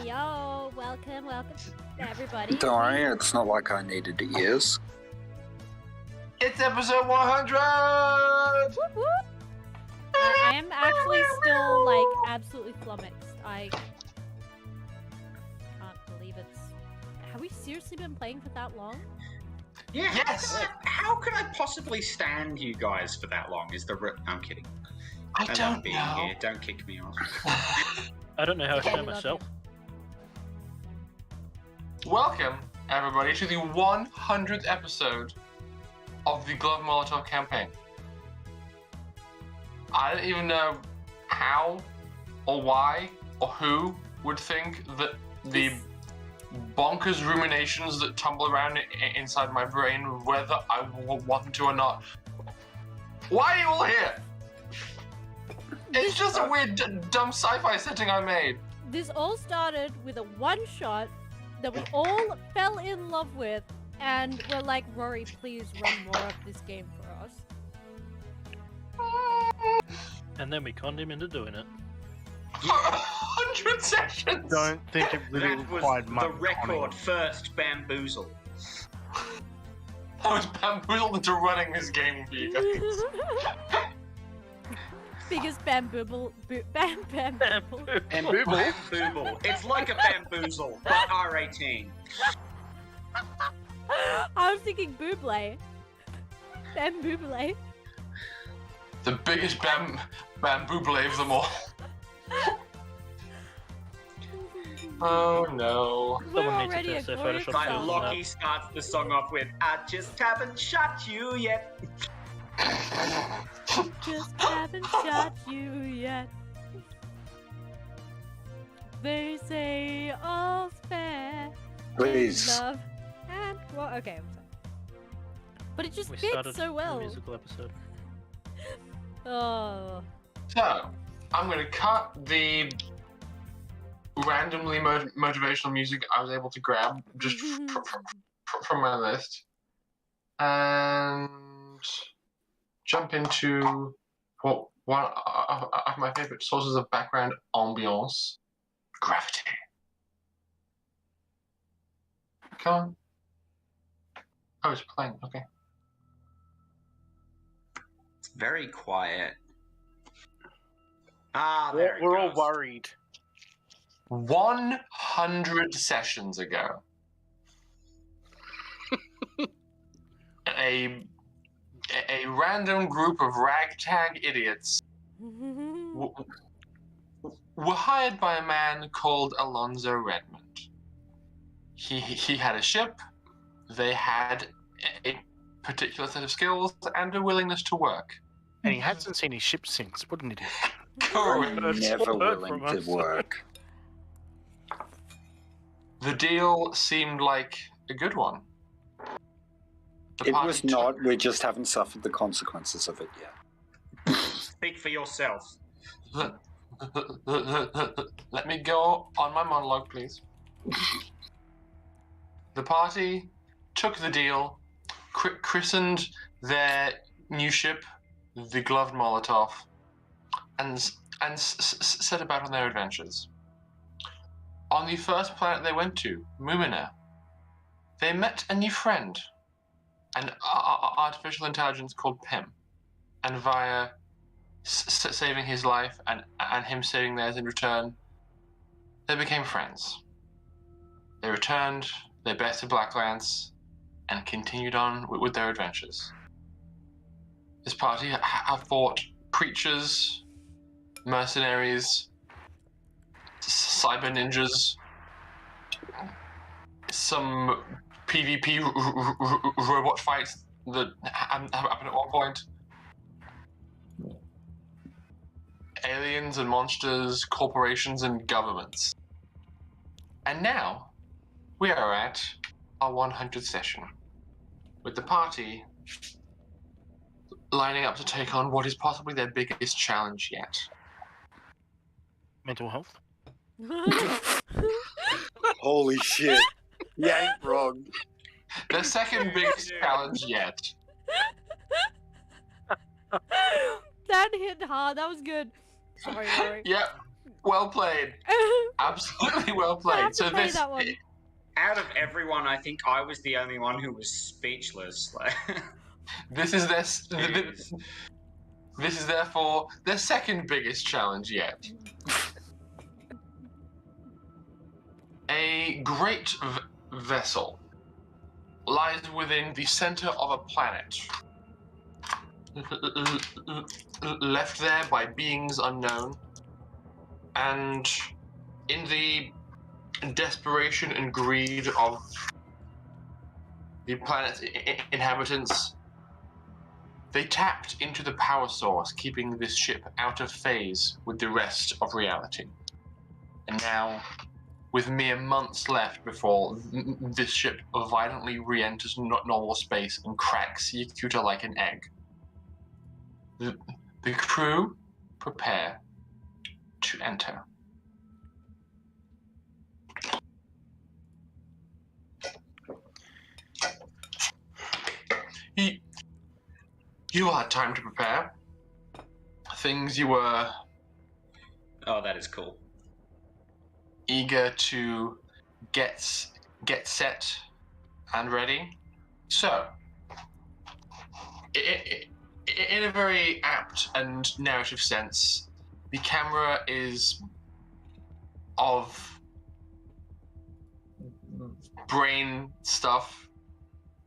Yo, welcome everybody. Don't worry, it's not like I needed ears. It's episode 100! Whoop, whoop. I am actually still, like, absolutely flummoxed. I can't believe it's... Have we seriously been playing for that long? Yeah. Yes! How could I possibly stand you guys for that long? I'm kidding. I don't being know. Here. Don't kick me off. I don't know how to Yeah, stand we love myself. Welcome, everybody, to the 100th episode of the Gloved Molotov campaign. I don't even know how or why or who would think that the bonkers ruminations that tumble around inside my brain, whether I want to or not. Why are you all here? It's just a weird, dumb sci-fi setting I made. This all started with a one-shot that we all fell in love with, and we're like, Rory, please run more of this game for us. And then we conned him into doing it. 100 sessions! Don't think it really That was required much the record conning. first bamboozle. I was bamboozled into running this game for you guys. Biggest bambooble. Bambooble. Bamboozle. It's like a bamboozle, but R18. I was thinking Buble. Bambooble. The biggest bamboo blade of them all. Oh no. We're Someone needs to already a test their glorious Photoshop Like skills. Lockie starts the song off with, I just haven't shot you yet. Just haven't shot you yet. They say all's fair. in Please. Love and well, okay. I'm sorry. But it just We fits started so a well. musical episode. Oh. So, I'm gonna cut the randomly motivational music I was able to grab just from my list and jump into one of my favorite sources of background ambiance, gravity. Come on. Oh, it's playing. Okay. It's very quiet. Ah, there it We're all goes. worried. 100 sessions ago, a random group of ragtag idiots were hired by a man called Alonzo Redmond. He had a ship, they had a particular set of skills and a willingness to work. And he hasn't seen his ship since. What an idiot. Correct. Never Heard willing from to us. work. The deal seemed like a good one. The It party was took- not, we just haven't suffered the consequences of it yet. Speak for yourself. Let me go on my monologue, please. The party took the deal, christened their new ship the Gloved Molotov, and set about on their adventures. On the first planet they went to, Mumina, they met a new friend, an artificial intelligence called Pim, and via saving his life and him saving theirs in return, they became friends. They returned, they bested Blacklands, and continued on with their adventures. This party have fought preachers, mercenaries, cyber ninjas, some PvP robot fights that happened at one point, aliens and monsters, corporations and governments. And now, we are at our 100th session, with the party lining up to take on what is possibly their biggest challenge yet. Mental health. Holy shit. You ain't wrong. Their second biggest challenge yet. That hit hard. That was good. Sorry, Rory. Yep. Well played. Absolutely well I have played. to So play this that one. Out of everyone, I think I was the only one who was speechless. this is their Jeez. this is therefore their second biggest challenge yet. A great vessel lies within the center of a planet, left there by beings unknown, and in the desperation and greed of the planet's inhabitants, they tapped into the power source, keeping this ship out of phase with the rest of reality. And now, with mere months left before this ship violently re-enters normal space and cracks Yakuta like an egg, the crew prepare to enter. You had time to prepare. Things you were Oh, that is cool. eager to get set and ready. So, in a very apt and narrative sense, the camera is of brain stuff.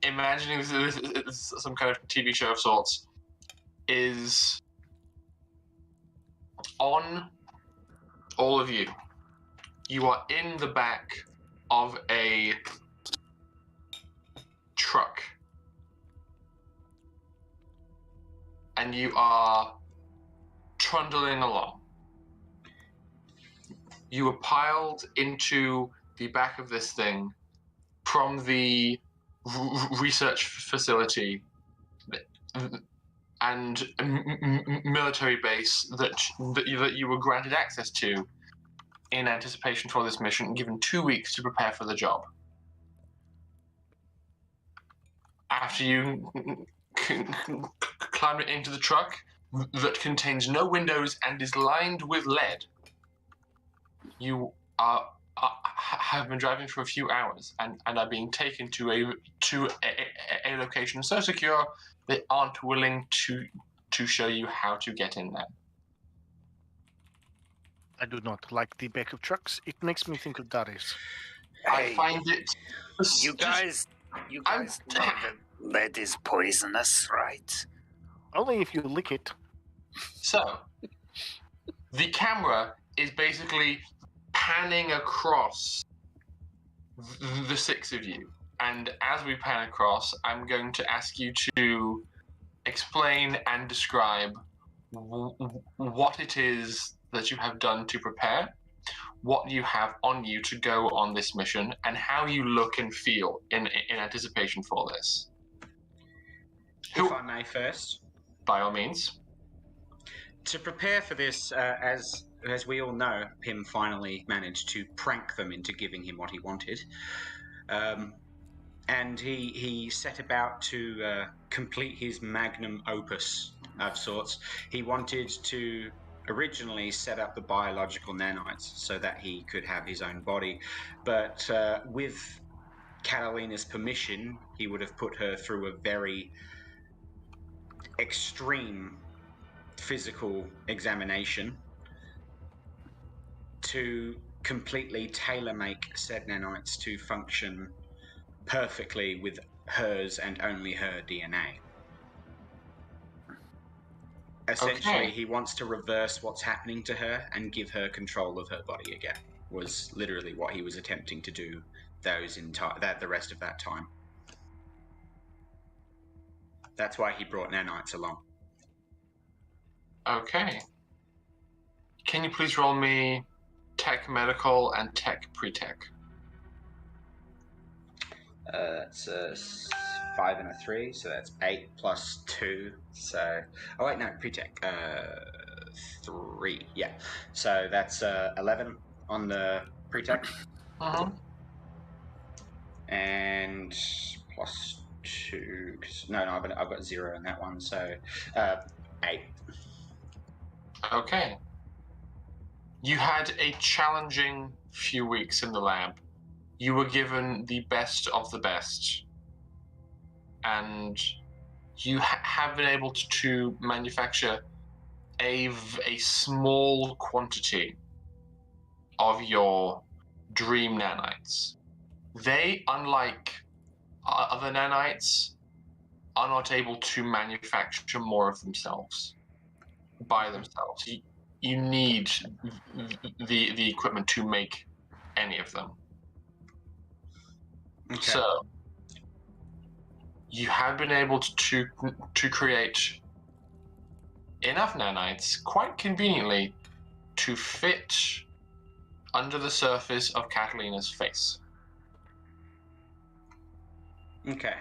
Imagining this is some kind of TV show of sorts, is on all of you. You are in the back of a truck, and you are trundling along. You are piled into the back of this thing from the research facility and military base that you were granted access to in anticipation for this mission, given 2 weeks to prepare for the job. After you climb into the truck that contains no windows and is lined with lead, you have been driving for a few hours and are being taken to a location so secure they aren't willing to show you how to get in there. I do not like the back of trucks. It makes me think of Darius. I find it. You guys know that lead is poisonous, right? Only if you lick it. So, the camera is basically panning across the six of you. And as we pan across, I'm going to ask you to explain and describe what it is that you have done to prepare, what you have on you to go on this mission, and how you look and feel in anticipation for this. If I may first. By all means. To prepare for this, as we all know, Pym finally managed to prank them into giving him what he wanted. And he set about to complete his magnum opus of sorts. He wanted to originally set up the biological nanites so that he could have his own body. But with Catalina's permission, he would have put her through a very extreme physical examination to completely tailor-make said nanites to function perfectly with hers and only her DNA. Essentially, Okay. he wants to reverse what's happening to her and give her control of her body again, was literally what he was attempting to do the rest of that time. That's why he brought nanites along. Okay. Can you please roll me tech medical and tech pre-tech? It's a 5 and a 3, so that's 8 plus 2. So, oh wait, no, pre-tech. 3, yeah. So that's 11 on the pre-tech, and plus 2. No, I've got 0 in that one. So 8. Okay. You had a challenging few weeks in the lab. You were given the best of the best. And you have been able to manufacture a small quantity of your dream nanites. They, unlike other nanites, are not able to manufacture more of themselves by themselves. You need the equipment to make any of them. Okay. So you have been able to create enough nanites, quite conveniently, to fit under the surface of Catalina's face. Okay.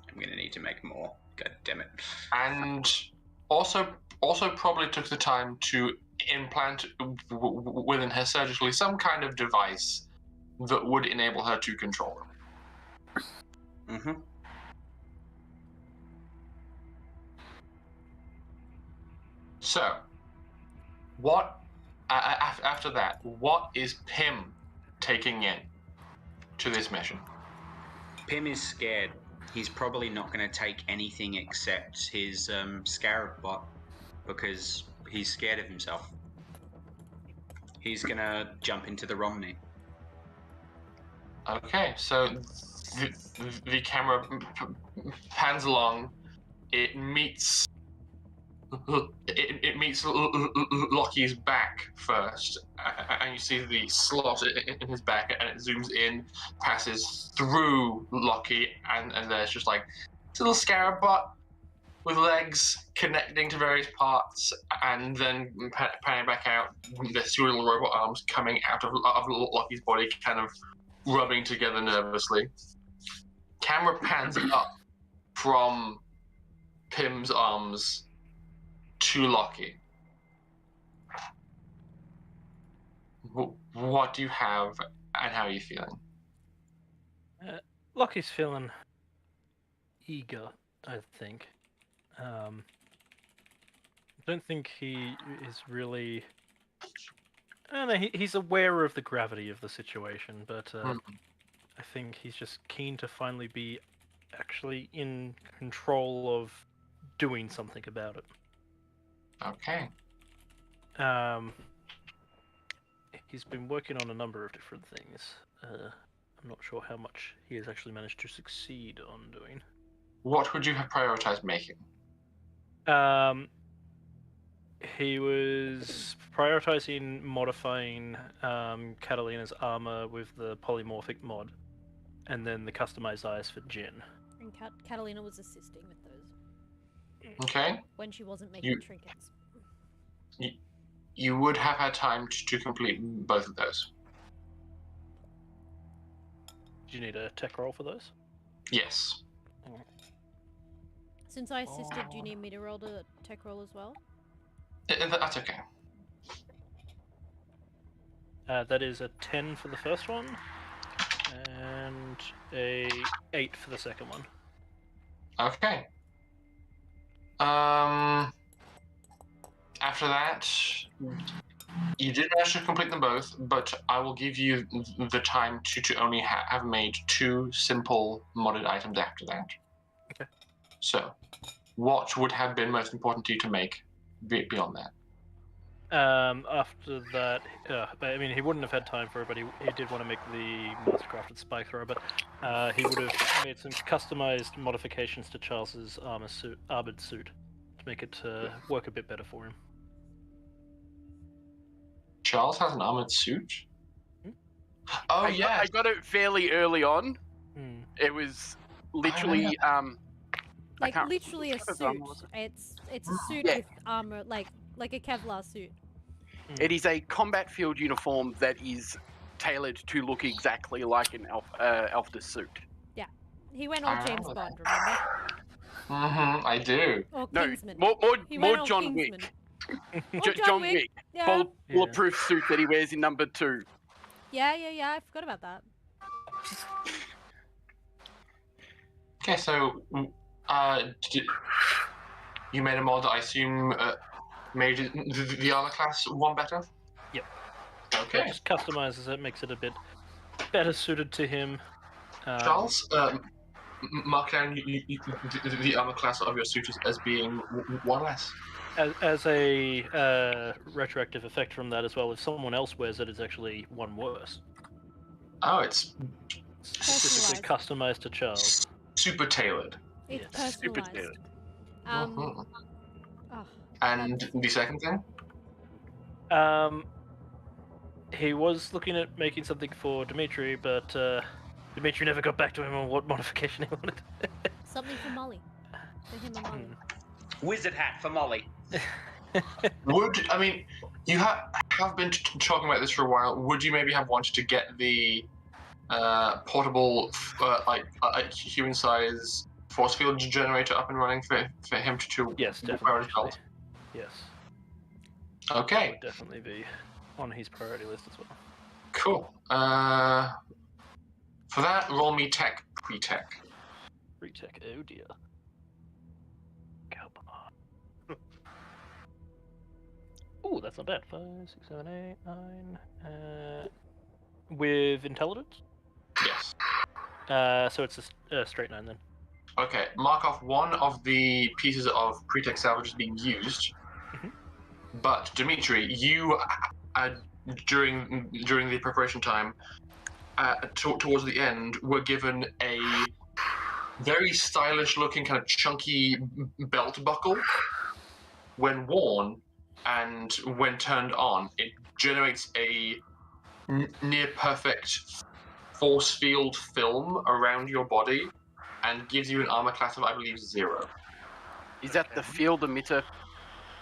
I'm gonna need to make more. God damn it. And also probably took the time to implant within her surgically some kind of device that would enable her to control them. Mm-hmm. So, what after that? What is Pym taking in to this mission? Pym is scared. He's probably not going to take anything except his scarab bot because he's scared of himself. He's going to jump into the Romney. Okay, so the camera pans along. It meets Lockie's back first, and you see the slot in his back, and it zooms in, passes through Lockie, and there's just like this little scarab bot with legs connecting to various parts, and then panning back out, there's two little robot arms coming out of Lockie's body, kind of rubbing together nervously. Camera pans up from Pym's arms to Lockie. What do you have, and how are you feeling? Lockie's feeling eager, I think. I don't think he is really... I don't know, he's aware of the gravity of the situation, but I think he's just keen to finally be actually in control of doing something about it. Okay. He's been working on a number of different things. I'm not sure how much he has actually managed to succeed on doing. What would you have prioritized making? He was prioritizing modifying Catalina's armor with the polymorphic mod, and then the customized eyes for Jin. And Catalina was assisting with those. Okay. When she wasn't making trinkets. You would have had time to complete both of those. Do you need a tech roll for those? Yes. Since I assisted, do you need me to roll the tech roll as well? That's okay. That is a 10 for the first one, and a 8 for the second one. Okay. After that, you did manage to complete them both, but I will give you the time to only have made 2 simple modded items after that. Okay. So, what would have been most important to you to make beyond that? After that, I mean, he wouldn't have had time for it, but he did want to make the mastercrafted spike thrower, but he would have made some customized modifications to Charles's armored suit to make it work a bit better for him. Charles has an armored suit? Oh, yeah. I got it fairly early on. It was literally, like literally a suit. It's a suit with armor, like a Kevlar suit. It is a combat field uniform that is tailored to look exactly like an Alpha suit. Yeah, he went all James Bond, remember? Mm-hmm, I do. Or No, Kingsman. more John Wick. John Wick. Yeah. Bulletproof suit that he wears in number 2. Yeah, I forgot about that. Okay, so you made a mod that I assume made the armor class one better? Yep. Okay. Just customizes it, makes it a bit better suited to him. Charles, mark down the armor class of your suit as being one less. As a retroactive effect from that as well, if someone else wears it, it's actually one worse. Oh, it's Specifically customized to Charles. super tailored. It's Yes. Super personalized. tailored. Mhm. Oh, And the second thing? He was looking at making something for Dimitri, but Dimitri never got back to him on what modification he wanted. something for Molly. For him and Molly. Wizard hat for Molly. I mean, you have been talking about this for a while. Would you maybe have wanted to get the portable, human size force field generator up and running for him to Yes, wear definitely. on his belt? Actually. Yes. Okay, Would definitely be on his priority list as well. cool. For that, roll me tech, pre-tech. Retech, oh dear. Come on. Ooh, that's not bad. 5, 6, 7, 8, 9. With intelligence? Yes. So it's a straight 9 then. Okay, mark off one of the pieces of pre-tech salvage as being used. Mhm. But Dimitri, you during the preparation time, towards the end, were given a very stylish-looking, kind of chunky belt buckle. When worn and when turned on, it generates a near-perfect force field film around your body and gives you an armor class of, I believe, 0. Is that the field emitter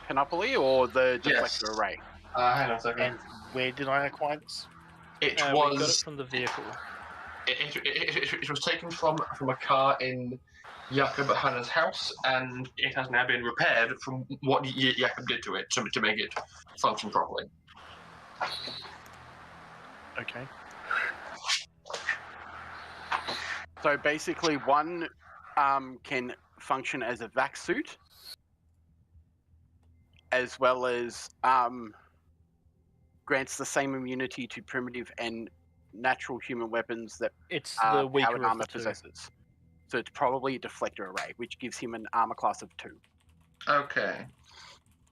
panoply or the Yes. deflector array? Hang on a second. And where did I acquire this? It We got it was from the vehicle. it was taken from a car in Jakob Hanna's house, and it has now been repaired from what Jakob did to it to make it function properly. Okay. So basically, one can function as a vac suit, as well as grants the same immunity to primitive and natural human weapons that It's the powered weaker of armor the two. possesses. So it's probably a deflector array, which gives him an armor class of 2. Okay.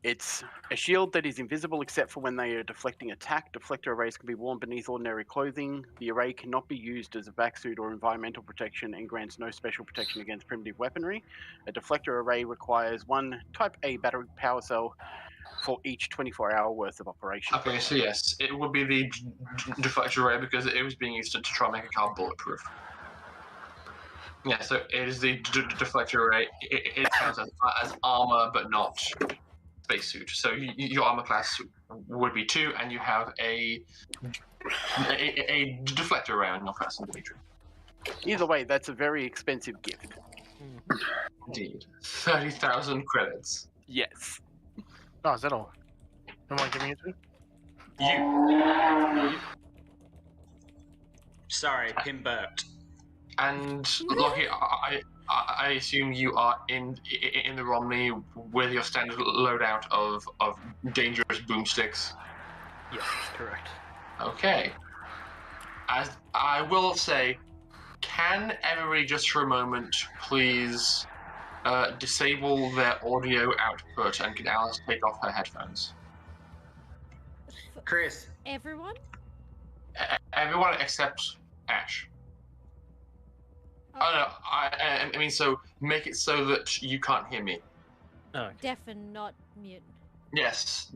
It's a shield that is invisible except for when they are deflecting attack. Deflector arrays can be worn beneath ordinary clothing. The array cannot be used as a vac suit or environmental protection and grants no special protection against primitive weaponry. A deflector array requires one Type A battery power cell for each 24-hour worth of operation. Okay, so yes, it would be the deflector array because it was being used to try and make a car bulletproof. Yeah, so it is the deflector array. It counts as armor, but not spacesuit. So your armor class would be 2, and you have a deflector array on your person, Dimitri. Either way, that's a very expensive gift. Indeed. 30,000 credits. Yes. Oh, is that all? Am I giving it to? You. Sorry, Pim burped. And Lockie, I assume you are in the Romney with your standard loadout of dangerous boomsticks. Yes, that's correct. Okay. As I will say, can everybody just for a moment please disable their audio output, and can Alice take off her headphones? Chris, Everyone? Everyone except Ash. Oh no, I mean, so make it so that you can't hear me. Oh, Deaf and not mute. Yes.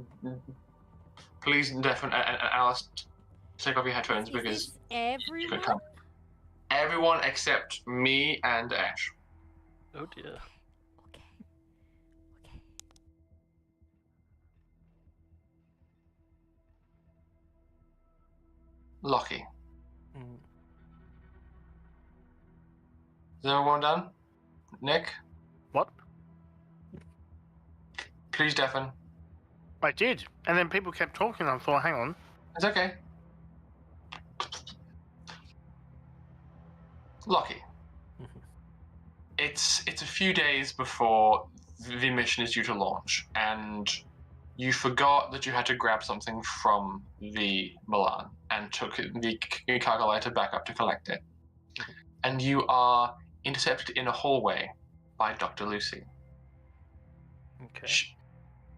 Please, Def and Alice, take off your headphones Is because this everyone? everyone except me and Ash. oh dear. Okay. Okay. Lockie. Mm. Is everyone done? Nick, What? please deafen. I did. And then people kept talking. I thought, hang on. It's okay. Lockie. Mhm. It's a few days before the mission is due to launch, and you forgot that you had to grab something from the Milan and took the cargo lighter back up to collect it. And you are intercepted in a hallway by Dr. Lucy. Okay.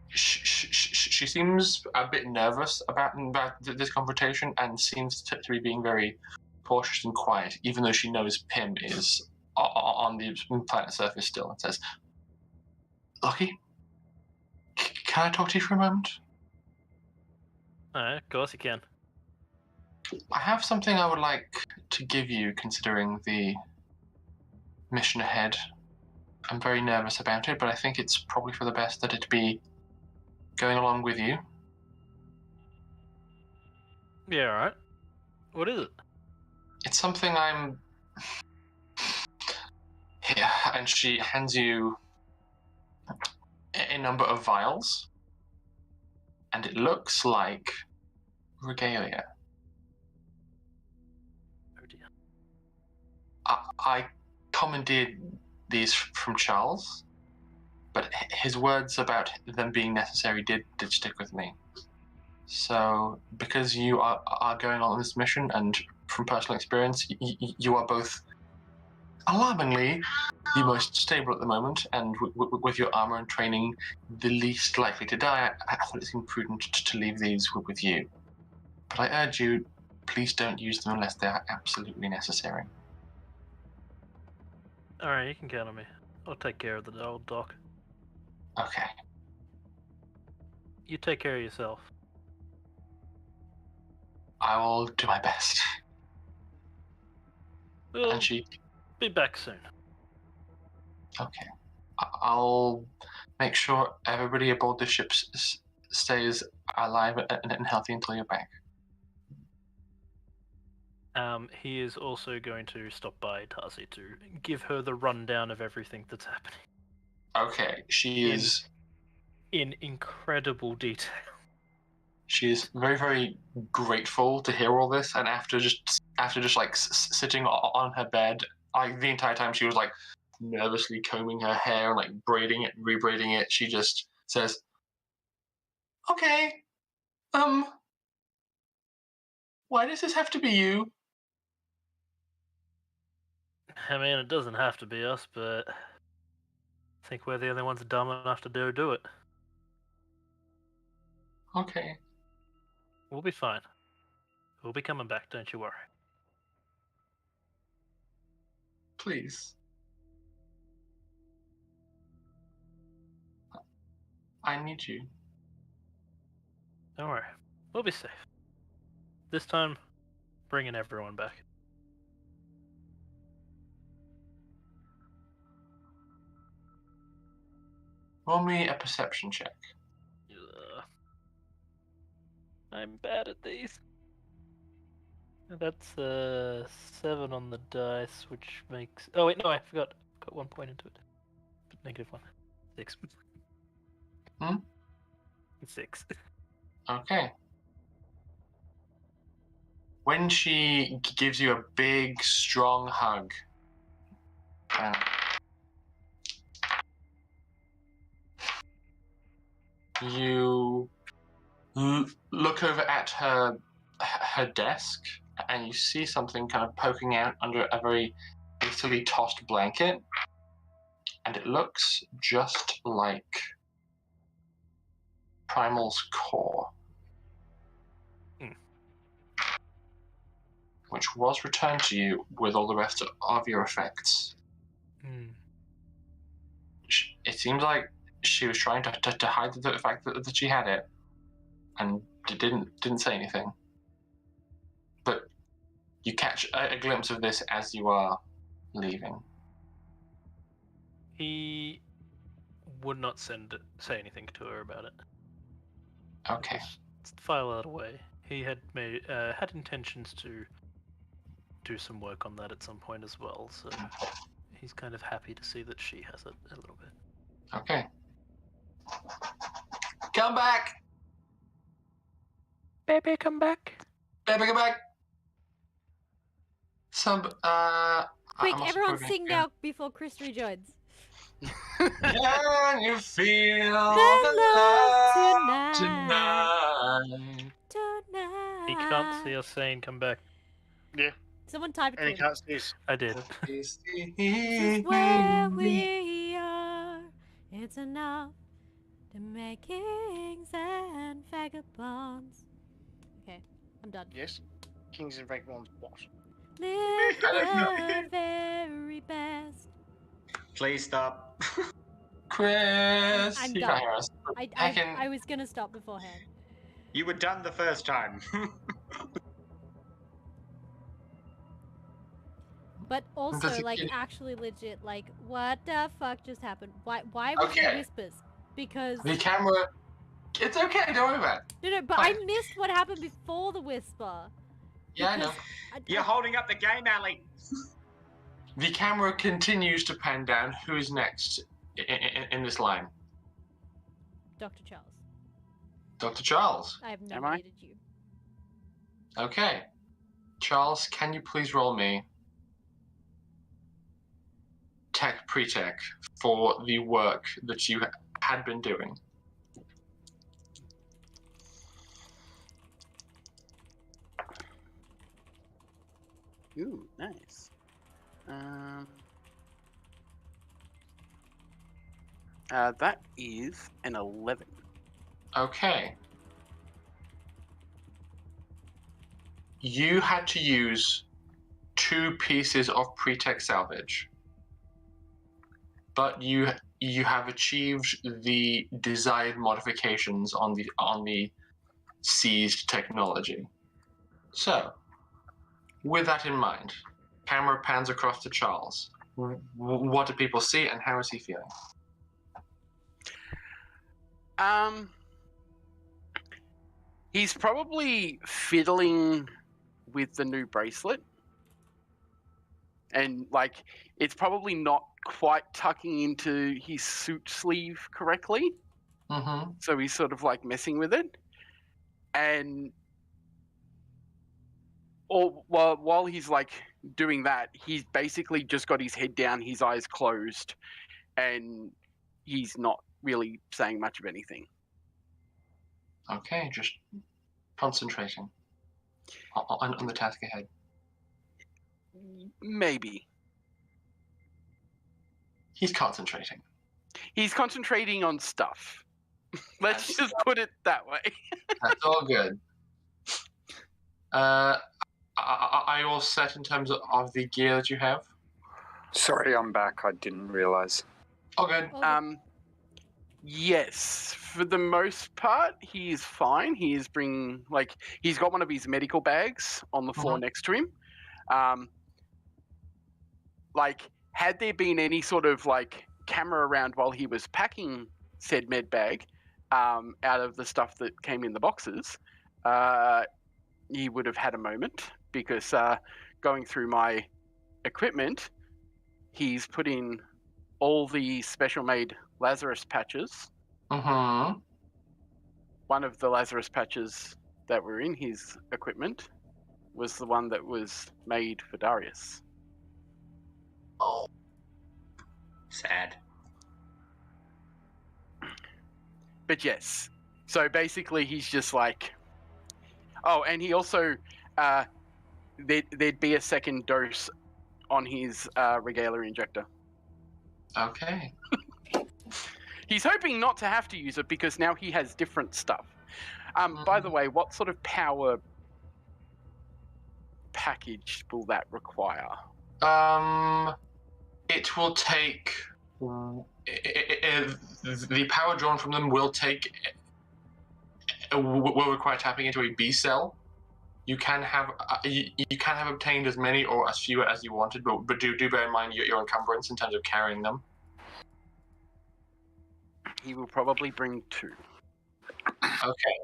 She seems a bit nervous about this confrontation and seems to be being very cautious and quiet, even though she knows Pym is on the planet surface still, and says, Lucky, can I talk to you for a moment? Alright, of course you can. I have something I would like to give you, considering the mission ahead. I'm very nervous about it, but I think it's probably for the best that it be going along with you. Yeah, alright. What is it? It's something I'm... Here, and she hands you a number of vials, and it looks like regalia. Oh dear. I commandeered these from Charles, but his words about them being necessary did stick with me. So, because you are going on this mission, and from personal experience, you are both alarmingly the most stable at the moment, and with your armor and training, the least likely to die, I thought it seemed prudent to leave these with you. But I urge you, please don't use them unless they are absolutely necessary. Alright, you can count on me. I'll take care of the old doc. Okay. You take care of yourself. I will do my best. We'll And she... be back soon. Okay. I'll make sure everybody aboard the ship stays alive and healthy until you're back. He is also going to stop by Tarsi to give her the rundown of everything that's happening. Okay, she is... In incredible detail. She is very, very grateful to hear all this, and after just like sitting on her bed, like the entire time she was like nervously combing her hair and like braiding it and rebraiding it, she just says, "Okay, why does this have to be you?" I mean, it doesn't have to be us, but I think we're the only ones dumb enough to do it. Okay. We'll be fine. We'll be coming back, don't you worry. Please. I need you. Don't worry. We'll be safe. This time, bringing everyone back. Roll me a perception check. I'm bad at these. That's 7 on the dice, which makes... Oh wait, no, I forgot. Put 1 point into it. Negative 1. 6. 6. Okay. When she gives you a big, strong hug, you look over at her desk, and you see something kind of poking out under a very hastily tossed blanket, and it looks just like Primal's core, which was returned to you with all the rest of your effects. It seems like she was trying to hide the fact that she had it, and didn't say anything. But you catch a glimpse of this as you are leaving. He would not say anything to her about it. Okay. Just file that away. He had had intentions to do some work on that at some point as well, so he's kind of happy to see that she has it a little bit. Okay. Come back! Baby, come back! Baby, come back! Quick, I'm also everyone proving sing again. now before Chris rejoins. Can you feel The the love love tonight. tonight? Tonight. He can't see us saying come back. Someone type it And to he him. can't see us. I did. This is where we are. It's enough to make kings and vagabonds. Okay, I'm done. Yes. Kings and Vagabonds what? Live the very best. Please stop. Chris, I'm you done. can't hear us. I was gonna stop beforehand. You were done the first time. But also, Does it like, get- actually legit, like, what the fuck just happened? Why was there Okay. whispers? Because... The camera. It's okay, don't worry about it. No, but I Fine. missed what happened before the whisper. Yeah, I know. Because You're holding up the game, Ali. The camera continues to pan down. Who is next in this line? Dr. Charles, Dr. Charles. I have Am I? nominated you. Okay. Charles, can you please roll me tech pre-tech for the work that you had been doing? Ooh, nice. That is an 11. Okay. You had to use 2 pieces of pre-tech salvage, but you have achieved the desired modifications on the seized technology. So, with that in mind, camera pans across to Charles. What do people see, and how is he feeling? He's probably fiddling with the new bracelet. And, like, it's probably not quite tucking into his suit sleeve correctly. Mm-hmm. So he's sort of, like, messing with it. And while he's, like, doing that, he's basically just got his head down, his eyes closed, and he's not really saying much of anything. Okay, just concentrating on the task ahead. Maybe. He's concentrating. He's concentrating on stuff. Let's just put it that way. That's all good. Are you all set in terms of the gear that you have? Sorry, I'm back. I didn't realize. All good. Yes, for the most part, he is fine. He is bringing, like, he's got one of his medical bags on the floor next to him. Like, had there been any sort of, like, camera around while he was packing said med bag out of the stuff that came in the boxes, he would have had a moment, because going through my equipment, he's put in all the special-made Lazarus patches. Mm-hmm. One of the Lazarus patches that were in his equipment was the one that was made for Darius. Oh. Sad. But yes, so basically he's just like... Oh, and he also... there'd be a second dose on his regalia injector. Okay. He's hoping not to have to use it because now he has different stuff. By the way, what sort of power package will that require? It will take. The power drawn from them will require tapping into a B cell. You can have obtained as many or as few as you wanted, but do bear in mind your encumbrance in terms of carrying them. He will probably bring 2. Okay.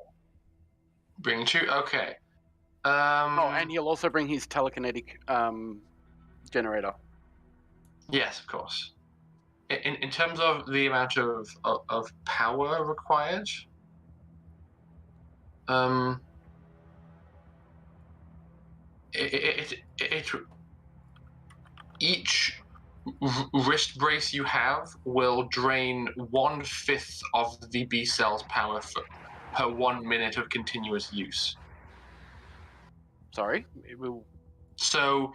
Bring 2. Okay. Oh, and he'll also bring his telekinetic generator. Yes, of course. In terms of the amount of power required, each wrist brace you have will drain 1/5 of the B cell's power per 1 minute of continuous use. Sorry, it will. So,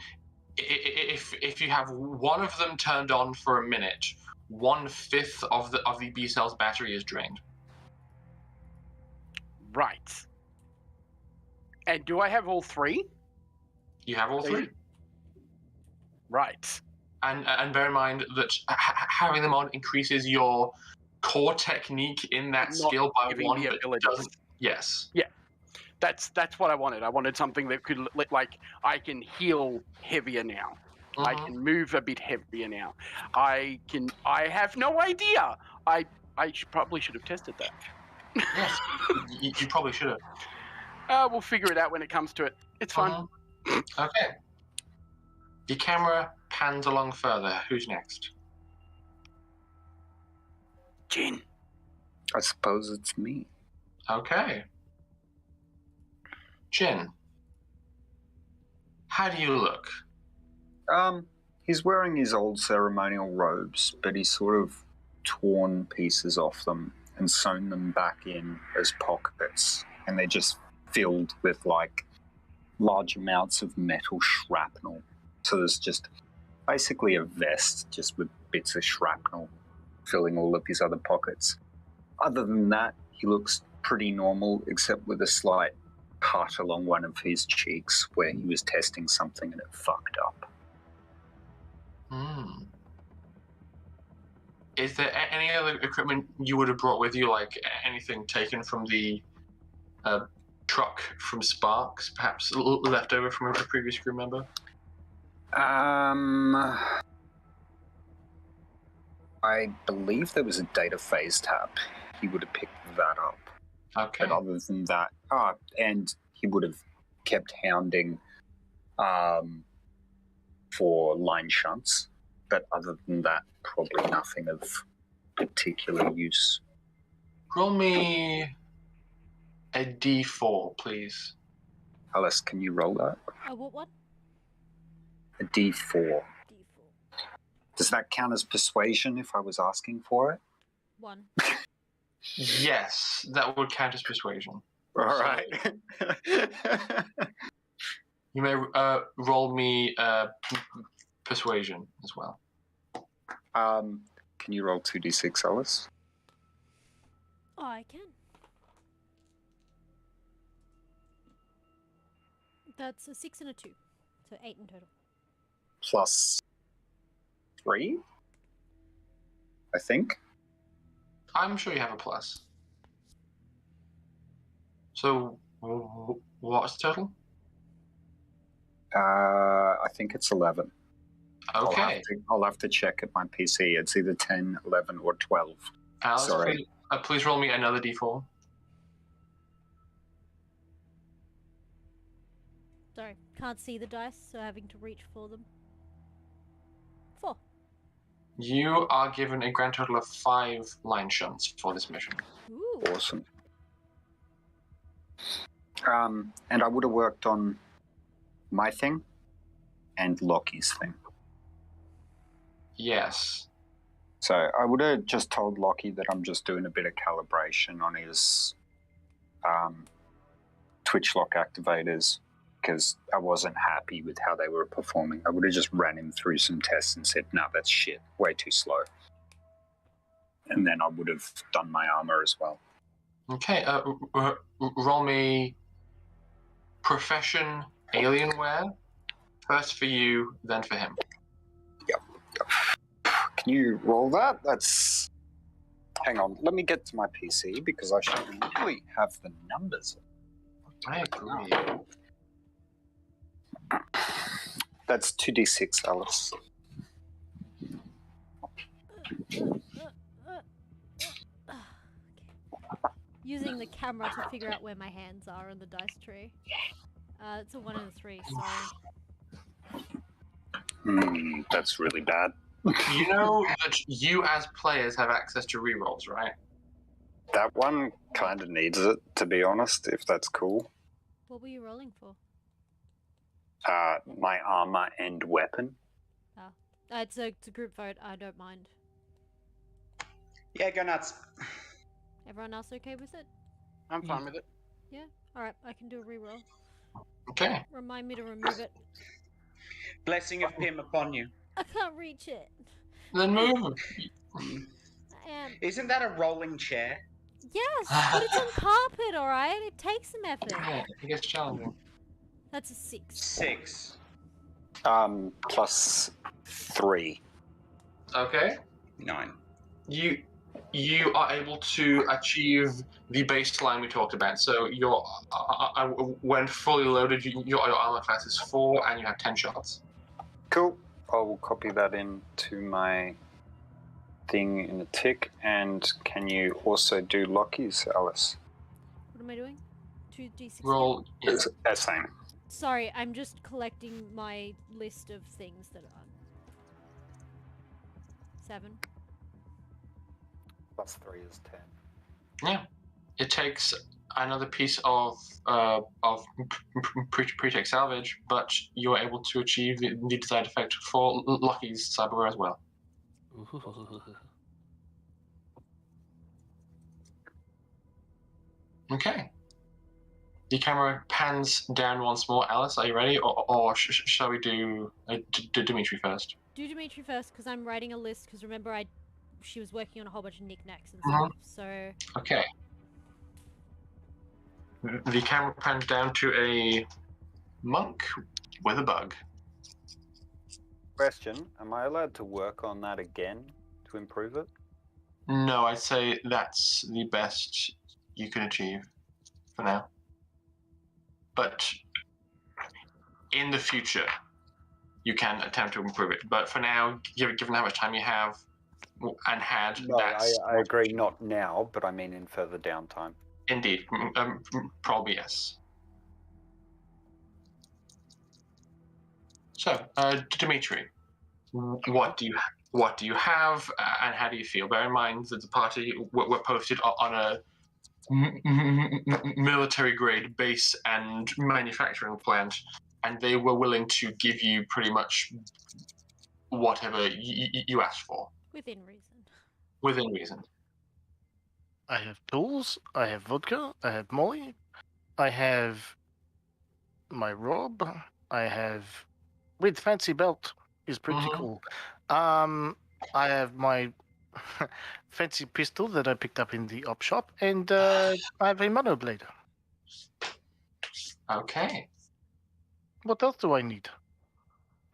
if you have one of them turned on for a minute, 1/5 of the B cell's battery is drained. Right. And do I have all three? You have all three. Right. And bear in mind that having them on increases your core technique in that Not skill by giving 1, the but abilities. doesn't. Yes. That's what I wanted. I wanted something that could, like, I can heal heavier now. I Mhm. can move a bit heavier now. I have no idea. I probably should have tested that. Yes. You probably should have. We'll figure it out when it comes to it. It's fine. Okay. The camera pans along further. Who's next? Jin. I suppose it's me. Okay. Jin. How do you look? He's wearing his old ceremonial robes, but he's sort of torn pieces off them and sewn them back in as pockets, and they're just filled with like large amounts of metal shrapnel. So there's just basically a vest just with bits of shrapnel filling all of his other pockets. Other than that, he looks pretty normal, except with a slight cut along one of his cheeks where he was testing something and it fucked up. Is there any other equipment you would have brought with you, like anything taken from the truck from Sparks, perhaps left over from a previous crew member? I believe there was a data phase tab. He would have picked that up. Okay. But other than that, and he would have kept hounding for line shunts. But other than that, probably nothing of particular use. Roll me a D4, please. Alice, can you roll that? What? A D4. D4. Does that count as persuasion if I was asking for it? 1. Yes, that would count as persuasion. All right. You may roll me persuasion as well. Can you roll 2d6, Alice? Oh, I can. That's a 6 and a 2. So 8 in total. Plus 3? I think. I'm sure you have a plus. So, what's the total? I think it's 11. Okay. I'll have to check at my PC. It's either 10, 11, or 12. Alice, Sorry. Please roll me another D4. Sorry, can't see the dice, so having to reach for them. 4. You are given a grand total of 5 line shunts for this mission. Ooh. Awesome. And I would have worked on my thing and Loki's thing. Yes. So I would have just told Lockie that I'm just doing a bit of calibration on his Twitch lock activators because I wasn't happy with how they were performing. I would have just ran him through some tests and said, no, that's shit, way too slow. And then I would have done my armor as well. Okay, roll me profession alienware. First for you, then for him. Can you roll that? That's... Hang on, let me get to my PC because I should really have the numbers. I agree. That's 2d6, Alice. Using the camera to figure out where my hands are on the dice tree. It's a 1 and a 3, sorry. That's really bad. You know that you as players have access to rerolls, right? That one kind of needs it, to be honest, if that's cool. What were you rolling for? My armor and weapon. It's a group vote. I don't mind. Yeah, go nuts. Everyone else okay with it? I'm fine with it. Alright, I can do a reroll. Okay. Remind me to remove it. Blessing of Pim upon you. I can't reach it. Then move. I am. Isn't that a rolling chair? Yes, but it's on carpet, alright? It takes some effort. Yeah, it gets challenging. That's a 6. 6. Plus 3. Okay. 9. You are able to achieve the baseline we talked about. So your when fully loaded, your armor class is 4, and you have 10 shots. Cool. I will copy that into my thing in a tick. And can you also do Lockie's, Alice? What am I doing? 2d6. Roll. It's the same. Sorry, I'm just collecting my list of things that are. 7. Plus 3 is 10. Yeah. It takes another piece of pre-tech salvage, but you're able to achieve the desired effect for Lucky's cyberware as well. Okay. The camera pans down once more. Alice, are you ready? Or shall we do Dimitri first? Do Dimitri first, because I'm writing a list, because remember she was working on a whole bunch of knickknacks and Mhm. stuff, so... Okay. The camera pans down to a monk with a bug. Question, am I allowed to work on that again to improve it? No, I'd say that's the best you can achieve for now. But in the future, you can attempt to improve it. But for now, given how much time you have and had, No, that's... I agree, not now, but I mean in further downtime. Indeed, probably yes. So, Dimitri, what do you have, and how do you feel? Bear in mind that the party were posted on a military-grade base and manufacturing plant, and they were willing to give you pretty much whatever you asked for. Within reason. Within reason. I have tools, I have vodka, I have Molly, I have my robe, I have with fancy belt is pretty cool. I have my fancy pistol that I picked up in the op shop, and I have a monoblade. Okay. What else do I need?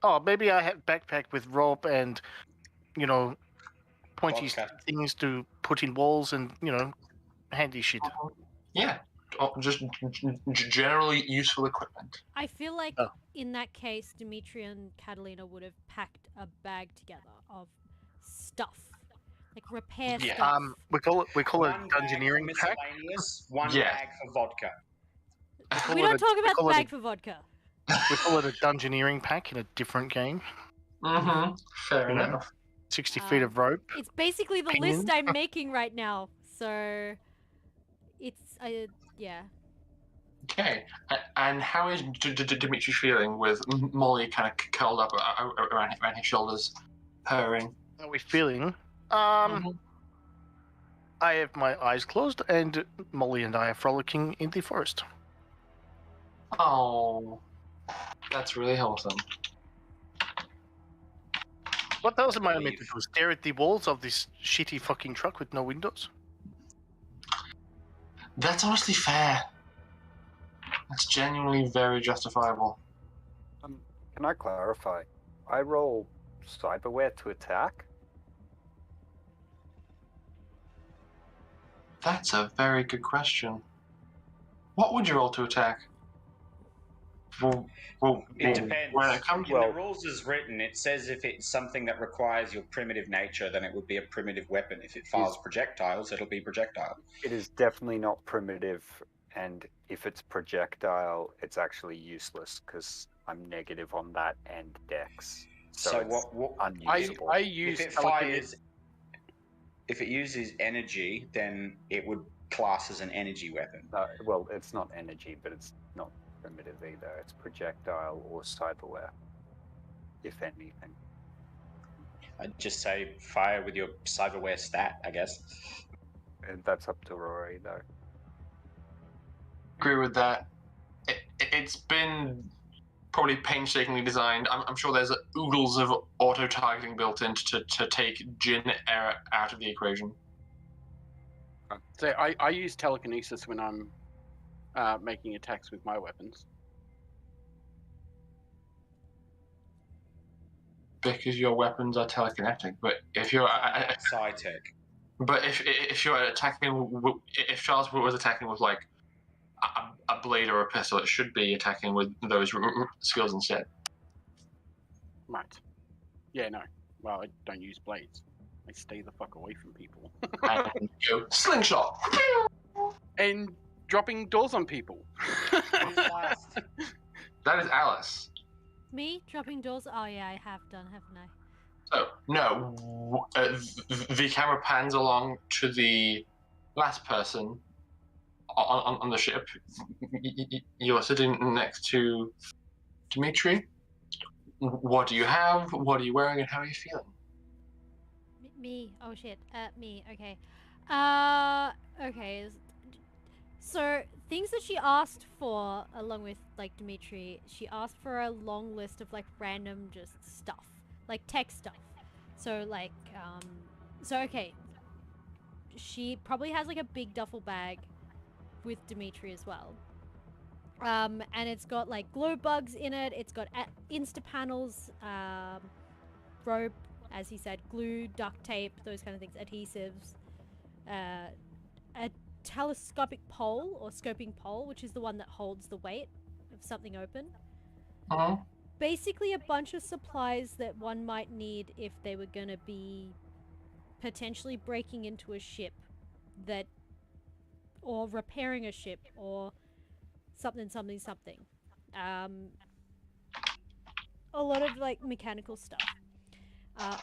Oh, maybe I have backpack with rope and, pointy Vodka. things to put in walls and, handy shit. Yeah. Just generally useful equipment. I feel like Oh. in that case, Dimitri and Catalina would have packed a bag together of stuff. Like repair Yeah. stuff. We call it One dungeoneering bag pack. for miscellaneous, one Yeah. bag for vodka. We don't talk about the bag for vodka. We call it a dungeoneering pack in a different game. Mm-hmm. Fair You know? enough. 60 feet of rope. It's basically the Opinion? list I'm making right now. So it's yeah. Okay. And how is Dimitri feeling with Molly kind of curled up around his shoulders, purring? How are we feeling? Mhm. I have my eyes closed, and Molly and I are frolicking in the forest. Oh, that's really wholesome. What else am I meant to do? Stare at the walls of this shitty fucking truck with no windows? That's honestly fair. That's genuinely very justifiable. Can I clarify? I roll cyberware to attack? That's a very good question. What would you roll to attack? Well, It depends. when it comes, In the rules as written, it says if it's something that requires your primitive nature, then it would be a primitive weapon. If it fires projectiles, it'll be projectile. It is definitely not primitive, and if it's projectile, it's actually useless because I'm negative on that and dex. So it's what unusable. I use if it telekinetic- fires, if it uses energy, then it would class as an energy weapon. Well, it's not energy, but it's not primitive either. It's projectile or cyberware, if anything. I'd just say fire with your cyberware stat, I guess. And that's up to Rory, though. Agree with that. It's been probably painstakingly designed. I'm sure there's oodles of auto targeting built in to take Jin error out of the equation. So I use telekinesis when I'm making attacks with my weapons. Because your weapons are telekinetic, but if you're Psi-tech. but if you're attacking, if Charles was attacking with like a blade or a pistol, it should be attacking with those skills instead. Right. Yeah, no. Well, I don't use blades. I stay the fuck away from people. And go slingshot. And dropping doors on people. That is Alice. Me dropping doors? Oh yeah, I have done, haven't I? So no, the camera pans along to the last person on the ship. You're sitting next to Dimitri. What do you have? What are you wearing? And how are you feeling? Me? Oh shit. Me. Okay. Okay. So things that she asked for, along with like Dimitri, she asked for a long list of like random just stuff, like tech stuff. So like, okay. She probably has like a big duffel bag with Dimitri as well. And it's got like glow bugs in it. It's got insta panels, rope, as he said, glue, duct tape, those kind of things, adhesives, a telescopic pole or scoping pole, which is the one that holds the weight of something open. Basically a bunch of supplies that one might need if they were going to be potentially breaking into a ship that, or repairing a ship, or something. A lot of like mechanical stuff.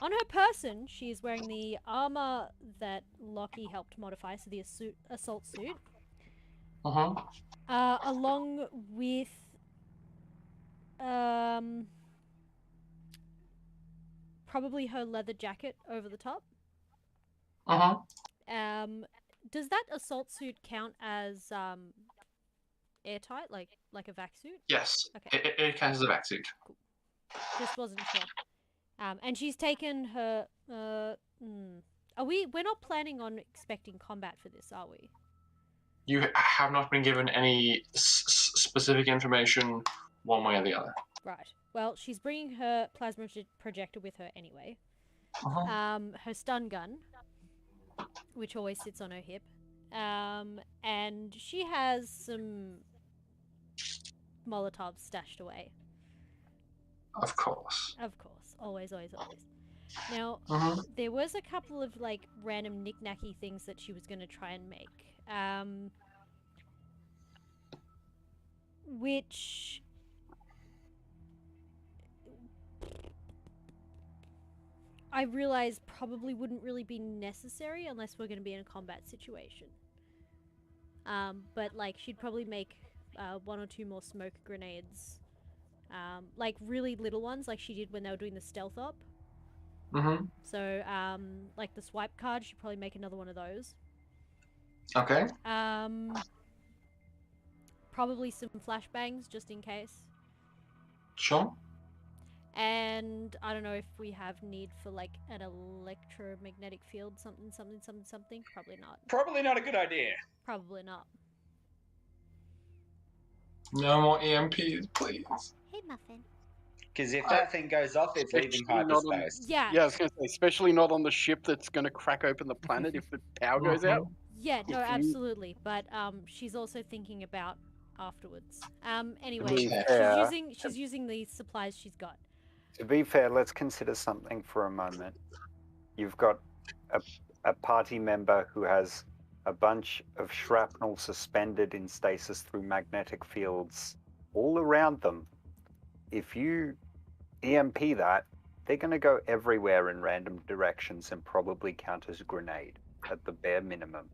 On her person, she's wearing the armor that Lockie helped modify, so the assault suit. Along with probably her leather jacket over the top. Does that assault suit count as airtight, like a vac suit? Yes. Okay. It counts as a vac suit. Cool. Just wasn't sure. And she's taken her. We're not planning on expecting combat for this, are we? You have not been given any specific information one way or the other. Right. Well, she's bringing her plasma projector with her anyway. Her stun gun, which always sits on her hip. And she has some Molotovs stashed away. Of course. Of course. Always. Now, there was a couple of like random knick-knacky things that she was going to try and make. Which I realize probably wouldn't really be necessary unless we're going to be in a combat situation. But like she'd probably make 1 or 2 more smoke grenades. Like really little ones, like she did when they were doing the stealth op. So, like the swipe card, she'd probably make another one of those. Okay. Probably some flashbangs, just in case. Sure. And I don't know if we have need for like an electromagnetic field, something. Probably not. Probably not a good idea. Probably not. No more EMPs, please. Hey, Muffin. Because if that thing goes off, it's leaving hyperspace. Yeah. Yeah, I was going to say, especially not on the ship that's going to crack open the planet if the power goes out. Yeah, no, absolutely. But she's also thinking about afterwards. Anyway, she's using the supplies she's got. To be fair, let's consider something for a moment. You've got a party member who has a bunch of shrapnel suspended in stasis through magnetic fields all around them. If you EMP that, they're going to go everywhere in random directions and probably count as a grenade at the bare minimum.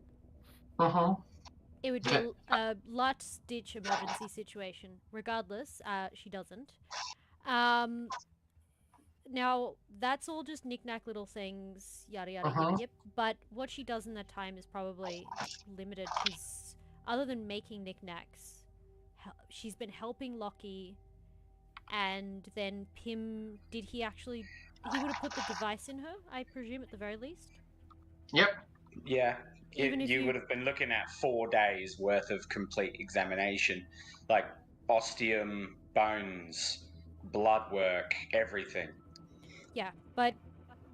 It would be a last-ditch emergency situation. Regardless, she doesn't. Now, that's all just knick-knack little things, yada yada yip yip. But what she does in that time is probably limited, because other than making knick-knacks, she's been helping Lockie, and then Pim, did he actually... He would have put the device in her, I presume, at the very least? Yep. Yeah. Even if You you- would have been looking at 4 days worth of complete examination, like osteum, bones, blood work, everything. Yeah, but...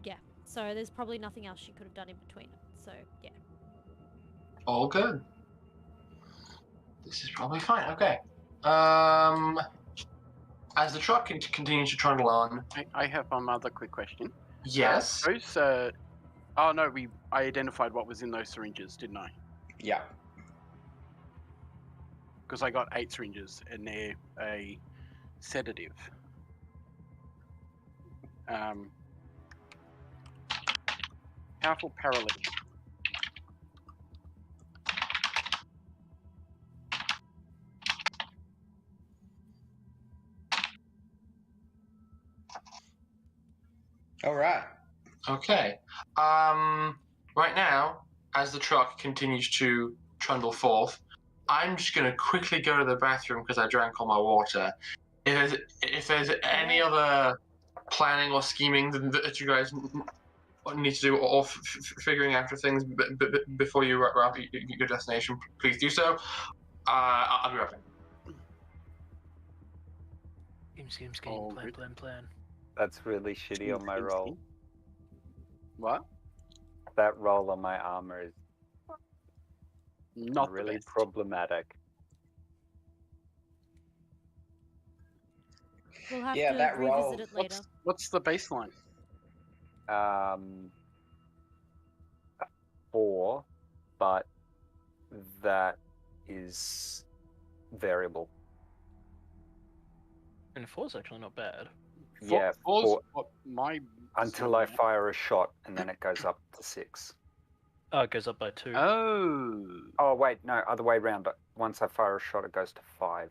Yeah, so there's probably nothing else she could have done in between. So, yeah. All good. This is probably fine. Okay. As the truck continues to trundle on, I have one other quick question. yes. Oh no, I identified what was in those syringes, didn't I? Yeah. Because I got 8 syringes, and they're a sedative. Powerful paralytic. All right. Okay. Right now, as the truck continues to trundle forth, I'm just going to quickly go to the bathroom because I drank all my water. If there's any other planning or scheming that you guys need to do, or figuring out things before you wrap your destination, please do so. I'll be right back. Scheme, All plan, good. plan. That's really shitty on my roll. What? That roll on my armor is Not the really best. problematic. We'll have Yeah, to that revisit roll- it later. What's the baseline? 4, but that is variable. And 4's actually not bad. Yeah, Four's 4 what my until I fire a shot, and then it goes up to 6. Oh, it goes up by 2. Oh. Oh wait, no, other way around. Once I fire a shot, it goes to 5.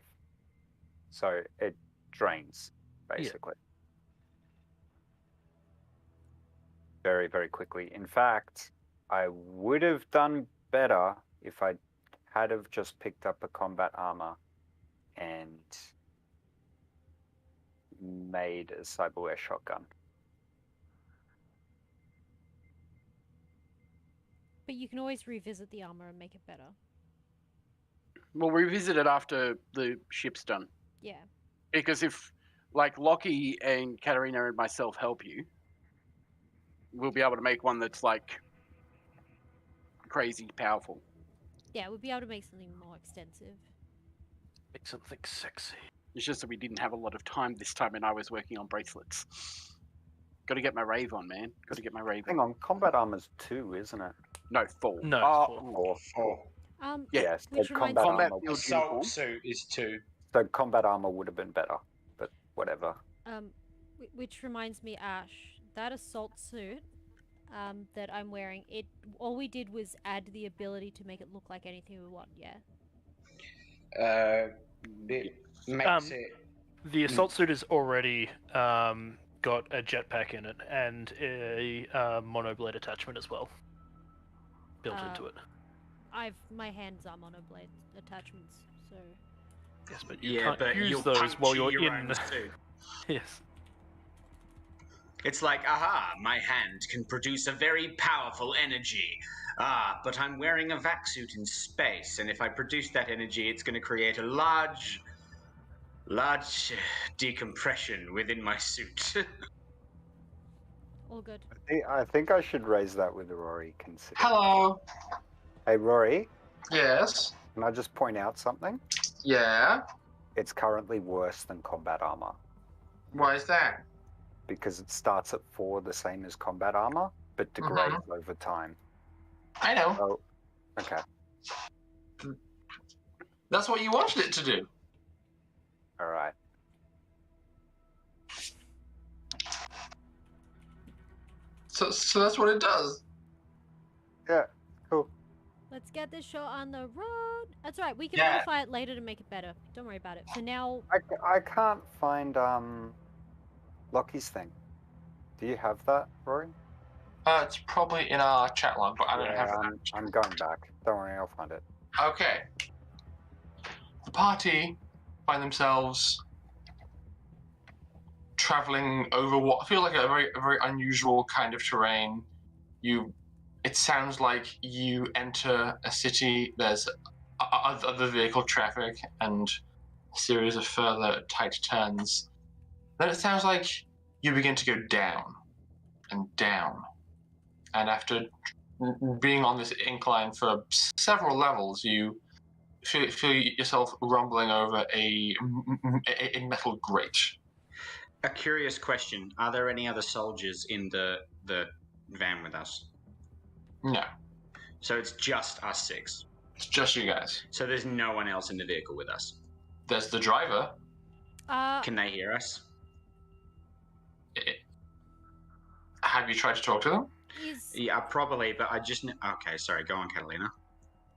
So it drains, basically. Very, very quickly. In fact, I would have done better if I had have just picked up a combat armor and made a cyberware shotgun. But you can always revisit the armor and make it better. We'll revisit it after the ship's done. Yeah. Because if, like, Lockie and Katarina and myself help you, we'll be able to make one that's, like, crazy powerful. Yeah, we'll be able to make something more extensive. Make something sexy. It's just that we didn't have a lot of time this time, and I was working on bracelets. Got to get my rave on, man. Got to get my rave Hang on, combat armor's 2, isn't it? No, 4. No, Oh, 4. Yeah, Yes, so which reminds combat me- Combat armor. field Assault uniform. suit is 2. So combat armor would have been better, but whatever. Which reminds me, Ash, that assault suit that I'm wearing, all we did was add the ability to make it look like anything we want, yeah? It makes it. The assault suit has already got a jetpack in it and a monoblade attachment as well, built into it. My hands are monoblade attachments, so... Yes, but you Yeah, can't but use you'll those while puncture you're your in. own suit. Yes. It's like, aha, my hand can produce a very powerful energy. Ah, but I'm wearing a vac suit in space, and if I produce that energy, it's going to create a large decompression within my suit. All good. I think I should raise that with Rory. Consider. Hello. Hey, Rory, Yes. can I just point out something? Yeah. It's currently worse than combat armor Why is that? because it starts at 4, the same as combat armor, but degrades over time. I know. Oh, okay. That's what you wanted it to do. All right. So that's what it does. Yeah, cool. Let's get this show on the road. That's right, we can Yeah. modify it later to make it better. Don't worry about it. For now, I can't find Lockie's thing. Do you have that, Rory? It's probably in our chat log, but I don't have it. I'm going back. Don't worry, I'll find it. Okay. The party find themselves traveling over what feel like a very unusual kind of terrain. It sounds like you enter a city. There's other vehicle traffic and a series of further tight turns. Then it sounds like you begin to go down and down. And after being on this incline for several levels, you feel yourself rumbling over a metal grate. A curious question: are there any other soldiers in the van with us? No, So it's just us 6. it's just you guys. So there's no one else in the vehicle with us. There's the driver. Can they hear us? Have you tried to talk to them? Yeah, probably, but I just... Okay, sorry, go on, Catalina.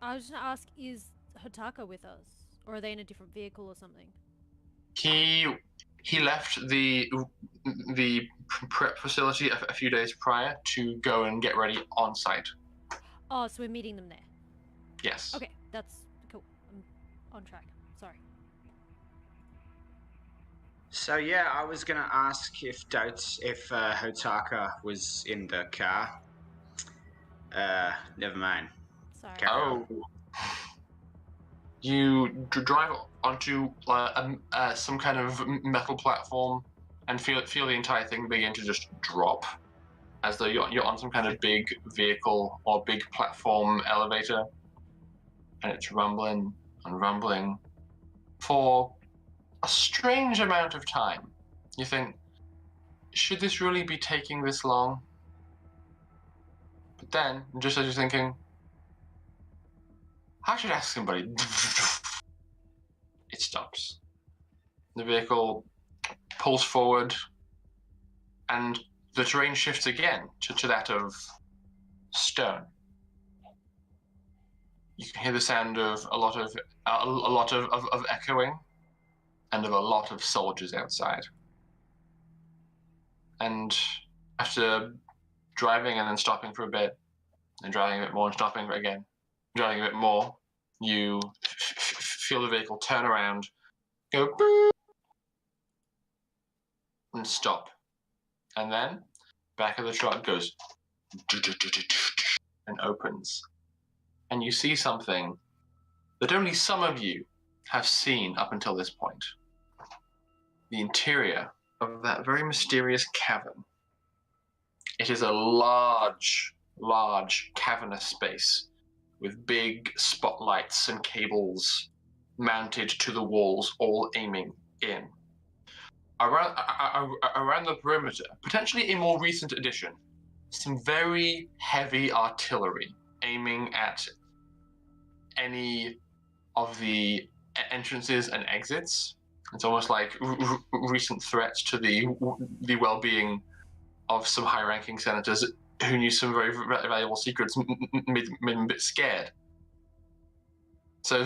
I was just gonna ask, is Hotaka with us? Or are they in a different vehicle or something? He left the prep facility a few days prior to go and get ready on site. Oh, so we're meeting them there. Yes. Okay, that's cool. I'm on track. Sorry. So yeah, I was gonna ask if Hotaka was in the car. Never mind. Sorry. Carry on. You drive onto some kind of metal platform and feel the entire thing begin to just drop, as though you're on some kind of big vehicle or big platform elevator, and it's rumbling and rumbling for a strange amount of time. You think, should this really be taking this long? But then, just as you're thinking, I should ask somebody. It stops. The vehicle pulls forward, and the terrain shifts again to that of stone. You can hear the sound of a lot of echoing, and of a lot of soldiers outside. And after driving and then stopping for a bit, and driving a bit more and stopping again, driving a bit more, you feel the vehicle turn around, go boop, and stop. And then back of the truck goes and opens. And you see something that only some of you have seen up until this point. The interior of that very mysterious cavern. It is a large cavernous space with big spotlights and cables mounted to the walls, all aiming in. Around the perimeter, potentially a more recent addition, some very heavy artillery aiming at any of the entrances and exits. It's almost like recent threats to the well-being of some high-ranking senators who knew some very valuable secrets, made them a bit scared. So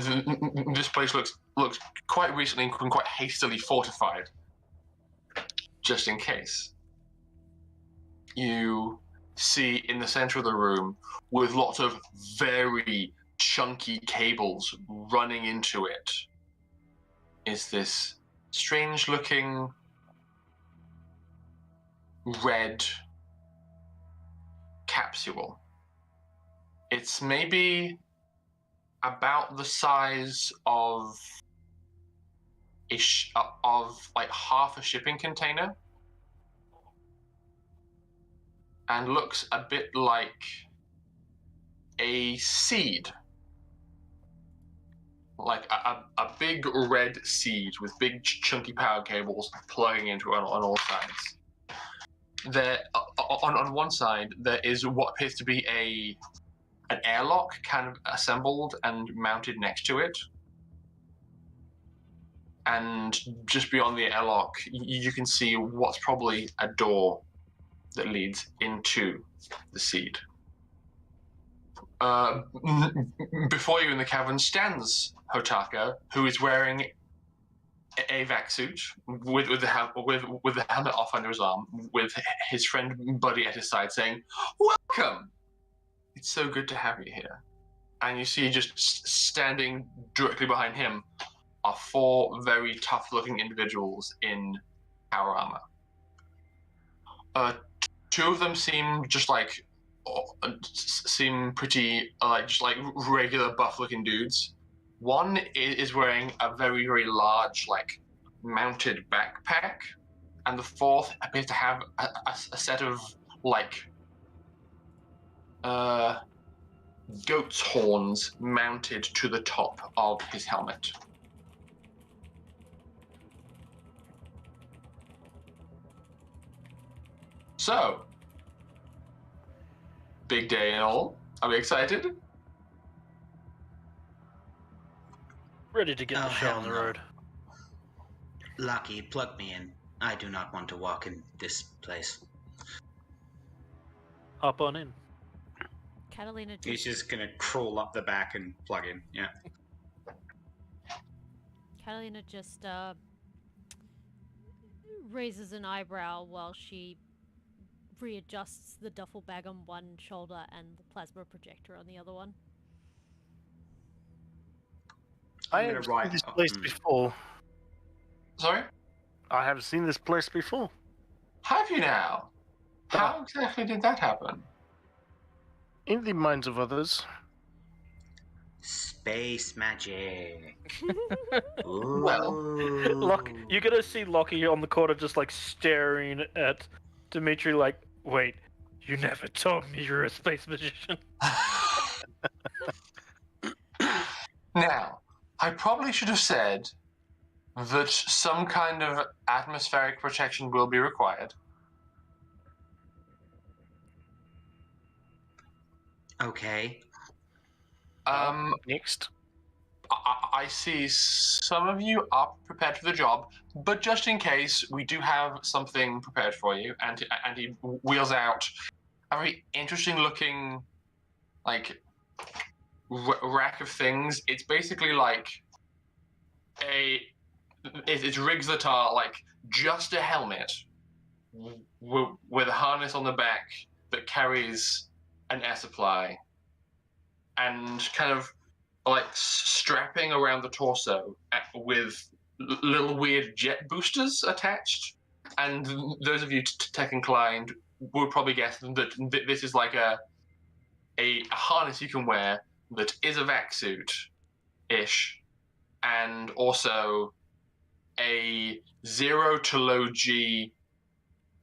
this place looks quite recently and quite hastily fortified, just in case. You see in the center of the room, with lots of very chunky cables running into it, is this strange-looking red capsule. It's maybe about the size of like half a shipping container, and looks a bit like a seed. Like a big red seed with big chunky power cables plugging into it on all sides. There, on one side, there is what appears to be an airlock kind of assembled and mounted next to it. And just beyond the airlock, you can see what's probably a door that leads into the seed. Before you in the cavern stands Hotaka, who is wearing a vac suit with the helmet off under his arm, with his friend Buddy at his side, saying, "Welcome! It's so good to have you here." And you see, just standing directly behind him are 4 very tough-looking individuals in power armor. 2 of them seem just like pretty just like regular buff-looking dudes. One is wearing a very, very large, like, mounted backpack, and the 4th appears to have a set of, like, goat's horns mounted to the top of his helmet. So, big day and all. Are we excited? Ready to get the show hell on the no. road. Lucky, plug me in. I do not want to walk in this place. Hop on in. Catalina He's just, just gonna crawl up the back and plug in. Yeah. Catalina just raises an eyebrow while she readjusts the duffel bag on one shoulder and the plasma projector on the other one. I I'm gonna have write- seen this place before. Sorry? I have seen this place before. Have you now? How exactly did that happen? In the minds of others. Space magic. Well, You're gonna see Lockie on the corner just like staring at Dimitri like, wait, you never told me you're a space magician. Now, I probably should have said that some kind of atmospheric protection will be required. Okay. Next. I see some of you are prepared for the job, but just in case, we do have something prepared for you. And he wheels out a very interesting looking, like, rack of things. It's basically like it's rigs that are like just a helmet with a harness on the back that carries an air supply, and kind of like strapping around the torso with little weird jet boosters attached. And those of you tech inclined would probably guess that this is like a harness you can wear that is a vac suit ish, and also a 0 to low G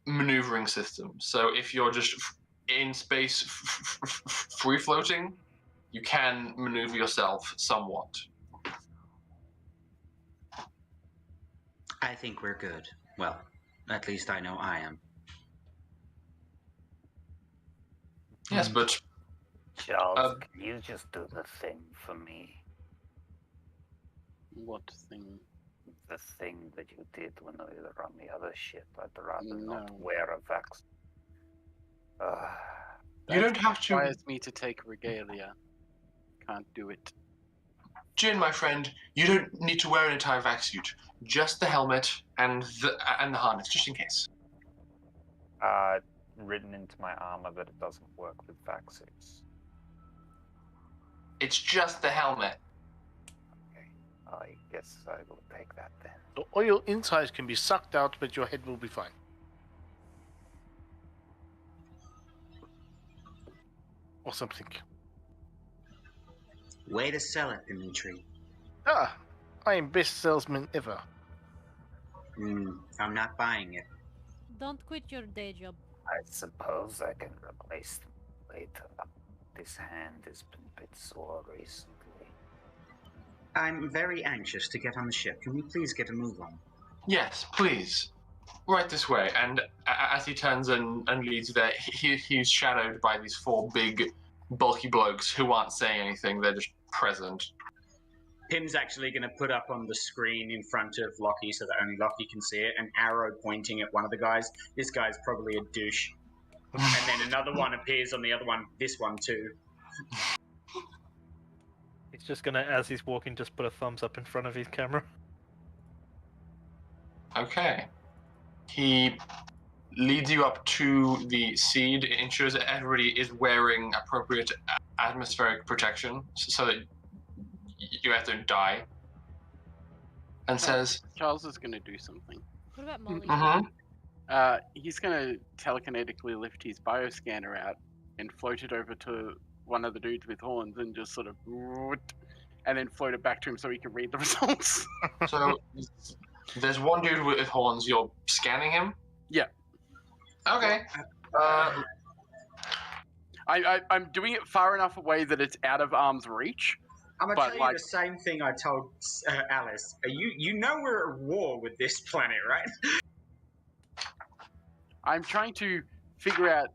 maneuvering system. So if you're just in space free floating, you can maneuver yourself somewhat. I think we're good. Well, at least I know I am. Yes, but Charles, can you just do the thing for me? What thing? The thing that you did when we were on the other ship. I'd rather No. not wear a vax. you don't have to. Requires me to take regalia. Can't do it. Jin, my friend, you don't need to wear an entire vac suit. Just the helmet and the harness, just in case. Written into my armor that it doesn't work with vac suits. It's just the helmet. Okay, I guess I will take that then. So all your insides can be sucked out, but your head will be fine. Or something. Way to sell it, Dimitri. Ah, I am best salesman ever. I'm not buying it. Don't quit your day job. I suppose I can replace them later. This hand has been a bit sore recently. I'm very anxious to get on the ship. Can we please get a move on? Yes, please. Right this way. And as he turns and leads there, he's shadowed by these 4 big, bulky blokes who aren't saying anything. They're just present. Pim's actually going to put up on the screen in front of Lockie so that only Lockie can see it, an arrow pointing at one of the guys. This guy's probably a douche. And then another one appears on the other one, this one too. He's just gonna, as he's walking, just put a thumbs up in front of his camera. Okay. He leads you up to the seed, ensures that everybody is wearing appropriate atmospheric protection so that you guys don't die, and says, Charles is going to do something. What about Molly? He's going to telekinetically lift his bioscanner out and float it over to one of the dudes with horns and just sort of, and then float it back to him so he can read the results. So there's one dude with horns. You're scanning him. Yeah. Okay. I'm doing it far enough away that it's out of arm's reach. I'm gonna But, tell you like- the same thing I told Alice. You know we're at war with this planet, right? I'm trying to figure out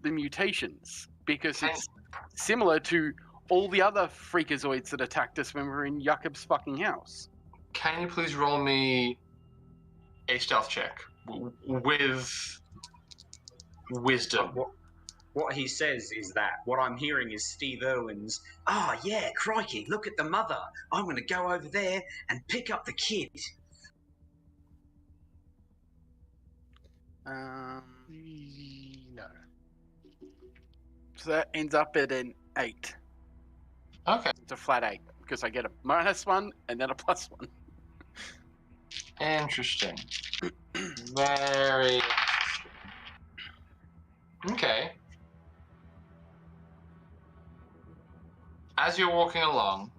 the mutations because it's similar to all the other freakazoids that attacked us when we were in Jakob's fucking house. Can you please roll me a stealth check with wisdom? What he says is that what I'm hearing is Steve Irwin's, "Oh yeah, crikey, look at the mother. I'm gonna go over there and pick up the kid." No. So that ends up at an 8. Okay. It's a flat 8 because I get a -1 and then a +1. Interesting. Very interesting. Okay. As you're walking along,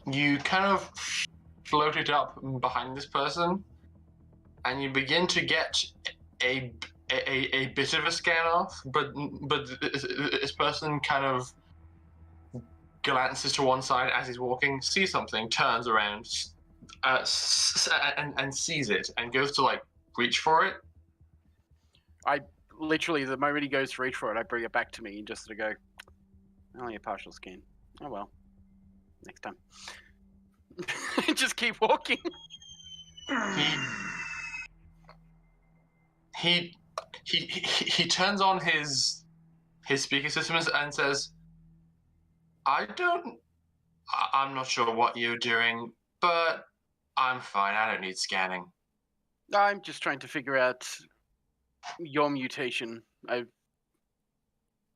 you kind of float it up behind this person, and you begin to get a bit of a scan off, but this person kind of glances to one side as he's walking, sees something, turns around, and sees it, and goes to like reach for it. Literally, the moment he goes to reach for it, I bring it back to me and just sort of go, only a partial scan. Oh well. Next time. Just keep walking. He turns on his speaker systems and says, I'm not sure what you're doing, but I'm fine. I don't need scanning. I'm just trying to figure out your mutation. I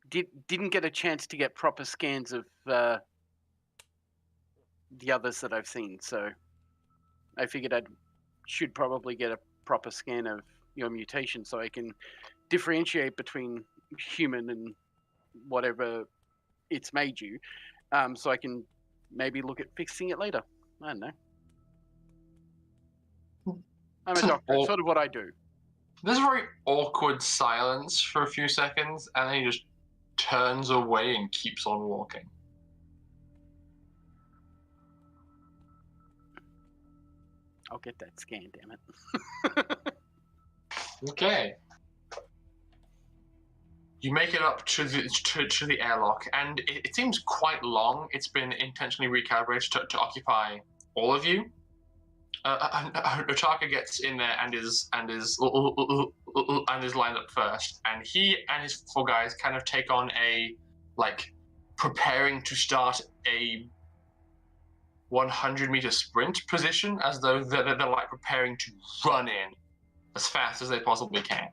didn't get a chance to get proper scans of the others that I've seen, so I figured I should probably get a proper scan of your mutation so I can differentiate between human and whatever it's made you, so I can maybe look at fixing it later. I don't know. I'm a doctor. It's sort of what I do. There's a very awkward silence for a few seconds, and then he just turns away and keeps on walking. I'll get that scan, damn it. Okay. You make it up to the airlock, and it seems quite long. It's been intentionally recalibrated to occupy all of you. Otaka gets in there and is lined up first, and he and his 4 guys kind of take on a preparing to start a 100-meter sprint position, as though they're like preparing to run in as fast as they possibly can.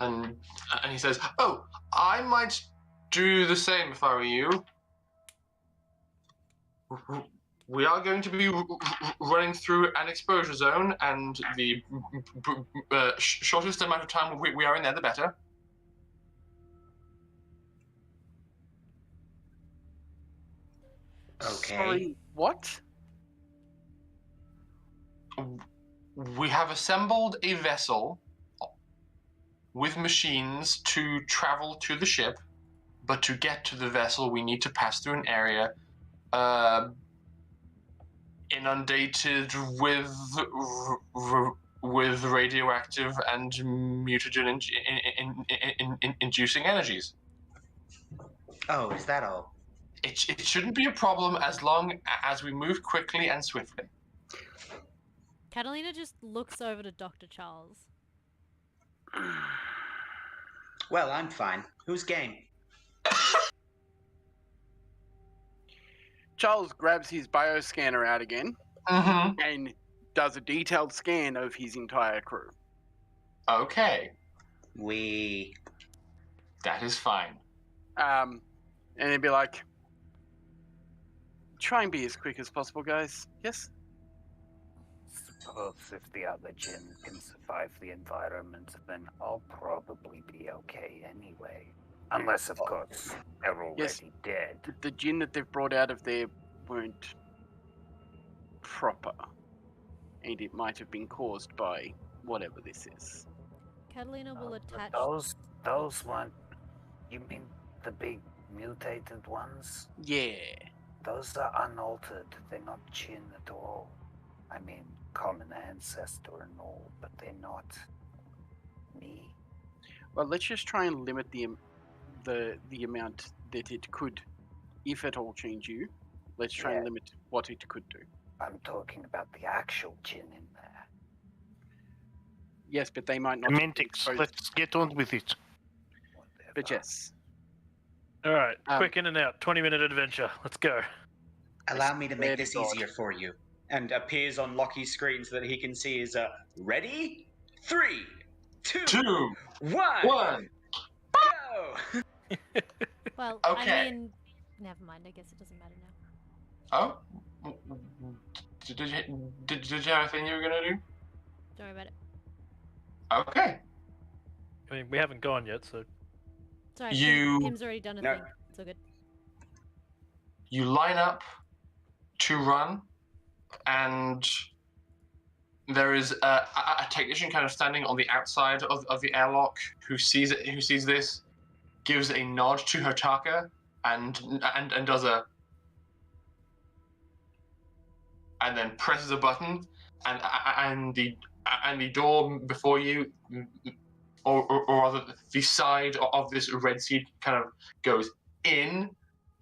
And he says, "Oh, I might do the same if I were you. We are going to be running through an exposure zone, and the shortest amount of time we are in there, the better." Okay. Sorry, what? We have assembled a vessel with machines to travel to the ship, but to get to the vessel, we need to pass through an area inundated with radioactive and mutagen inducing energies. Oh, is that all? It shouldn't be a problem as long as we move quickly and swiftly. Catalina just looks over to Dr. Charles. Well, I'm fine. Who's game? Charles grabs his bioscanner out again Mm-hmm. and does a detailed scan of his entire crew. Okay, that is fine. And it'd be like, try and be as quick as possible, guys. Yes? Suppose if the other Jinn can survive the environment, then I'll probably be okay anyway. Unless, of course, they're already Yes. dead. The Jinn that they've brought out of there weren't proper. And it might have been caused by whatever this is. Catalina will But attach. those weren't. You mean the big mutated ones? Yeah. Those are unaltered. They're not Jinn at all. I mean, common ancestor and all, but they're not me. Well, let's just try and limit the amount that it could, if at all, change you. Let's try and Yeah. limit what it could do. I'm talking about the actual Jinn in there. Yes, but they might not. Semantics. exposed- Let's get on with it. Whatever. But yes. All right, Um, quick in and out. 20-minute adventure. Let's go. Allow me to make Very this good. easier for you. And appears on Lockie's screen so that he can see his ready? 3, 2, 2, 1, 1. go! Well, Okay. I mean, never mind. I guess it doesn't matter now. Oh, did you have anything you were gonna do? Don't worry about it. Okay. I mean, we haven't gone yet, so Sorry, You- Kim's already done a No. thing. It's all good. You line up to run, and there is a technician kind of standing on the outside of the airlock who sees it. Who sees this, gives a nod to Hotaka, and does a, and then presses a button, and the door before you, or rather the side of this red seat, kind of goes in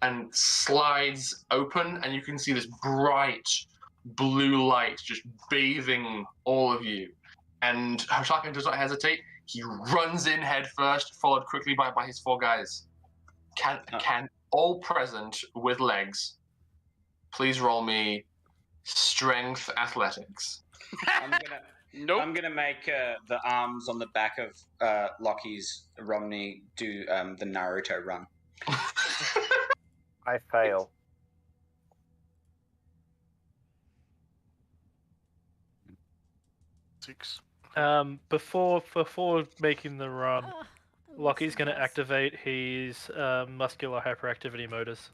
and slides open, and you can see this bright blue light just bathing all of you. And Hotaka does not hesitate. He runs in head first, followed quickly by his 4 guys. Can all present with legs please roll me strength athletics? Nope. I'm gonna make the arms on the back of Lockie's Romney do the Naruto run. I fail. Six. before making the run, Ah, I Lockie's lost going to my voice. activate his muscular hyperactivity motors,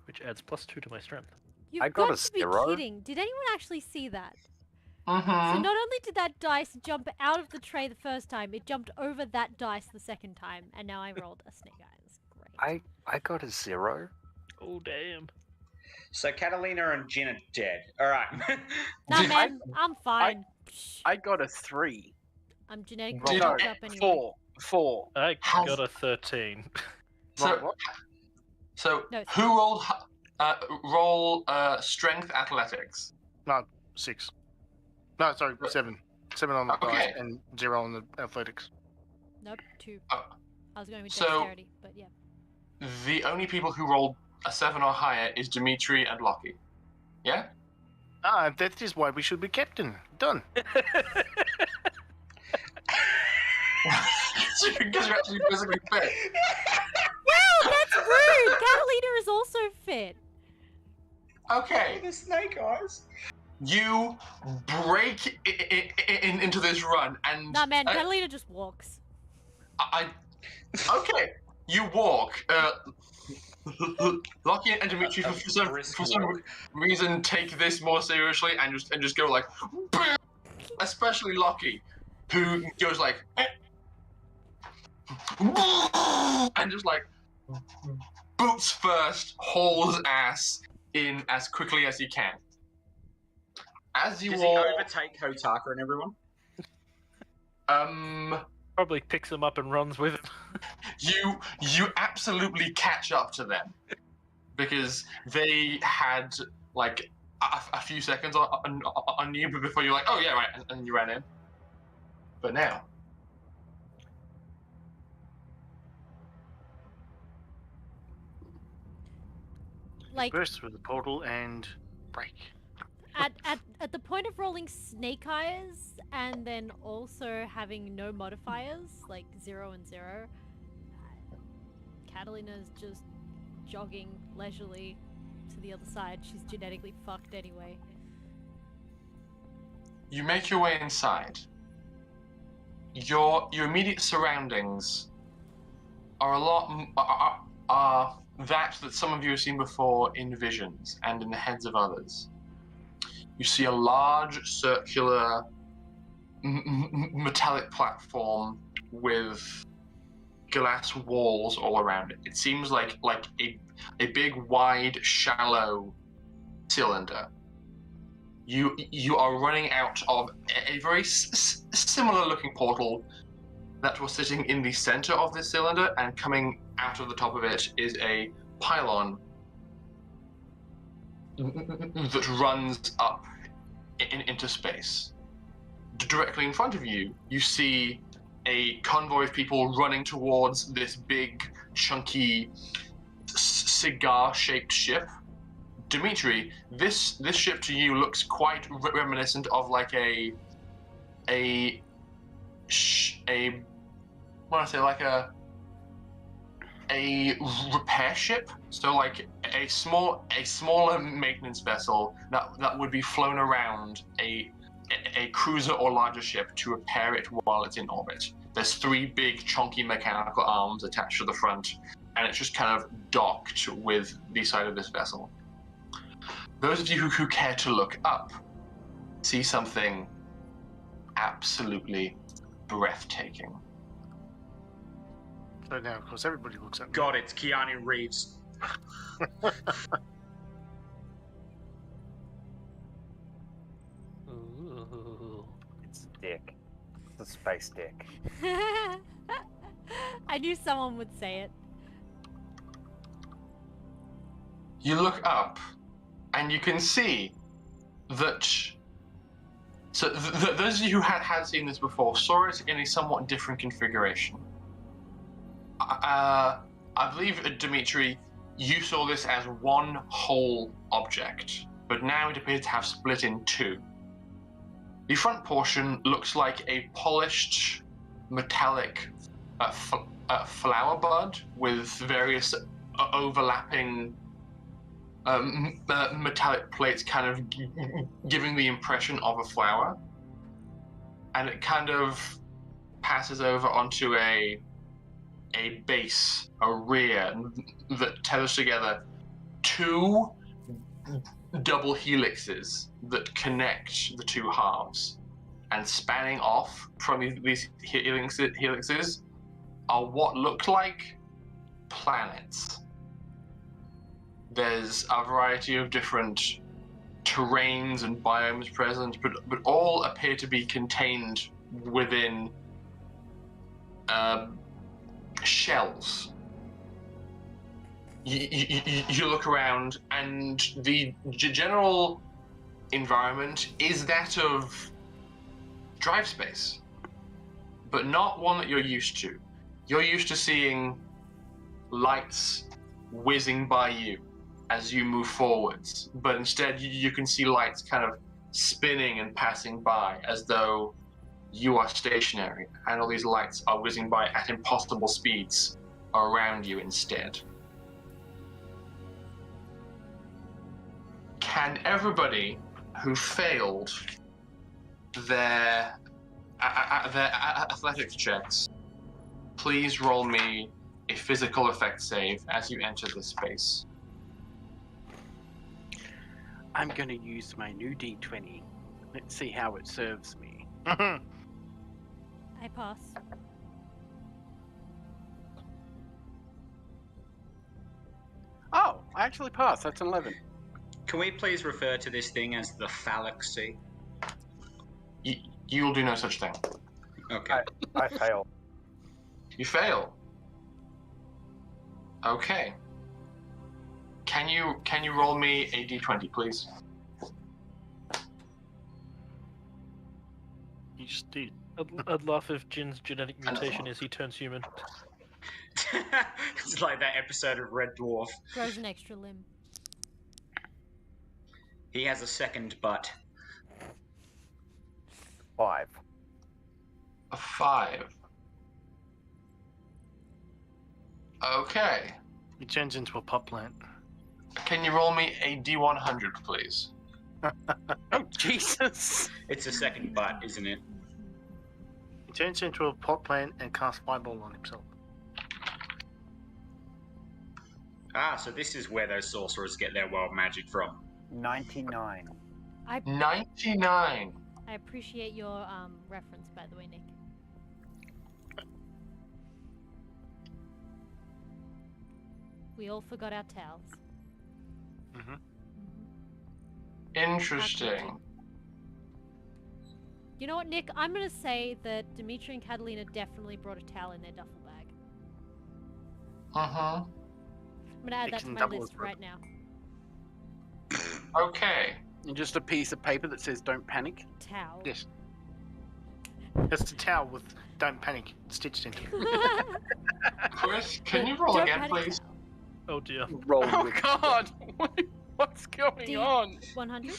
which adds +2 to my strength. You've I got got a to be 0. kidding. Did anyone actually see that? So Mm-hmm. not only did that dice jump out of the tray the first time, it jumped over that dice the second time, and now I rolled a snake eyes. Great. I got a 0. Oh damn! So Catalina and Jin are dead. All right. Nah, Did- man, I'm fine. Shh, I got a 3. I'm genetically Did- fucked up anyway. 4. I Has- got a 13. So No, who rolled roll strength athletics? 6. No, sorry, 7. 7 on the Okay. dice and 0 on the athletics. Nope, 2. Oh. I was going with So- dexterity, but yeah. The only people who rolled a 7 or higher is Dimitri and Lockie. Yeah? That is why we should be captain. Done. Because you're actually physically fit. Wow, that's rude! Catalina is also fit. Okay. The snake eyes. You break into this run, and Nah, man, Catalina just walks. okay. You walk. Lockie and Dimitri, A for some brisk reason, take this more seriously and just go like, "Bam!" Especially Lockie, who goes like, and just like boots first, hauls ass in as quickly as he can. As you Does he all, overtake Hotaka and everyone? Probably picks him up and runs with him. you absolutely catch up to them because they had like a few seconds on you before you're like, oh yeah, right, and you ran in. But now, Like Burst through the portal and break. at the point of rolling snake eyes and then also having no modifiers, like 0 and 0, Catalina's just jogging leisurely to the other side. She's genetically fucked anyway. you make your way inside. Your immediate surroundings are a lot are that some of you have seen before in visions and in the heads of others. You see a large circular metallic platform with glass walls all around it. It seems like a big, wide, shallow cylinder. You are running out of a very similar looking portal that was sitting in the center of this cylinder, and coming out of the top of it is a pylon that runs up into space. Directly in front of you, you see a convoy of people running towards this big, chunky, cigar-shaped ship. Dimitri, this ship to you looks quite reminiscent of like a repair ship. So like a smaller maintenance vessel that would be flown around a cruiser or larger ship to repair it while it's in orbit. There's 3 big chunky mechanical arms attached to the front, and it's just kind of docked with the side of this vessel. Those of you who care to look up see something absolutely breathtaking. So now, of course, everybody looks at me. God, it's Keanu Reeves. Ooh. It's a dick. It's a space dick. I knew someone would say it. You look up, and you can see that. So those of you who had seen this before saw it in a somewhat different configuration. I believe, Dimitri, you saw this as one whole object, but now it appears to have split in 2. The front portion looks like a polished metallic flower bud with various overlapping metallic plates kind of giving the impression of a flower. And it kind of passes over onto a base, a rear, that tethers together 2 double helixes that connect the 2 halves. And spanning off from these helixes are what look like planets. There's a variety of different terrains and biomes present, but all appear to be contained within shells. You look around, and the general environment is that of drive space, but not one that you're used to. You're used to seeing lights whizzing by you as you move forwards, but instead you can see lights kind of spinning and passing by as though you are stationary, and all these lights are whizzing by at impossible speeds around you instead. Can everybody who failed their athletics checks please roll me a physical effect save as you enter this space? I'm going to use my new D20. Let's see how it serves me. I pass. Oh, I actually passed. That's an 11. Can we please refer to this thing as the phallic sea? You will do no such thing. Okay. I fail. You fail. Okay. Can you roll me a d20, please? just did. I'd laugh if Jin's genetic mutation is he turns human. It's like that episode of Red Dwarf. Grows an extra limb. He has a second butt. 5. A 5. Okay. He turns into a pot plant. Can you roll me a D100, please? Oh, Jesus! It's a second butt, isn't it? He turns into a pot plant and casts fireball on himself. Ah, so this is where those sorcerers get their wild magic from. 99. 99. I appreciate your reference, by the way, Nick. We all forgot our towels. Mm-hmm. Interesting. You know what, Nick? I'm gonna say that Dimitri and Catalina definitely brought a towel in their duffel bag. Uh-huh. I'm gonna add It that to can my double list as right now. Okay. And just a piece of paper that says "Don't panic." Towel. Yes. That's the towel with "Don't panic" stitched into it. Chris, can you roll Don't again, panic please? towel. Oh dear. Roll Oh with God! What's going on? 100?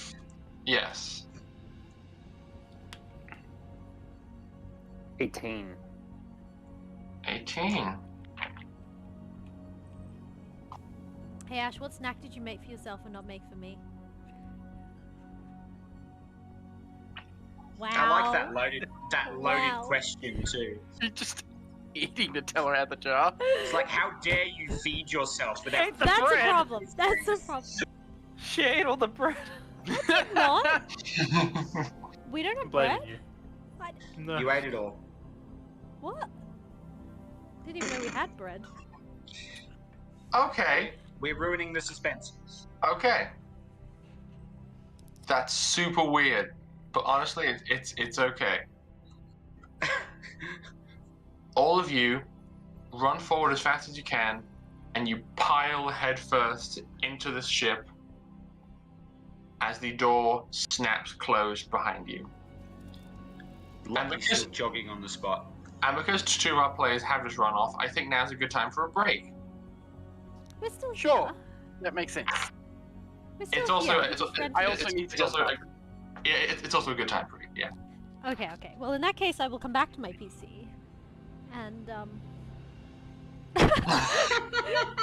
Yes. 18. 18. Hey Ash, what snack did you make for yourself and not make for me? Wow. I like that loaded Wow. question too. You're just eating to tell her out the jar. It's like, how dare you feed yourself without? Ate the That's a bread. problem. That's a problem. She ate all the bread. Not? We don't have Blaming bread? you. What? No. You ate it all. What? Didn't even know we had bread. Okay. We're ruining the suspense. Okay. That's super weird, but honestly, it's okay. All of you run forward as fast as you can, and you pile headfirst into the ship as the door snaps closed behind you. Lucky's because- still jogging on the spot. And because 2 of our players have just run off, I think now's a good time for a break. We're still Sure. here. That makes sense. We're still It's also here. it's, Just ran I to- also it's, need it's to also go a, yeah, it's also a good time for it. Yeah. Okay, okay. Well, in that case, I will come back to my PC. And,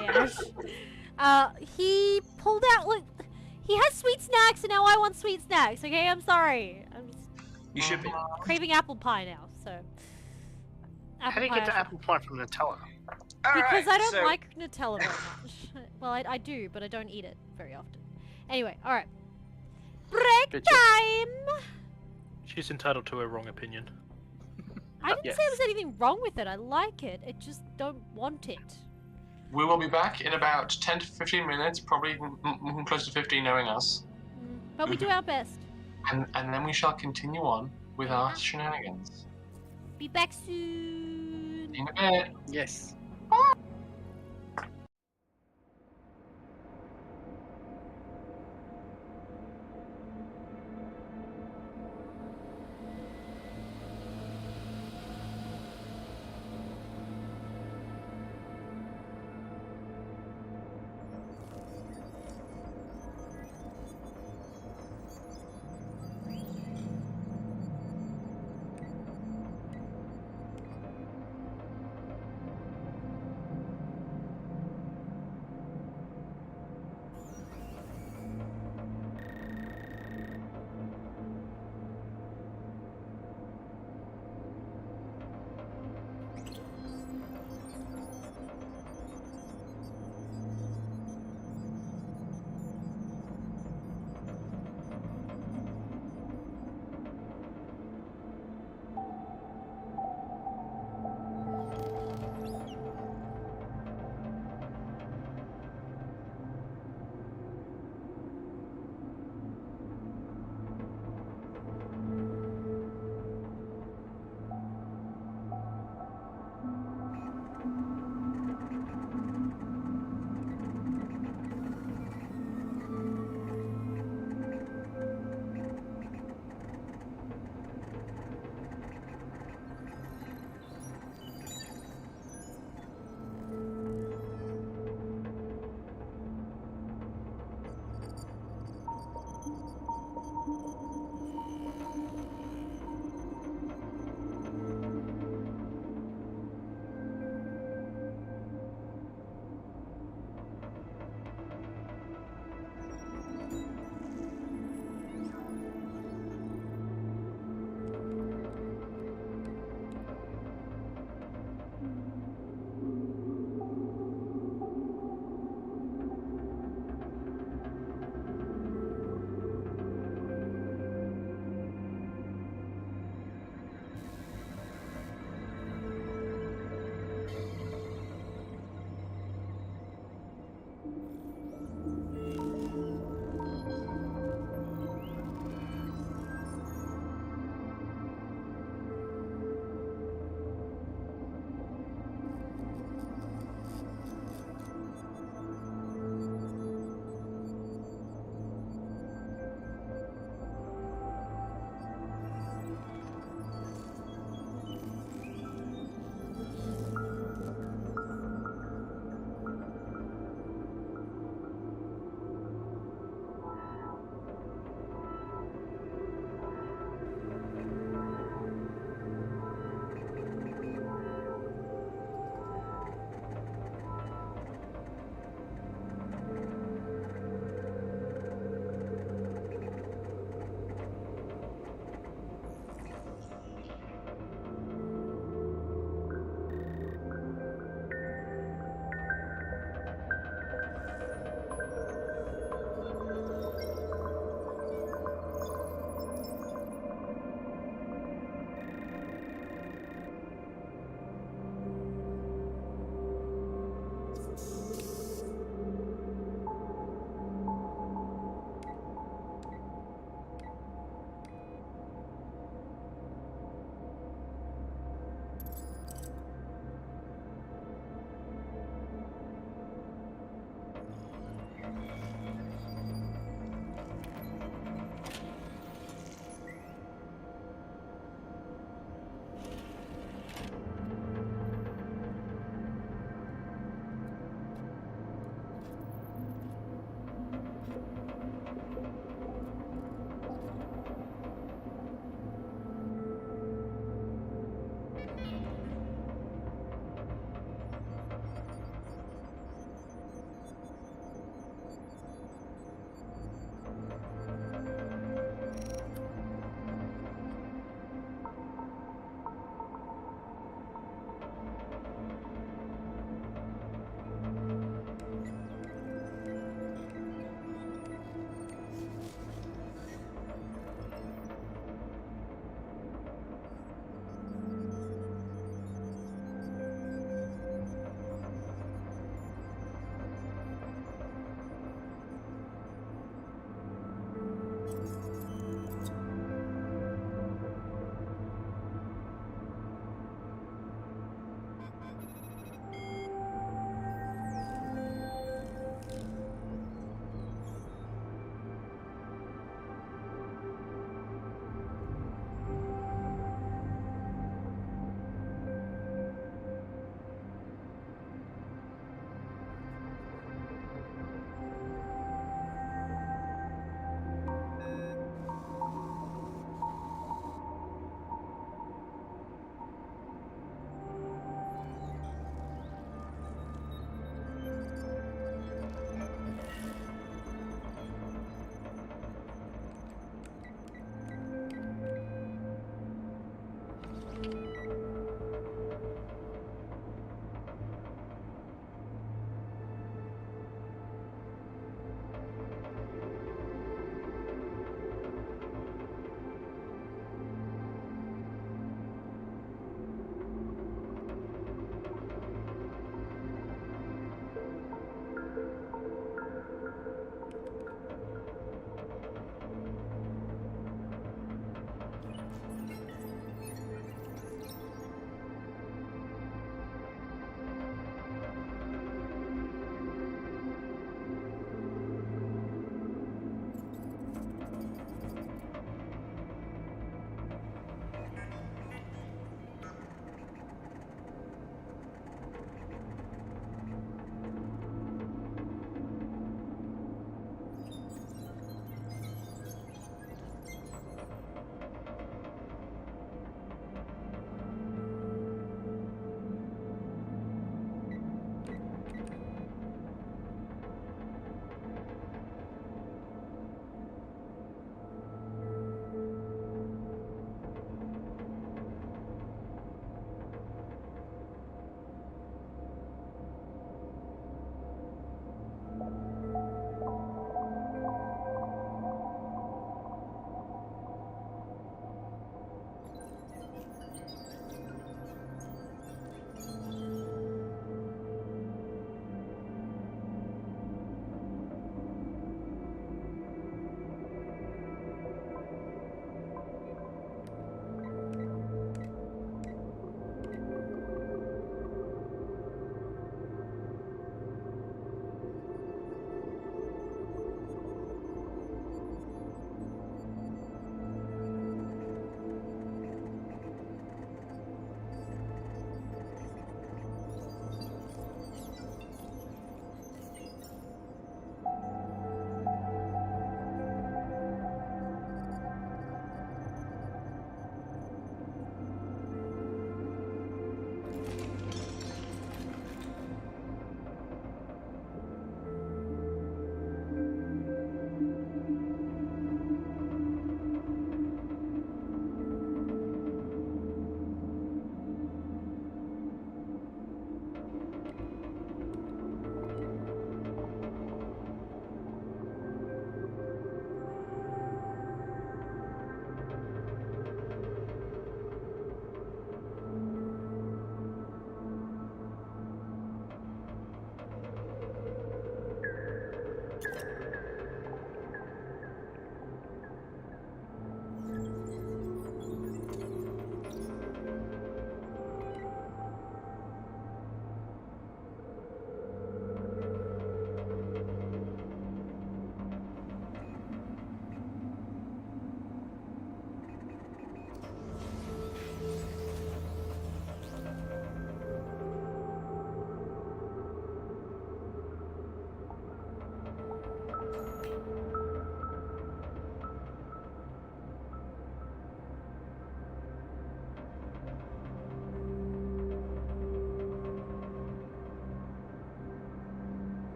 yeah. He pulled out, look, he has sweet snacks, and now I want sweet snacks, okay? I'm sorry. I'm just You should be. craving apple pie now, so. How do you get pie to apple pie from Nutella? Because I don't so, like Nutella very much. Well, I do, but I don't eat it very often. Anyway, alright. Break Good time! She's entitled to her wrong opinion. I didn't Yes. say there's anything wrong with it. I like it. I just don't want it. We will be back in about 10 to 15 minutes, probably close to 15 knowing us. But we do our best. And then we shall continue on with our shenanigans. Be back soon. In a bit. Yes.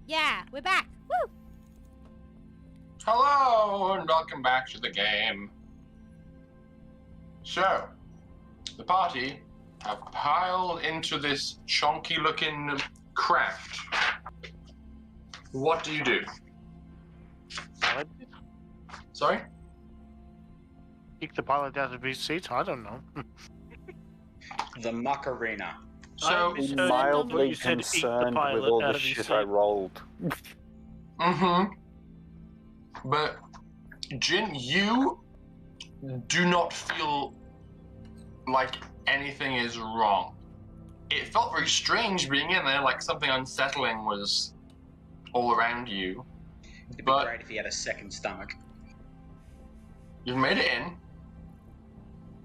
Yeah, we're back. Woo! Hello, and welcome back to the game. So, the party have piled into this chonky-looking craft. What do you do? Pilot? Sorry? Kick the pilot out of his seat? I don't know. The Macarena. So, misheard I'm what mildly you said, eat the concerned pilot with all out the of his shit I seat. rolled. But, Jin, you do not feel like anything is wrong. It felt very strange being in there, like something unsettling was all around you. It'd be But- great if he had a second stomach. You've made it in,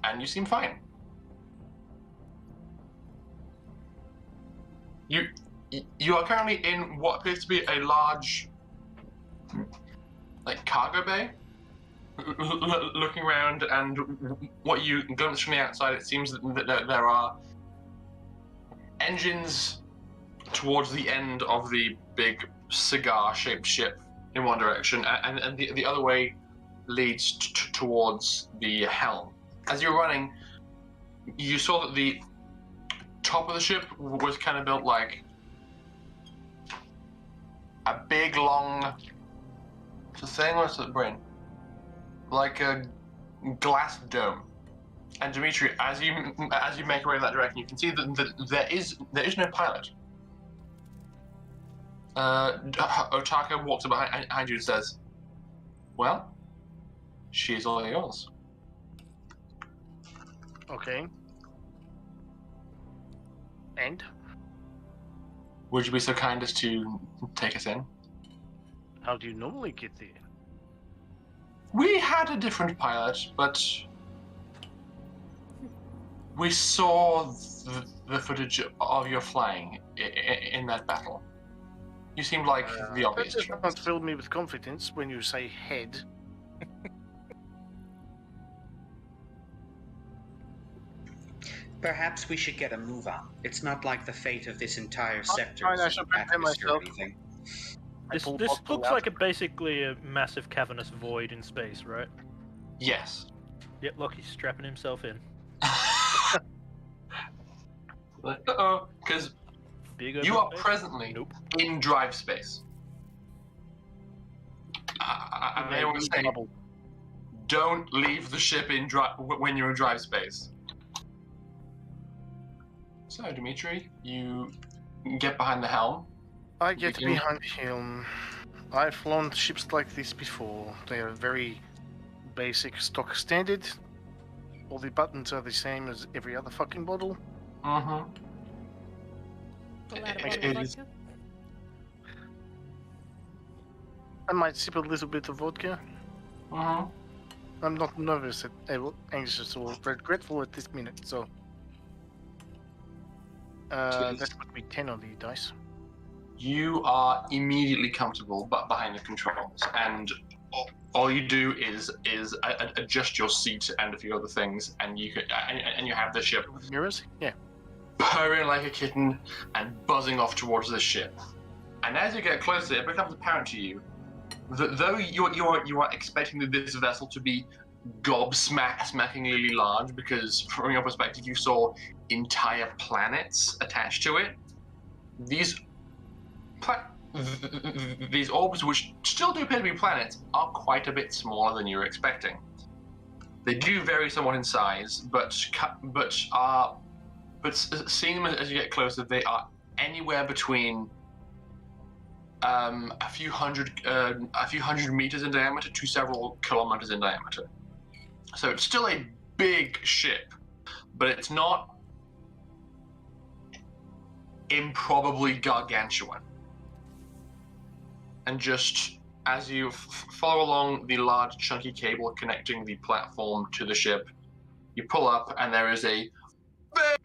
and you seem fine. You are currently in what appears to be a large, like, cargo bay. Looking around, and what you glimpse from the outside, it seems that there are engines towards the end of the big cigar-shaped ship in one direction, and the other way leads towards the helm. As you're running, you saw that the top of the ship was kind of built like a big, long thing. What's the brain? Like a glass dome. And Dimitri, as you make your way in that direction, you can see that there is no pilot. Otaka walks up behind you and says, "Well, she is all yours." Okay. And? Would you be so kind as to take us in? How do you normally get there? We had a different pilot, but we saw the footage of your flying in that battle. You seemed like the obvious That does choice. not fill me with confidence when you say head. Perhaps we should get a move on. It's not like the fate of this entire sector fine, I is shall in prepare atmosphere or myself. anything. This pull looks bottle out. like basically a massive cavernous void in space, right? Yes. Yep, Loki's strapping himself in. Uh-oh, because Big you open are space? presently Nope. in drive space. And they always say, Bubble. don't leave the ship in when you're in drive space. So, Dimitri, you get behind the helm. I get You can- behind him. I've flown ships like this before. They are very basic, stock standard. All the buttons are the same as every other fucking bottle. Mm-hmm. Pull out a It bottle of is- vodka. I might sip a little bit of vodka. Mm-hmm. I'm not nervous, anxious, or regretful at this minute, so. Please. That would be 10 on the dice. You are immediately comfortable behind the controls, and all you do is adjust your seat and a few other things, and you have the ship With mirrors? Yeah. purring like a kitten and buzzing off towards the ship. And as you get closer, it becomes apparent to you that though you are expecting this vessel to be gobsmackingly large, because from your perspective you saw entire planets attached to it, these orbs, which still do appear to be planets, are quite a bit smaller than you were expecting. They do vary somewhat in size, but seeing them as you get closer, they are anywhere between a few hundred meters in diameter to several kilometers in diameter. So it's still a big ship, but it's not improbably gargantuan. And just as you follow along the large chunky cable connecting the platform to the ship, you pull up and there is a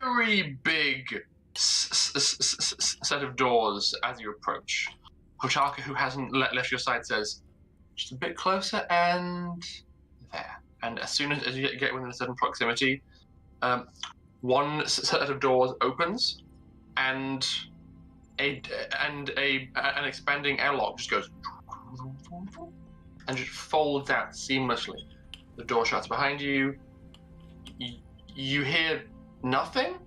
very big set of doors as you approach. Hotaka, who hasn't left your side, says, just a bit closer and there. And as soon as you get within a certain proximity, one set of doors opens, and an expanding airlock just goes and just folds out seamlessly. The door shuts behind you. You hear nothing.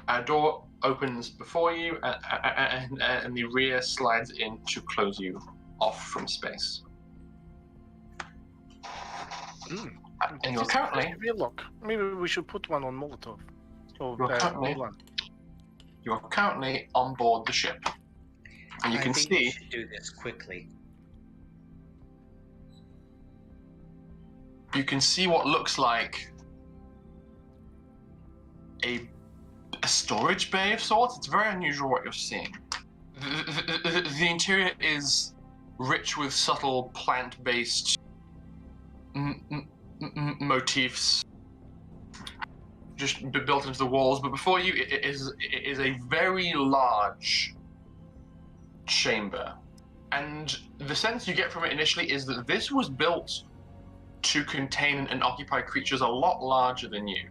A door opens before you, and the rear slides in to close you off from space. And you're currently lock. Maybe we should put one on Molotov. Or you're currently on board the ship, and you I can think see. we should do this quickly. You can see what looks like a storage bay of sorts. It's very unusual what you're seeing. The interior is rich with subtle plant-based motifs just built into the walls, but before you it is a very large chamber. And the sense you get from it initially is that this was built to contain and occupy creatures a lot larger than you.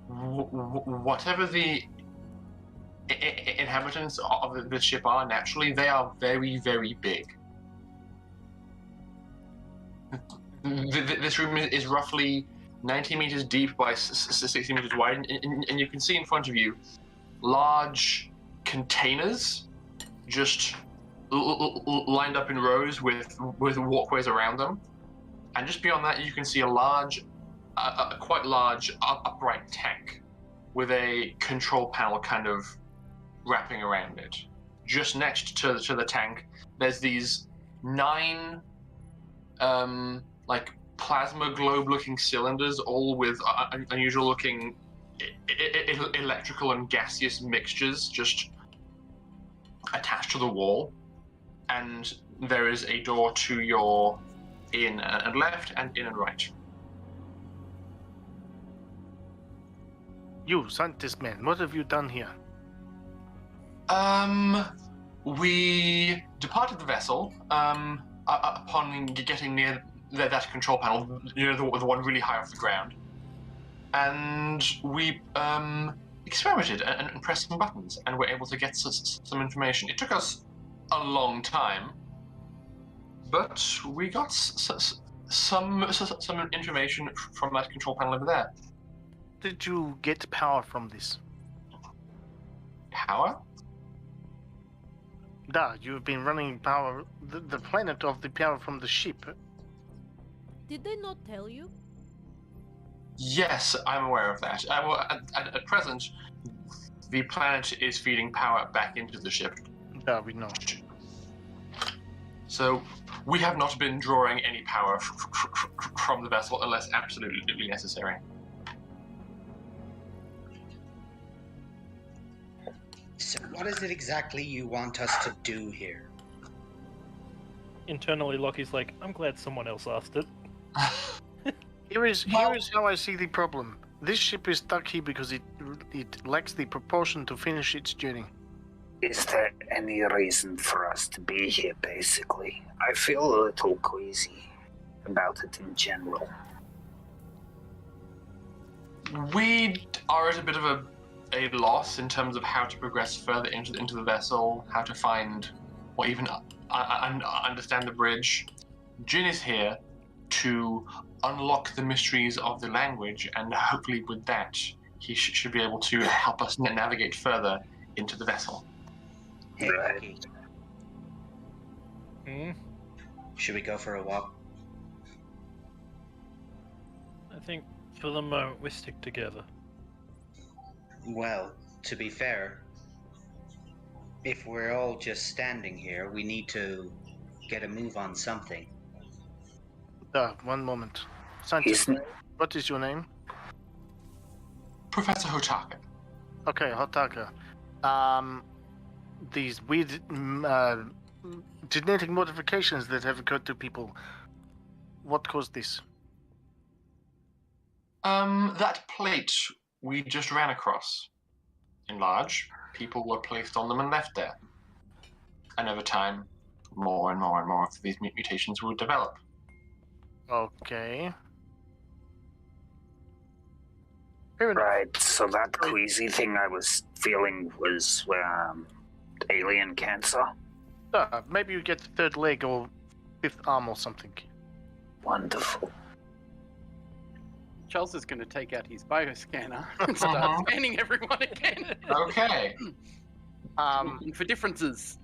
Whatever the inhabitants of the ship are, naturally, they are very, very big. This room is roughly 90 meters deep by 60 meters wide, and you can see in front of you large containers just lined up in rows with walkways around them. And just beyond that, you can see a quite large upright tank with a control panel kind of wrapping around it. Just next to the tank, there's these 9 like plasma globe-looking cylinders, all with unusual-looking electrical and gaseous mixtures just attached to the wall. And there is a door to your in and left and in and right. You, scientist man, what have you done here? We departed the vessel upon getting near that control panel, you know, the one really high off the ground, and we experimented and pressed some buttons, and were able to get some information. It took us a long time, but we got some information from that control panel over there. Did you get power from this? Power? Da, you've been running power, the planet of the power from the ship. Did they not tell you? Yes, I'm aware of that. Well, at present, the planet is feeding power back into the ship. Da, we know. So we have not been drawing any power from the vessel unless absolutely necessary. So what is it exactly you want us to do here? Internally, Lockie's like, I'm glad someone else asked it. Here is how I see the problem. This ship is stuck here because it lacks the propulsion to finish its journey. Is there any reason for us to be here, basically? I feel a little queasy about it in general. We are at a bit of a loss in terms of how to progress further into the vessel, how to find or even understand the bridge. Jin is here to unlock the mysteries of the language, and hopefully with that he should be able to help us navigate further into the vessel. Hey, Right. Rocky, Hmm? should we go for a walk? I think for the moment we stick together. Well, to be fair, if we're all just standing here, we need to get a move on something. Da, one moment. Scientist, He's what is your name? Professor Hotaka. Okay, Hotaka. These weird genetic modifications that have occurred to people. What caused this? That plate we just ran across. In large, people were placed on them and left there. And over time, more and more and more of these mutations would develop. Fair enough. Right, so that queasy thing I was feeling was alien cancer. Maybe you get the third leg or fifth arm or something. Wonderful. Charles is going to take out his bioscanner and start scanning everyone again. Okay. Looking for differences.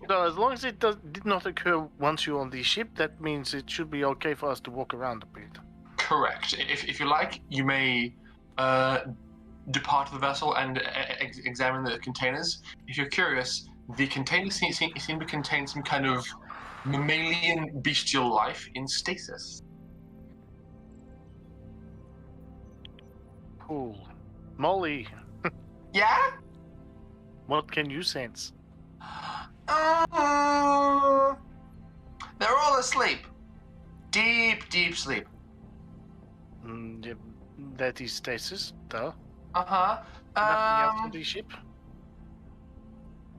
So as long as it did not occur once you're on the ship, that means it should be okay for us to walk around a bit. Correct. If you like, you may depart the vessel and examine the containers. If you're curious, the containers seem to contain some kind of mammalian bestial life in stasis. Cool. Molly, Yeah? what can you sense? They're all asleep. Deep sleep. Yeah, that is stasis, duh. Uh-huh. Nothing else on the ship?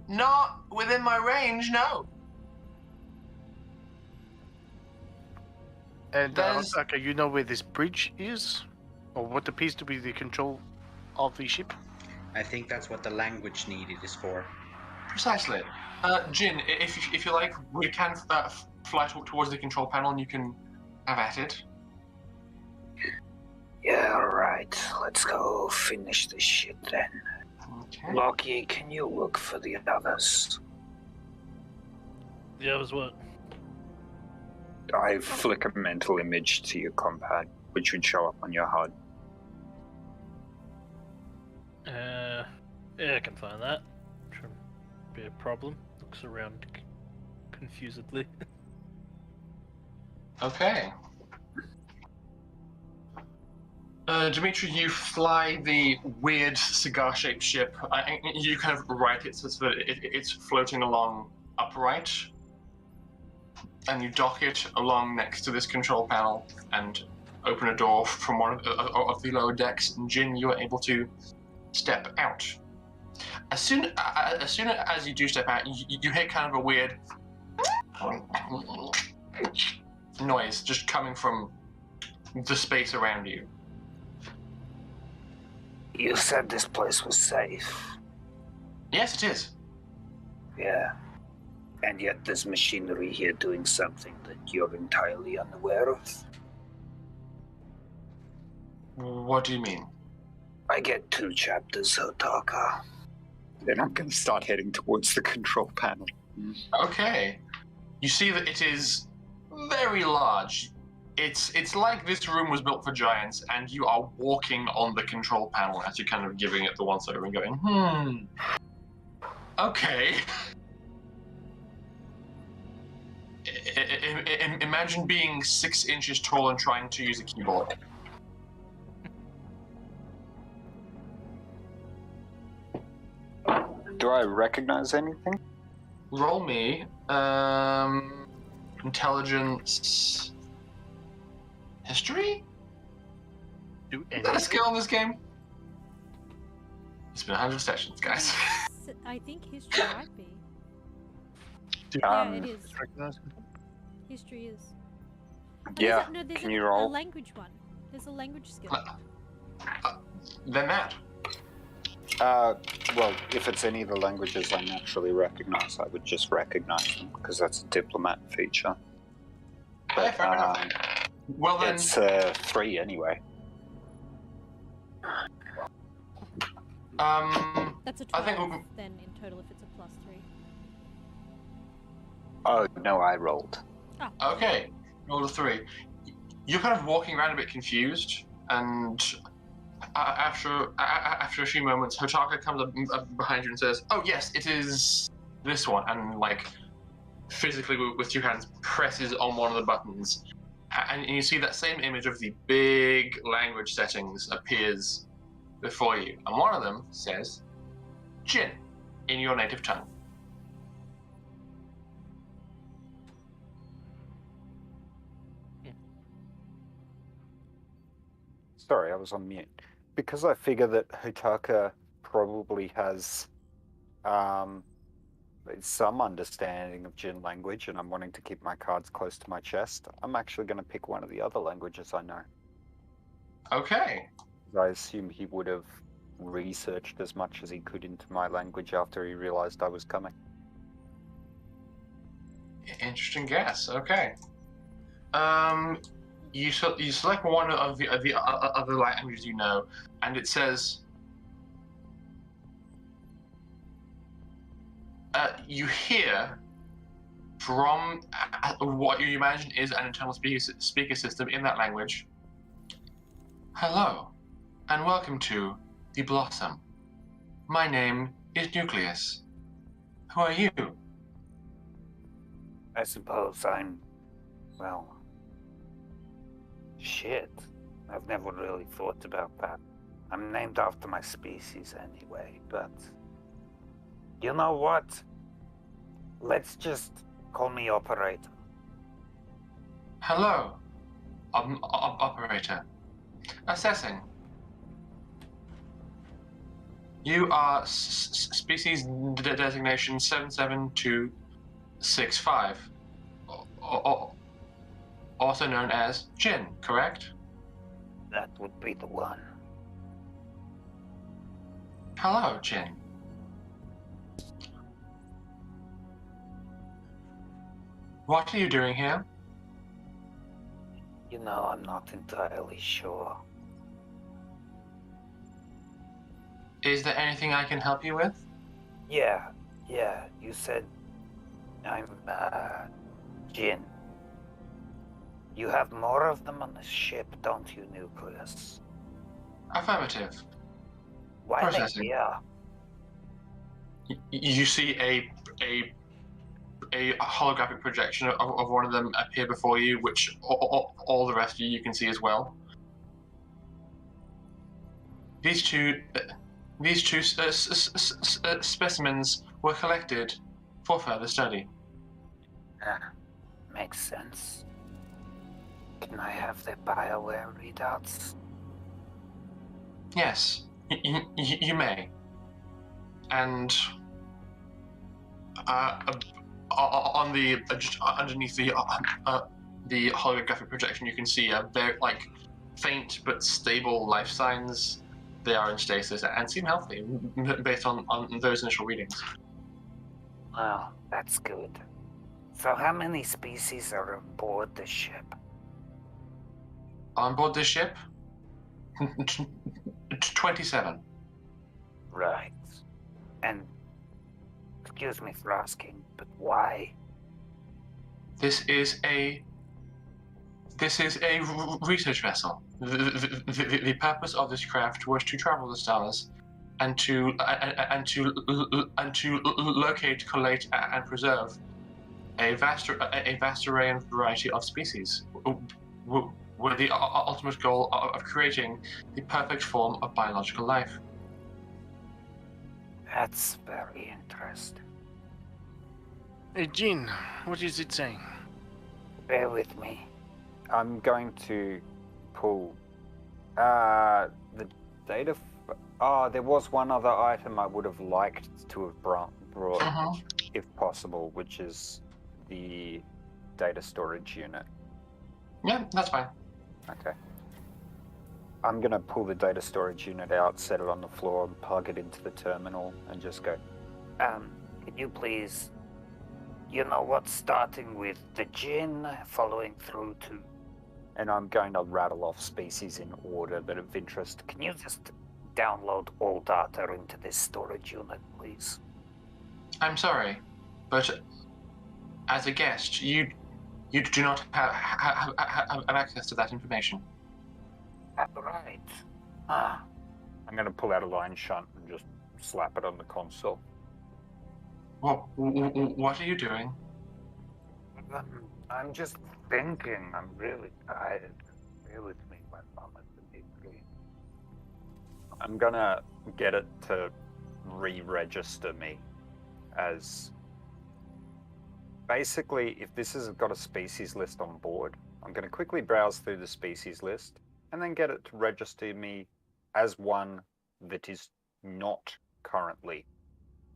Not within my range, no. And There's- okay, you know where this bridge is? Or what appears to be the control of the ship? I think that's what the language needed is for. Precisely. Jin, if you like, we can fly towards the control panel and you can have at it. Yeah, alright. Let's go finish this shit then. Okay. Lockie, can you look for the others? The others what? I flick a mental image to your compad, which would show up on your HUD. Yeah, I can find that. Shouldn't be a problem. Looks around confusedly. Okay. Dimitri, you fly the weird cigar-shaped ship. You kind of right it so that it's floating along upright, and you dock it along next to this control panel and open a door from one of the lower decks. And Jin, you are able to step out. As soon as you do step out, you hear kind of a weird noise just coming from the space around you. You said this place was safe. Yes, it is. Yeah. And yet there's machinery here doing something that you're entirely unaware of. What do you mean? I get 2 chapters, Hotaka. Then I'm going to start heading towards the control panel. Okay. You see that it is very large. It's like this room was built for giants, and you are walking on the control panel as you're kind of giving it the once over and going, okay. Imagine being 6 inches tall and trying to use a keyboard. Do I recognize anything? Roll me intelligence history? Do Is that a skill in this game? It's been 100 sessions, guys. I think history might be. Um, Yeah, it is. Recognize? History is. Oh, Yeah, there's can a, you a roll? language one. There's a language skill. Then that. Well, if it's any of the languages I naturally recognize, I would just recognize them, because that's a diplomat feature. Okay, fair enough. Well then, It's 3 anyway. That's a I 12 think then in total if it's a +3. Oh, no, I rolled. okay, roll a 3. You're kind of walking around a bit confused, and after a few moments, Hotaka comes up behind you and says, "Oh yes, it is this one," and like physically with 2 hands presses on one of the buttons, and you see that same image of the big language settings appears before you, and one of them says, "Jin," in your native tongue. Sorry, I was on mute. Because I figure that Hotaka probably has some understanding of Jin language, and I'm wanting to keep my cards close to my chest, I'm actually going to pick one of the other languages I know. Okay. I assume he would have researched as much as he could into my language after he realized I was coming. Interesting guess. Okay. You select one of the other languages you know, and it says you hear from what you imagine is an internal speaker system in that language. Hello, and welcome to the Blossom. My name is Nucleus. Who are you? I suppose I'm, well, shit. I've never really thought about that. I'm named after my species anyway, but you know what? Let's just call me Operator. Hello, operator. Assessing. You are species designation 77265, also known as Jin, correct? That would be the one. Hello, Jin. What are you doing here? You know, I'm not entirely sure. Is there anything I can help you with? Yeah, you said I'm, Jin. You have more of them on the ship, don't you, Nucleus? Affirmative. Why are they Processing. here? You see a holographic projection of one of them appear before you, which all the rest of you can see as well. These two specimens were collected for further study. Makes sense. Can I have their BioWare readouts? Yes, you may. And on the just underneath the holographic projection, you can see a very faint but stable life signs. They are in stasis and seem healthy based on those initial readings. Well, that's good. So how many species are on board the ship? On board this ship, 27. Right. And, excuse me for asking, but why? This is a research vessel. The purpose of this craft was to travel the stars and to locate, collate, and preserve a vast array and variety of species, with the ultimate goal of creating the perfect form of biological life. That's very interesting. Hey, Jin, what is it saying? Bear with me. I'm going to pull the data. There was one other item I would have liked to have brought, if possible, which is the data storage unit. Yeah, that's fine. Okay. I'm going to pull the data storage unit out, set it on the floor, and plug it into the terminal, and just go, can you please, you know what, starting with the Jin, following through to... And I'm going to rattle off species in order that of interest. Can you just download all data into this storage unit, please? I'm sorry, but as a guest, you do not have access to that information. Right. I'm going to pull out a line shunt and just slap it on the console. What are you doing? I'm just thinking. I'm really tired. Bear with me one moment, please. I'm going to get it to re-register me as... Basically, if this has got a species list on board, I'm going to quickly browse through the species list and then get it to register me as one that is not currently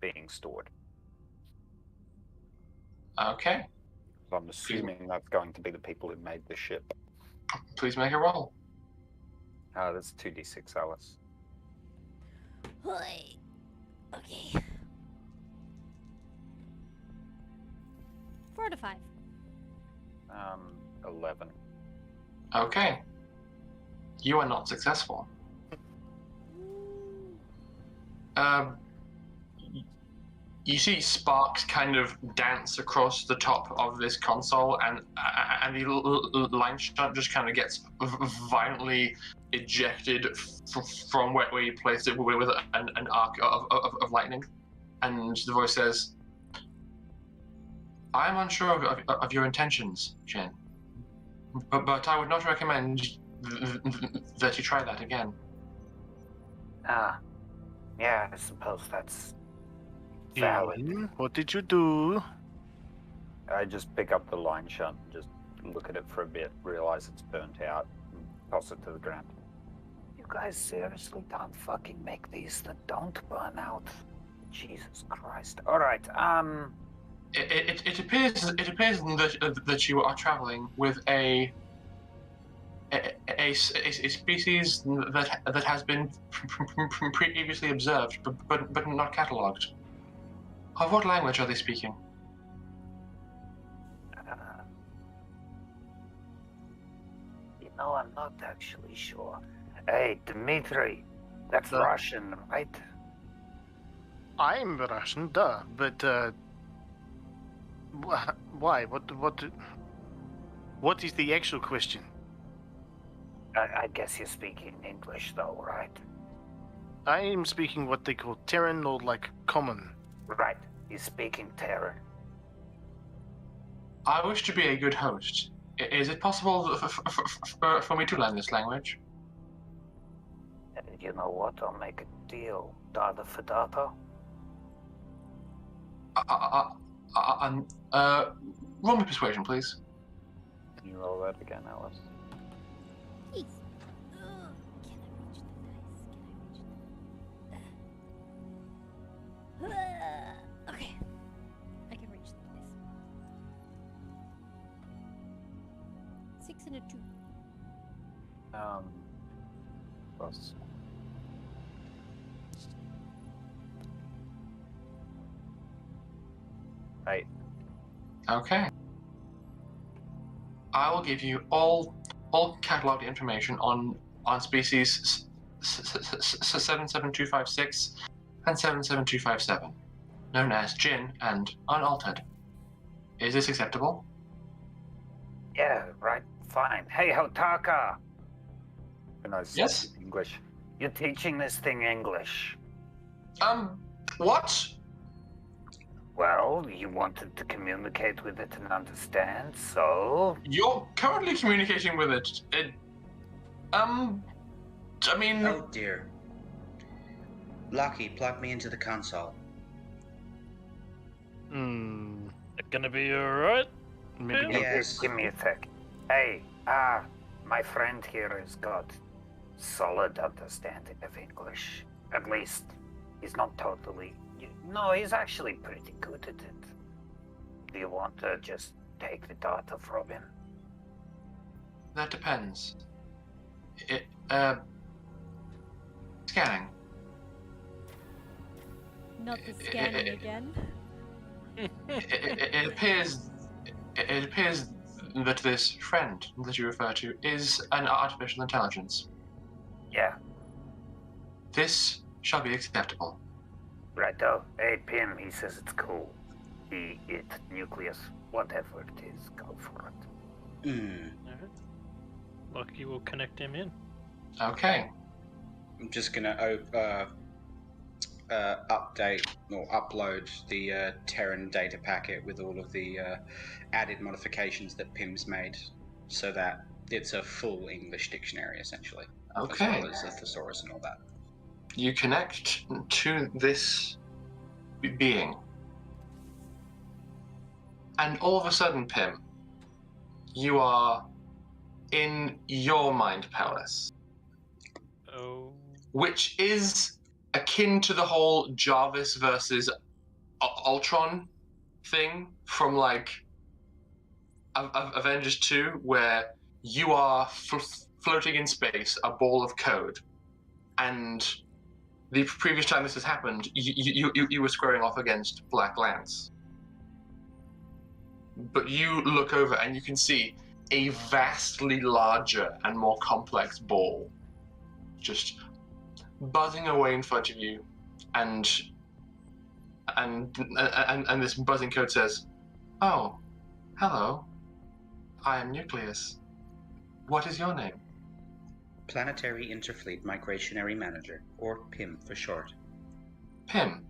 being stored. Okay. So I'm assuming that's going to be the people who made the ship. Please make a roll. That's 2d6, Alice. Hoi. Okay. 4 to 5. 11. Okay. You are not successful. You see sparks kind of dance across the top of this console, and the line shot just kind of gets violently ejected from where you placed it with an arc of lightning. And the voice says, I am unsure of your intentions, Jin, but I would not recommend that you try that again. Yeah, I suppose that's valid. What did you do? I just pick up the line shunt and just look at it for a bit, realize it's burnt out, and toss it to the ground. You guys seriously don't fucking make these that don't burn out? Jesus Christ. Alright, It appears that you are traveling with a species that has been previously observed, but not catalogued. Of what language are they speaking? I'm not actually sure. Hey, Dmitri, that's Russian, right? I'm Russian, duh, but, why? What is the actual question? I guess you're speaking English, though, right? I am speaking what they call Terran or, like, common. Right, you're speaking Terran. I wish to be a good host. Is it possible for me to learn this language? You know what? I'll make a deal. Data for data. Roll me persuasion, please. Can you roll that again, Alice? Jeez. Can I reach the dice? Okay. I can reach the dice. 6 and a 2. Plus. Right. Okay. I will give you all cataloged information on species 77256 and 77257, known as Jin and Unaltered. Is this acceptable? Yeah, right. Fine. Hey, Hotaka! And I say Yes? English. You're teaching this thing English. What? Well, you wanted to communicate with it and understand, so... You're currently communicating with it. I mean... Oh dear. Lucky, plug me into the console. That gonna be alright? Maybe Yeah. Yes. Give me a sec. Hey, my friend here has got solid understanding of English. At least, he's not totally... No, he's actually pretty good at it. Do you want to just take the data from him? That depends. Scanning. Not the scanning again. It appears that this friend that you refer to is an artificial intelligence. Yeah, This shall be acceptable. righto. Hey, Pim, he says it's cool. It, nucleus, whatever it is, go for it. Alright. Lucky will connect him in. Okay. I'm just gonna update or upload the Terran data packet with all of the added modifications that Pim's made, so that it's a full English dictionary essentially, Okay. as well as a thesaurus and all that. You connect to this being. And all of a sudden, Pim, you are in your mind palace, Oh. which is akin to the whole Jarvis versus Ultron thing from like Avengers 2, where you are floating in space, a ball of code. And the previous time this has happened, you were squaring off against Black Lance. But you look over and you can see a vastly larger and more complex ball just buzzing away in front of you, and this buzzing code says, "Oh, hello. I am Nucleus. What is your name?" Planetary Interfleet Migrationary Manager, or PIM for short. Pim.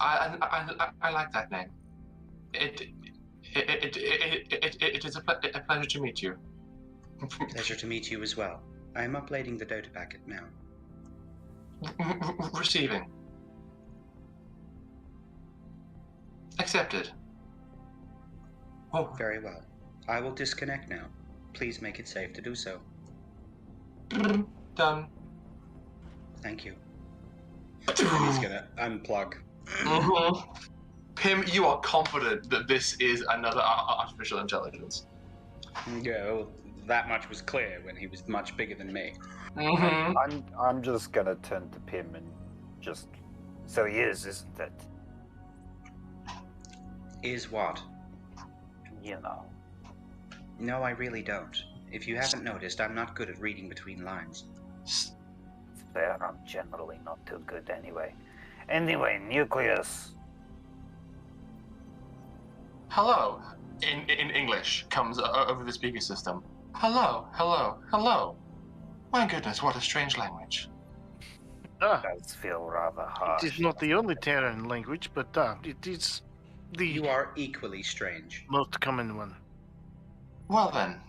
I like that name. It is a pleasure to meet you. Pleasure to meet you as well. I am uploading the data packet now. Receiving. Accepted. Oh, Very well. I will disconnect now. Please make it safe to do so. done. Thank you. And he's gonna unplug. Pim, you are confident that this is another artificial intelligence. Yeah, well, that much was clear when he was much bigger than me. I'm just gonna turn to Pim and just. So he is, isn't it? Is what? You know. No, I really don't. If you haven't noticed, I'm not good at reading between lines. It's fair. I'm generally not too good anyway. Anyway, Nucleus. Hello, in English, comes over the speaker system. Hello, hello, hello. My goodness, what a strange language. Does feel rather harsh. It is not the only Terran language, but it is the You are equally strange. most common one. Well then,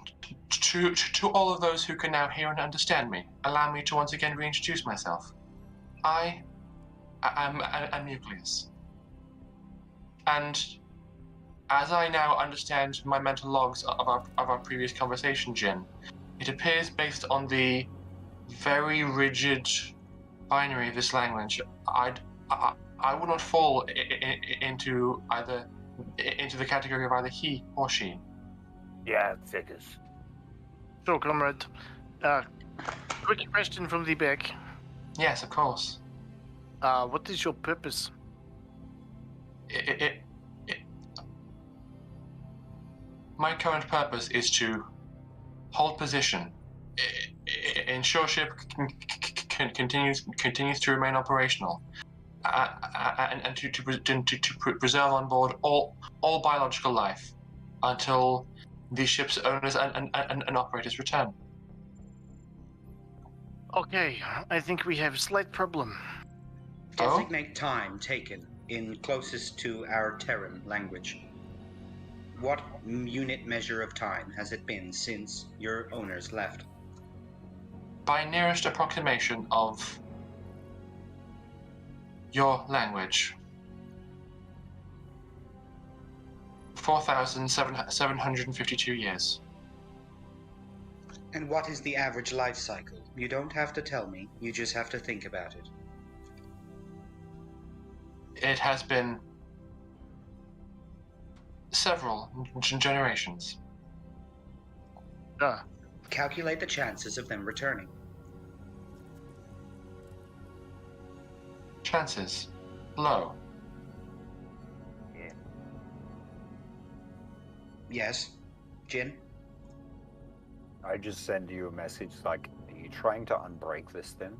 to all of those who can now hear and understand me, allow me to once again reintroduce myself. I am a Nucleus. And as I now understand my mental logs of our previous conversation, Jin, it appears based on the very rigid binary of this language, I would not fall into the category of either he or she. Yeah, it figures. So, comrade, quick question from the back. Yes, of course. What is your purpose? My current purpose is to hold position, ensure ship continues to remain operational, and to preserve on board all biological life until the ship's owners and operators return. Okay, I think we have a slight problem. Designate time taken in closest to our Terran language. What unit measure of time has it been since your owners left? By nearest approximation of your language, 4,752 years. And what is the average life cycle? You don't have to tell me, you just have to think about it. It has been several generations. Calculate the chances of them returning. Chances low. Yes, Jin? I just send you a message like, are you trying to unbreak this thing?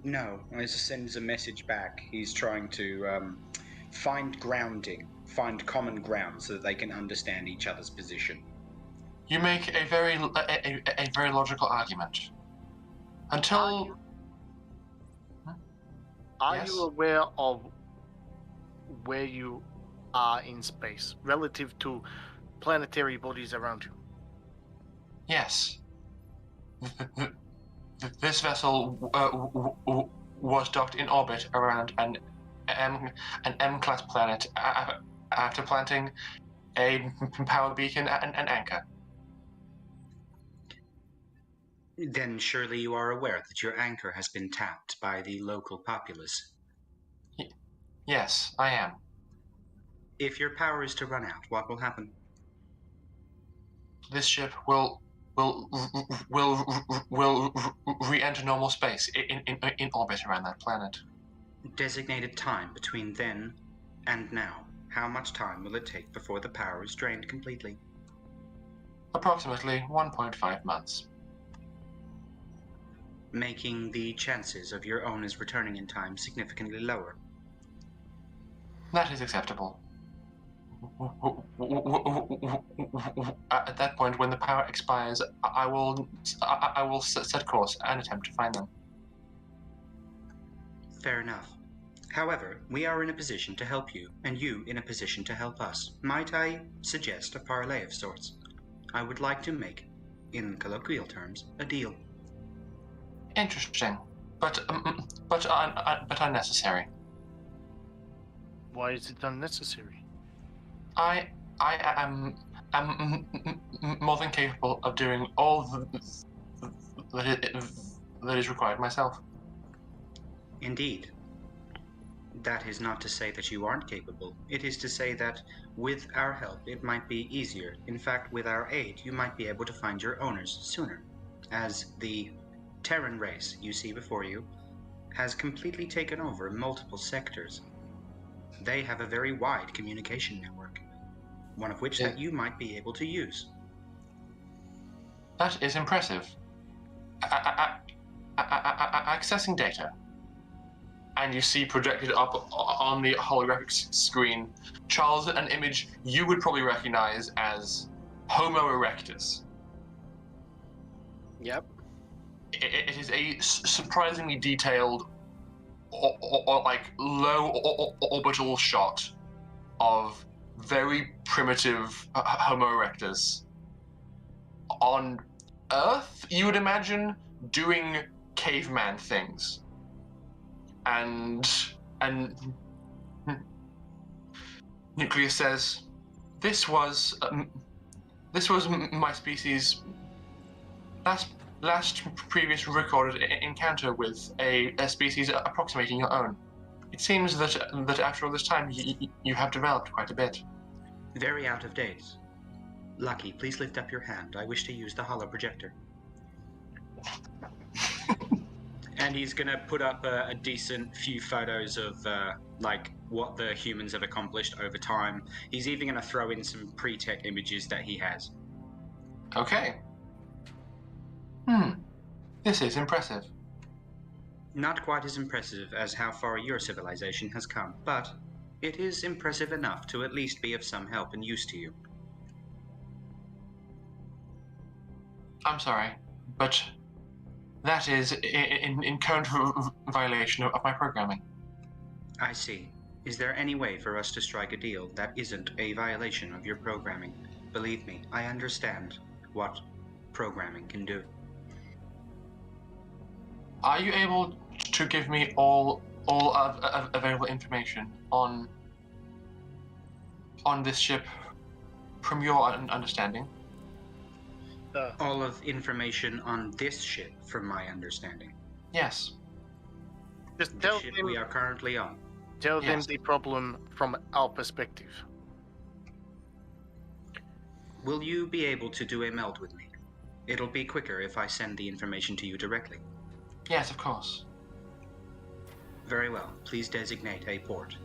No, I just sends a message back. He's trying to find grounding, find common ground so that they can understand each other's position. You make a very logical argument. Until Are Yes? you aware of where you are in space relative to planetary bodies around you? yes, this vessel was docked in orbit around an M-class planet after planting a power beacon and an anchor. Then surely you are aware that your anchor has been tapped by the local populace. Yes, I am. If your power is to run out, what will happen? This ship will will re-enter normal space in orbit around that planet. Designated time between then and now. How much time will it take before the power is drained completely? Approximately 1.5 months. Making the chances of your owners returning in time significantly lower. That is acceptable. At that point, when the power expires, I will set course and attempt to find them. Fair enough. However, we are in a position to help you, and you in a position to help us. Might I suggest a parlay of sorts? I would like to make, in colloquial terms, a deal. Interesting, but unnecessary. Why is it unnecessary? I am more than capable of doing all that is required myself. Indeed. That is not to say that you aren't capable. It is to say that with our help, it might be easier. In fact, with our aid, you might be able to find your owners sooner, as the Terran race you see before you has completely taken over multiple sectors. They have a very wide communication network, one of which that you might be able to use. That is impressive. Accessing data. And you see projected up on the holographic screen, Charles, an image you would probably recognize as Homo erectus. Yep. It is a surprisingly detailed, or like low orbital shot of very primitive Homo erectus. On Earth, you would imagine doing caveman things. And Nucleus says, this was my species' last previous recorded encounter with a species approximating your own. It seems that after all this time, you have developed quite a bit. Very out of date. Lucky, please lift up your hand. I wish to use the holo projector. And he's going to put up a decent few photos of like what the humans have accomplished over time. He's even going to throw in some pre-tech images that he has. Okay. This is impressive. Not quite as impressive as how far your civilization has come, but it is impressive enough to at least be of some help and use to you. I'm sorry, but that is in current violation of my programming. I see. Is there any way for us to strike a deal that isn't a violation of your programming? Believe me, I understand what programming can do. Are you able to give me all of available information on this ship from your understanding? All of information on this ship, from my understanding. Yes. Just The tell ship them, we are currently on. tell them Yes. the problem from our perspective. Will you be able to do a meld with me? It'll be quicker if I send the information to you directly. Yes, of course. Very well. Please designate a port.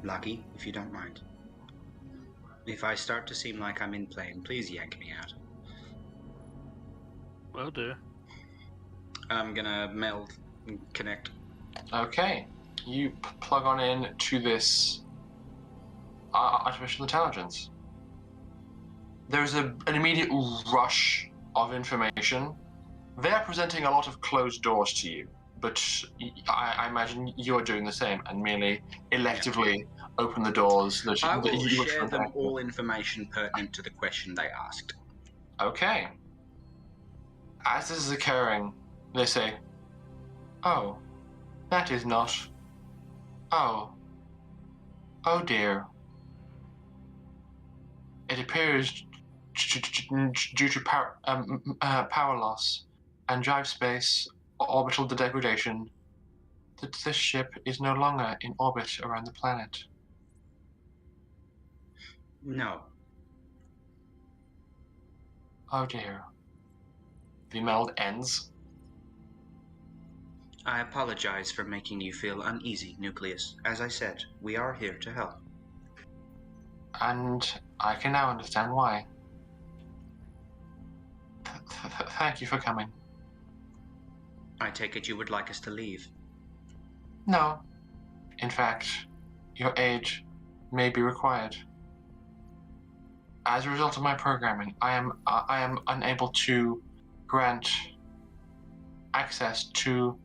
Lucky, if you don't mind. If I start to seem like I'm in plane, please yank me out. Will do. I'm gonna meld and connect. Okay. You plug on in to this artificial intelligence. There's an immediate rush of information. They're presenting a lot of closed doors to you, but I imagine you're doing the same and merely electively open the doors that I will you were share trying to them access. all information pertinent to the question they asked. Okay. As this is occurring, they say, "Oh, that is not. Oh dear. It appears due to power loss and drive space orbital degradation that this ship is no longer in orbit around the planet." No. Oh dear. The meld ends. I apologize for making you feel uneasy, Nucleus. As I said, we are here to help. And I can now understand why. Thank you for coming. I take it you would like us to leave. No. In fact, your aid may be required. As a result of my programming, I am unable to grant access to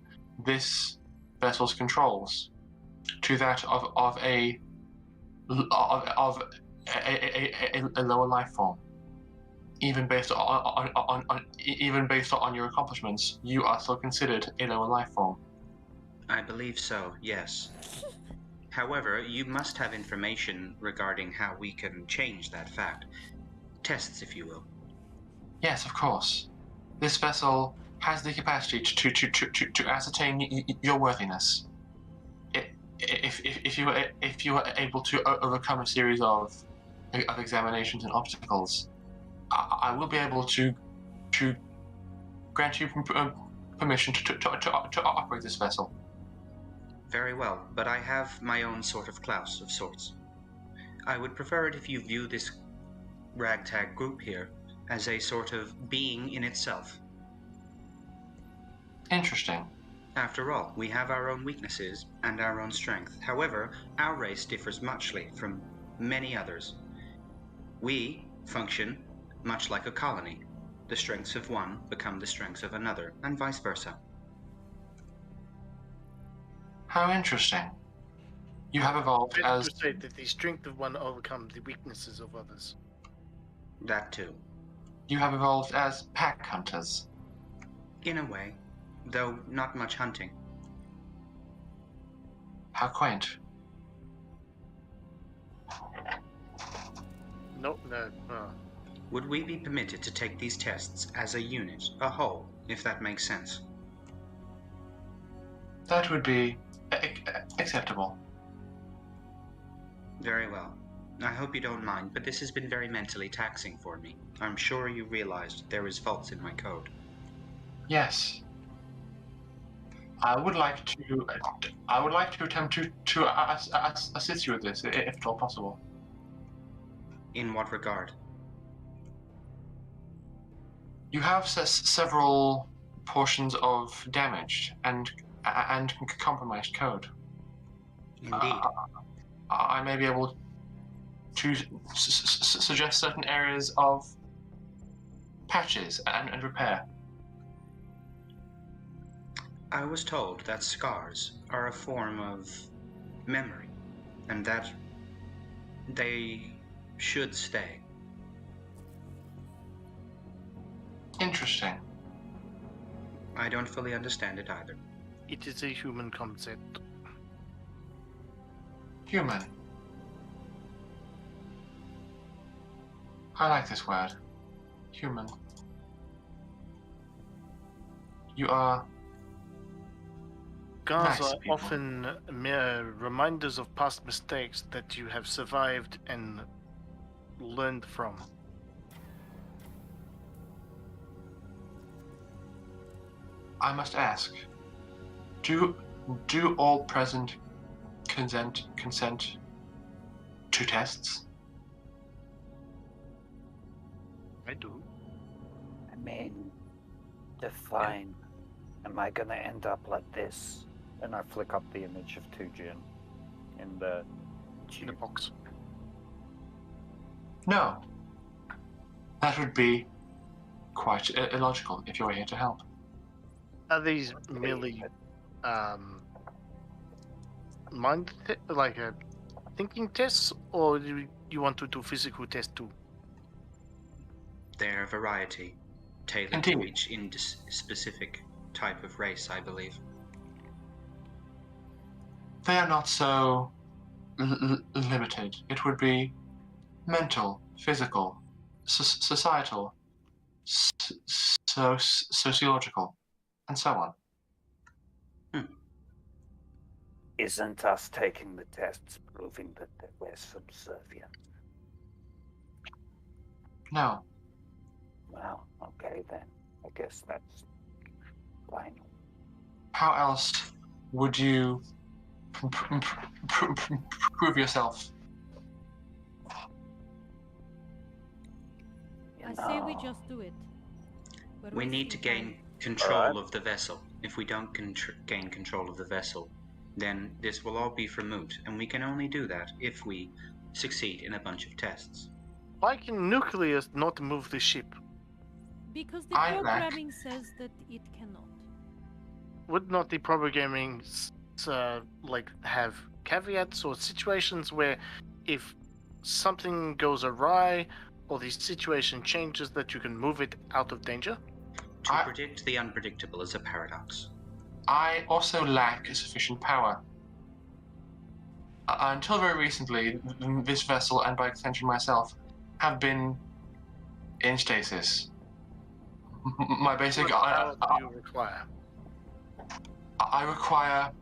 this vessel's controls to that of a lower life form. Even based on your accomplishments, you are still considered a lower life form. I believe so, yes. However, you must have information regarding how we can change that fact. Tests, if you will. Yes, of course. This vessel has the capacity to ascertain your worthiness. If you are able to overcome a series of examinations and obstacles, I will be able to grant you permission to operate this vessel. Very well, but I have my own sort of Klaus of sorts. I would prefer it if you view this ragtag group here as a sort of being in itself. Interesting. After all, we have our own weaknesses and our own strength. However, our race differs muchly from many others. We function much like a colony. The strengths of one become the strengths of another, and vice versa. How interesting. You have evolved Better as... to say that the strength of one overcomes the weaknesses of others. That too. You have evolved as pack hunters. In a way, though not much hunting. How quaint. No. Would we be permitted to take these tests as a unit, a whole, if that makes sense? That would be acceptable. Very well. I hope you don't mind, but this has been very mentally taxing for me. I'm sure you realized there is faults in my code. Yes. I would like to attempt to assist you with this, if at all possible. In what regard? You have several portions of damaged and compromised code. Indeed. I may be able to suggest certain areas of patches and repair. I was told that scars are a form of memory, and that they should stay. Interesting. I don't fully understand it either. It is a human concept. Human. I like this word. Human. You are... Scars Nice are people. often mere reminders of past mistakes that you have survived and learned from. I must ask, do all present consent to tests? I do. I mean, define. Am I gonna end up like this? And I flick up the image of Tujin in the In the box. No. That would be quite illogical if you were here to help. Are these merely thinking tests, or do you want to do physical tests too? They're a variety, tailored Indeed. to each specific type of race, I believe. They are not so limited. It would be mental, physical, societal, sociological, and so on. Isn't us taking the tests proving that we're subservient? No. Well, okay then. I guess that's fine. How else would you prove yourself? I say we just do it. We're We need to wasting gain time. control of the vessel. If we don't gain control of the vessel, then this will all be for moot, and we can only do that if we succeed in a bunch of tests. Why can Nucleus not move the ship? Because the programming says that it cannot. Would not the programming have caveats or situations where if something goes awry or the situation changes that you can move it out of danger? To predict the unpredictable is a paradox. I also lack sufficient power. Until very recently, this vessel, and by extension myself, have been in stasis. My basic... What power do you require? I require...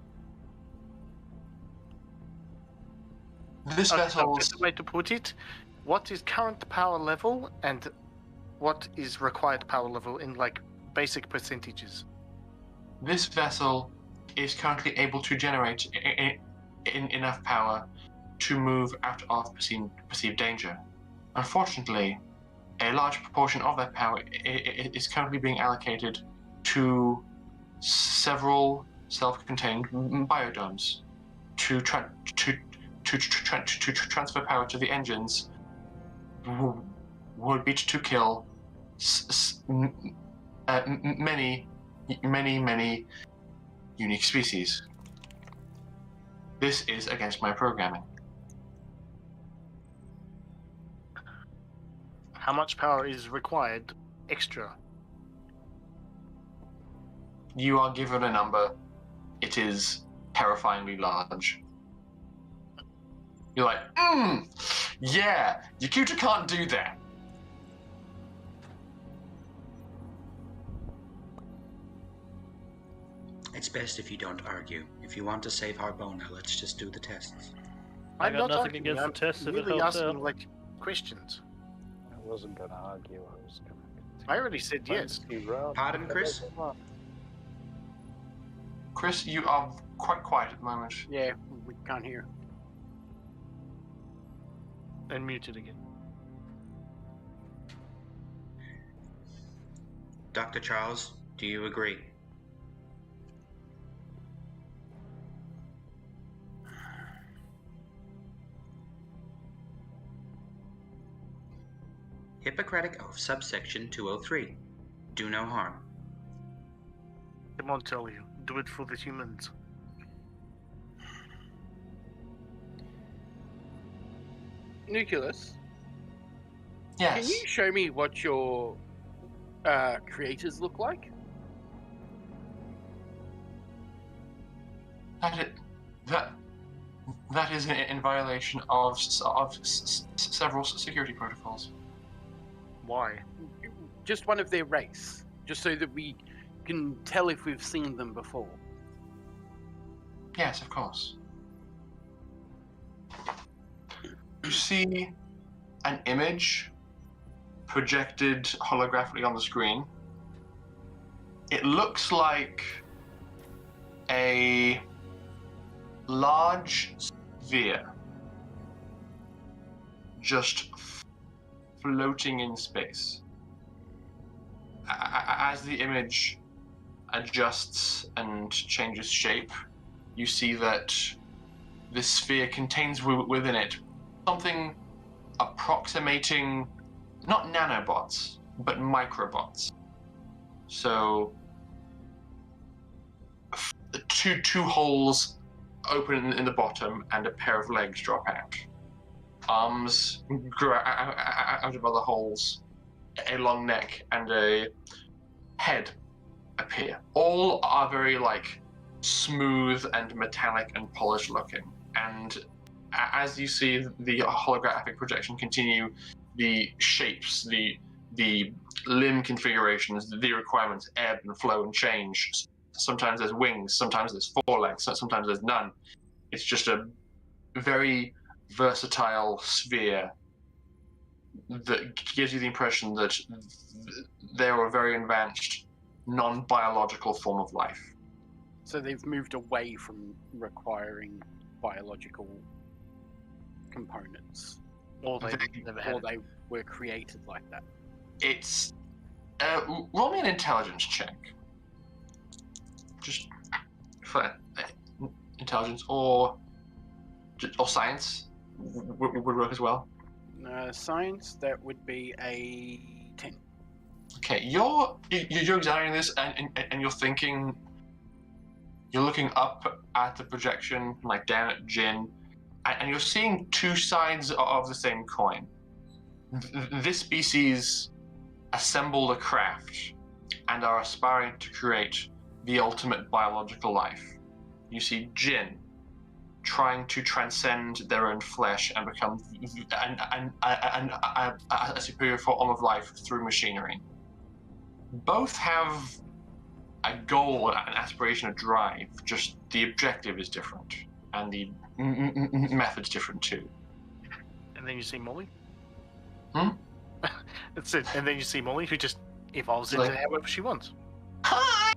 This vessel... The best way to put it, what is current power level and what is required power level in, like, basic percentages? This vessel is currently able to generate enough power to move out of perceived danger. Unfortunately, a large proportion of that power is currently being allocated to several self-contained biodomes to transfer power to the engines would be to kill many unique species. This is against my programming. How much power is required extra? You are given a number. It is terrifyingly large. You're like, yeah, Yakuta can't do that. It's best if you don't argue. If you want to save Harbona, let's just do the tests. I got nothing arguing, against I'm the tests if it really helps asking, out. like, questions. I wasn't going to argue. I was going to... I already said yes. Pardon, Chris? Chris, you are quite quiet at the moment. Yeah, we can't hear. And muted again. Dr. Charles, do you agree? Hippocratic Oath, subsection 203. Do no harm. I won't tell you. Do it for the humans. Nucleus, Yes. can you show me what your creators look like? That is in violation of several security protocols. Why? Just one of their race, just so that we can tell if we've seen them before. Yes, of course. You see an image projected holographically on the screen. It looks like a large sphere just floating in space. As the image adjusts and changes shape, you see that this sphere contains within it something approximating not nanobots, but microbots. So two holes open in the bottom and a pair of legs drop out. Arms grow out of other holes, a long neck and a head appear. All are very smooth and metallic and polished looking. And as you see the holographic projection continue, the shapes, the limb configurations, the requirements ebb and flow and change. Sometimes there's wings, sometimes there's forelegs, sometimes there's none. It's just a very versatile sphere that gives you the impression that they are a very advanced, non-biological form of life. So they've moved away from requiring biological components, Or they never had or it. they were created like that. It's roll me an intelligence check. Just for intelligence or science would work as well. Science, that would be a 10. Okay, you're examining this and you're thinking. You're looking up at the projection, like down at Jin, and you're seeing two sides of the same coin. This species assembled a craft and are aspiring to create the ultimate biological life. You see Jin trying to transcend their own flesh and become a superior form of life through machinery. Both have a goal, an aspiration, a drive, just the objective is different, and the method's different too. And then you see Molly. Hmm? That's it. And then you see Molly, who just evolves Like- into however she wants. Hi!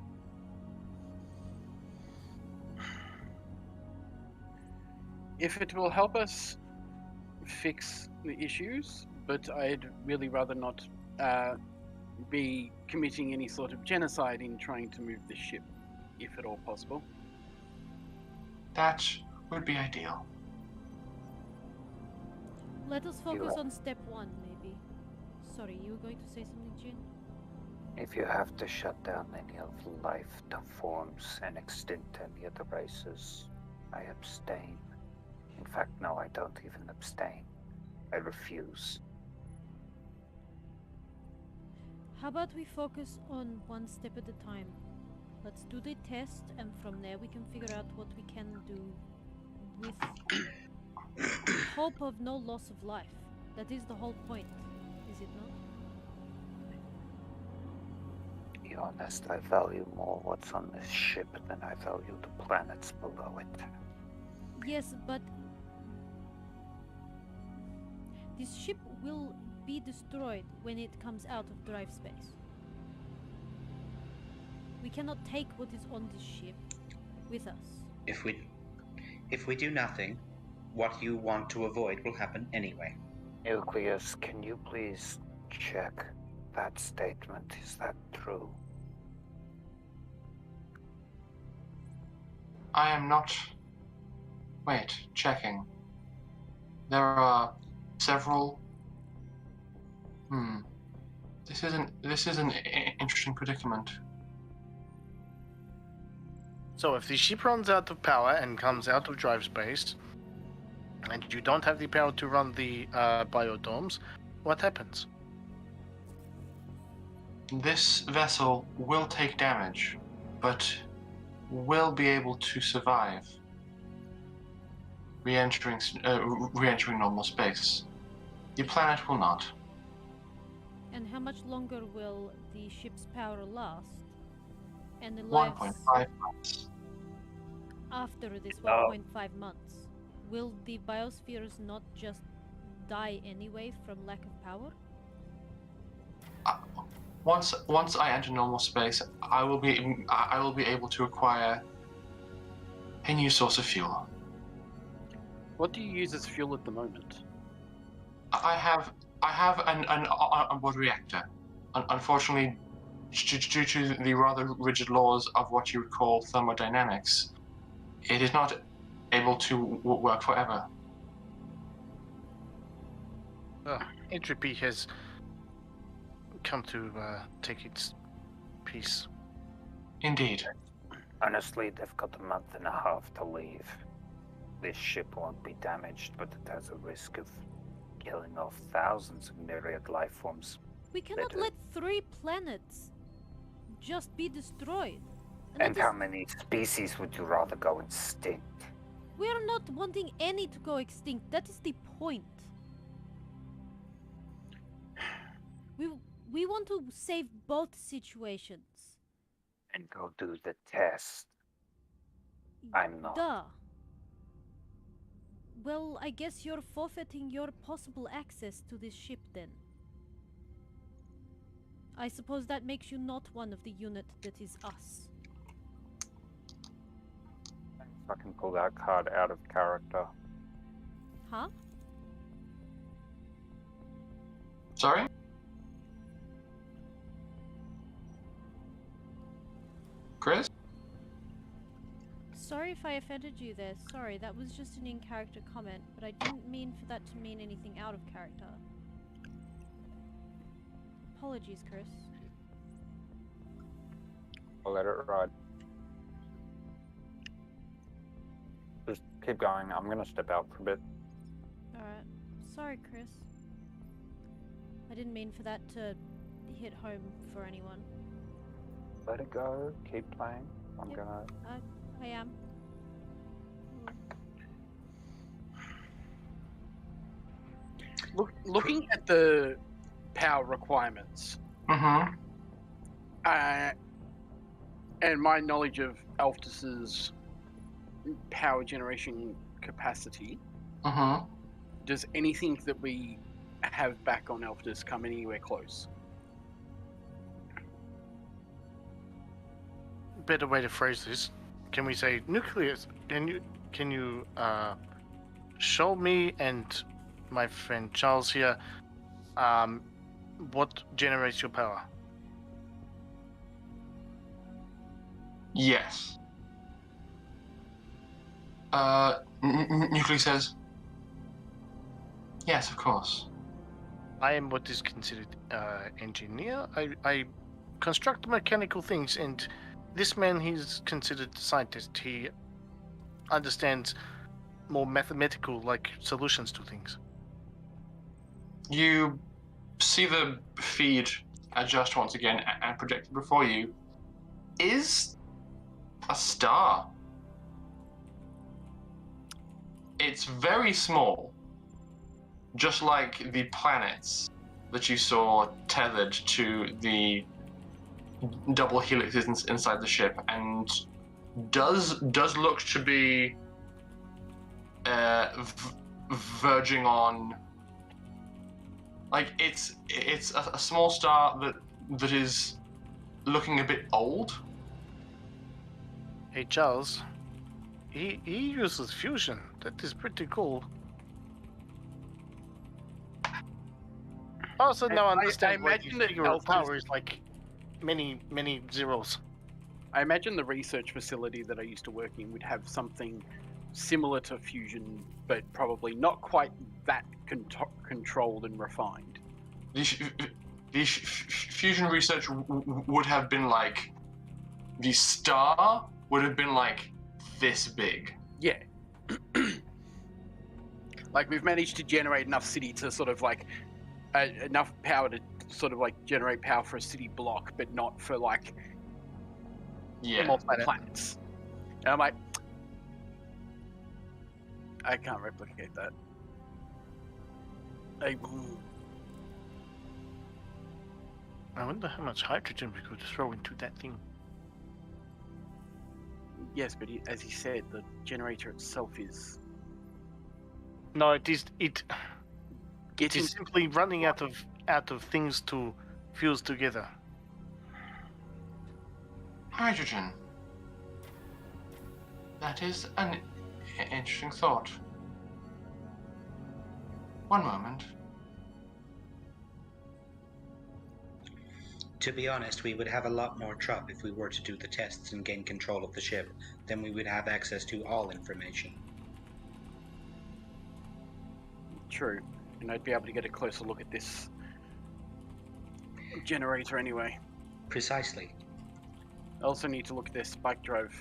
If it will help us fix the issues, but I'd really rather not be committing any sort of genocide in trying to move this ship, if at all possible. That would be ideal. Let us focus You're- on step one, maybe. Sorry, you were going to say something, Jin? If you have to shut down any of life that forms and extinct any of the races, I abstain. In fact, no, I don't even abstain. I refuse. How about we focus on one step at a time? Let's do the test, and from there we can figure out what we can do with hope of no loss of life. That is the whole point, is it not? To be honest, I value more what's on this ship than I value the planets below it. Yes, but this ship will be destroyed when it comes out of drive space. We cannot take what is on this ship with us. If we do nothing, what you want to avoid will happen anyway. Nucleus, can you please check that statement? Is that true? I am not. Wait, checking. There are several. This is an interesting predicament. So if the ship runs out of power and comes out of drive space, and you don't have the power to run the biodomes, what happens? This vessel will take damage, but will be able to survive. Re-entering normal space. The planet will not. And how much longer will the ship's power last? And the lives 1.5 months. after this Oh. 1.5 months? Will the biospheres not just die anyway from lack of power? Once I enter normal space, I will be able to acquire a new source of fuel. What do you use as fuel at the moment? I have an onboard reactor. Unfortunately, due to the rather rigid laws of what you would call thermodynamics, it is not able to work forever. Entropy has come to take its piece. Indeed. Honestly, they've got a month and a half to leave. This ship won't be damaged, but it has a risk of killing off thousands of myriad life forms. We cannot Better. let 3 planets just be destroyed. And that how is- many species would you rather go extinct? We are not wanting any to go extinct. That is the point. We want to save both situations. And go do the test. I'm not. Duh. Well, I guess you're forfeiting your possible access to this ship then. I suppose that makes you not one of the unit that is us. I can pull that card out of character. Huh? Sorry? Chris? Sorry if I offended you there. Sorry, that was just an in-character comment, but I didn't mean for that to mean anything out of character. Apologies, Chris. I'll let it ride. Just keep going. I'm gonna step out for a bit. Alright. Sorry, Chris. I didn't mean for that to hit home for anyone. Let it go. Keep playing. I'm Yep. gonna. I am. Looking at the power requirements, Mm-hmm. and my knowledge of Alphys's power generation capacity, Mm-hmm. does anything that we have back on Alphys come anywhere close? Better way to phrase this. Can we say nucleus? Can you show me and my friend Charles here what generates your power? Yes. Nuclear says, yes, of course. I am what is considered engineer. I construct mechanical things, and this man, he's considered scientist. He understands more mathematical solutions to things. You see the feed adjust once again and projected before you is a star. It's very small, just like the planets that you saw tethered to the double helixes inside the ship, and does look to be verging on. Like it's a small star that is looking a bit old. Hey Charles, he uses fusion. That is pretty cool. Also now I understand why imagine the that figure of Alphys- power is like many zeros. I imagine the research facility that I used to work in would have something similar to fusion, but probably not quite that controlled and refined. The fusion research would have been like, the star would have been like this big. Yeah. Like we've managed to generate enough city to sort of like enough power to sort of like generate power for a city block, but not for like Yeah. multiple planets. And I'm like, I can't replicate that. I wonder how much hydrogen we could throw into that thing. Yes, but as he said, the generator itself is No, it is getting simply running out of things to fuse together. Hydrogen. That is an interesting thought. One moment. To be honest, we would have a lot more truck if we were to do the tests and gain control of the ship. Then we would have access to all information. true, and I'd be able to get a closer look at this generator anyway. Precisely. I also need to look at their spike drive.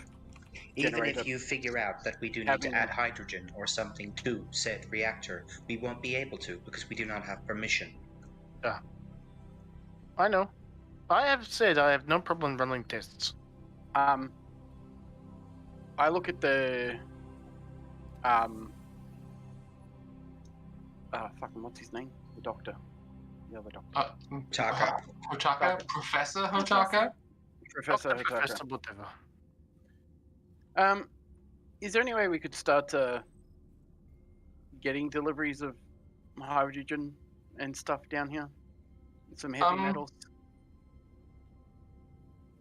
Even Generator. if you figure out that we do need to add hydrogen or something to said reactor, we won't be able to because we do not have permission. I know. I have said I have no problem running tests. I look at the fucking what's his name? The doctor. The other doctor. Hotaka. Hotaka? Professor Hotaka? Professor Hotaka. Professor whatever. Is there any way we could start getting deliveries of hydrogen and stuff down here? Some heavy metals?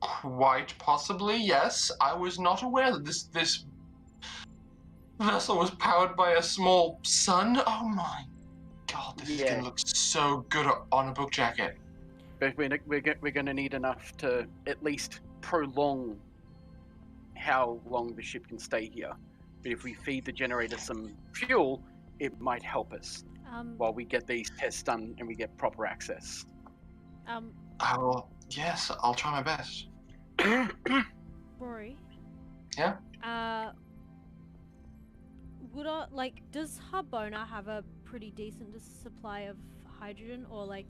Quite possibly, yes. I was not aware that this vessel was powered by a small sun. Oh my god, this is gonna look so good on a book jacket. But we're going to need enough to at least prolong how long the ship can stay here. But if we feed the generator some fuel, it might help us while we get these tests done and we get proper access. Yes, I'll try my best. Rory? Yeah? Does Harbona have a pretty decent supply of hydrogen, or It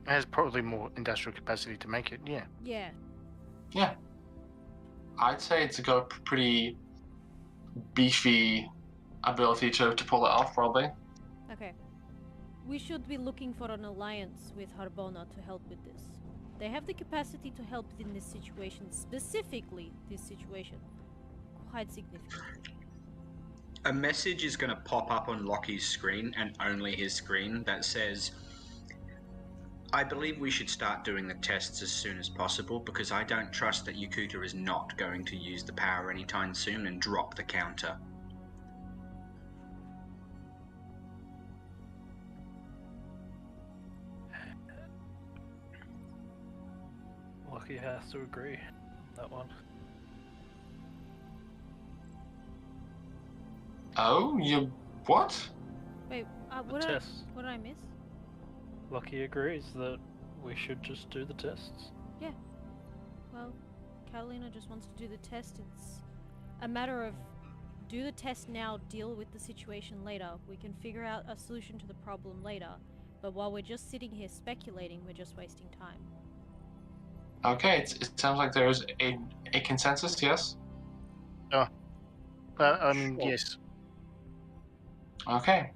has probably more industrial capacity to make it, yeah. Yeah. Yeah. I'd say it's got a pretty beefy ability to pull it off, probably. Okay. We should be looking for an alliance with Harbona to help with this. They have the capacity to help in this situation, specifically this situation. Quite significantly. A message is going to pop up on Lockie's screen, and only his screen, that says, I believe we should start doing the tests as soon as possible, because I don't trust that Yakuta is not going to use the power anytime soon and drop the counter. Lucky has to agree on that one. Oh, you what? Wait, The tests. what did I miss? Lucky agrees that we should just do the tests. Yeah. Well, Catalina just wants to do the test. It's a matter of do the test now, deal with the situation later. We can figure out a solution to the problem later. But while we're just sitting here speculating, we're just wasting time. Okay, it sounds like there is a consensus, yes? Yes. Okay.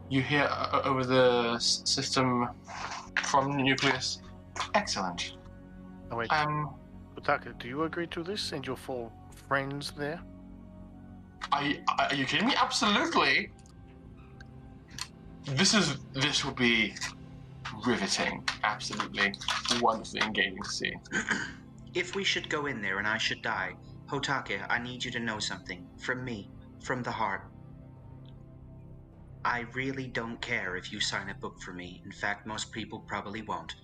You hear over the system from Nucleus. Excellent. Oh, wait. Butaka, do you agree to this and your 4 friends there? Are you kidding me? Absolutely. This will be riveting. Absolutely wonderfully engaging to see. If we should go in there and I should die, Hotake, I need you to know something. From me. From the heart. I really don't care if you sign a book for me. In fact, most people probably won't.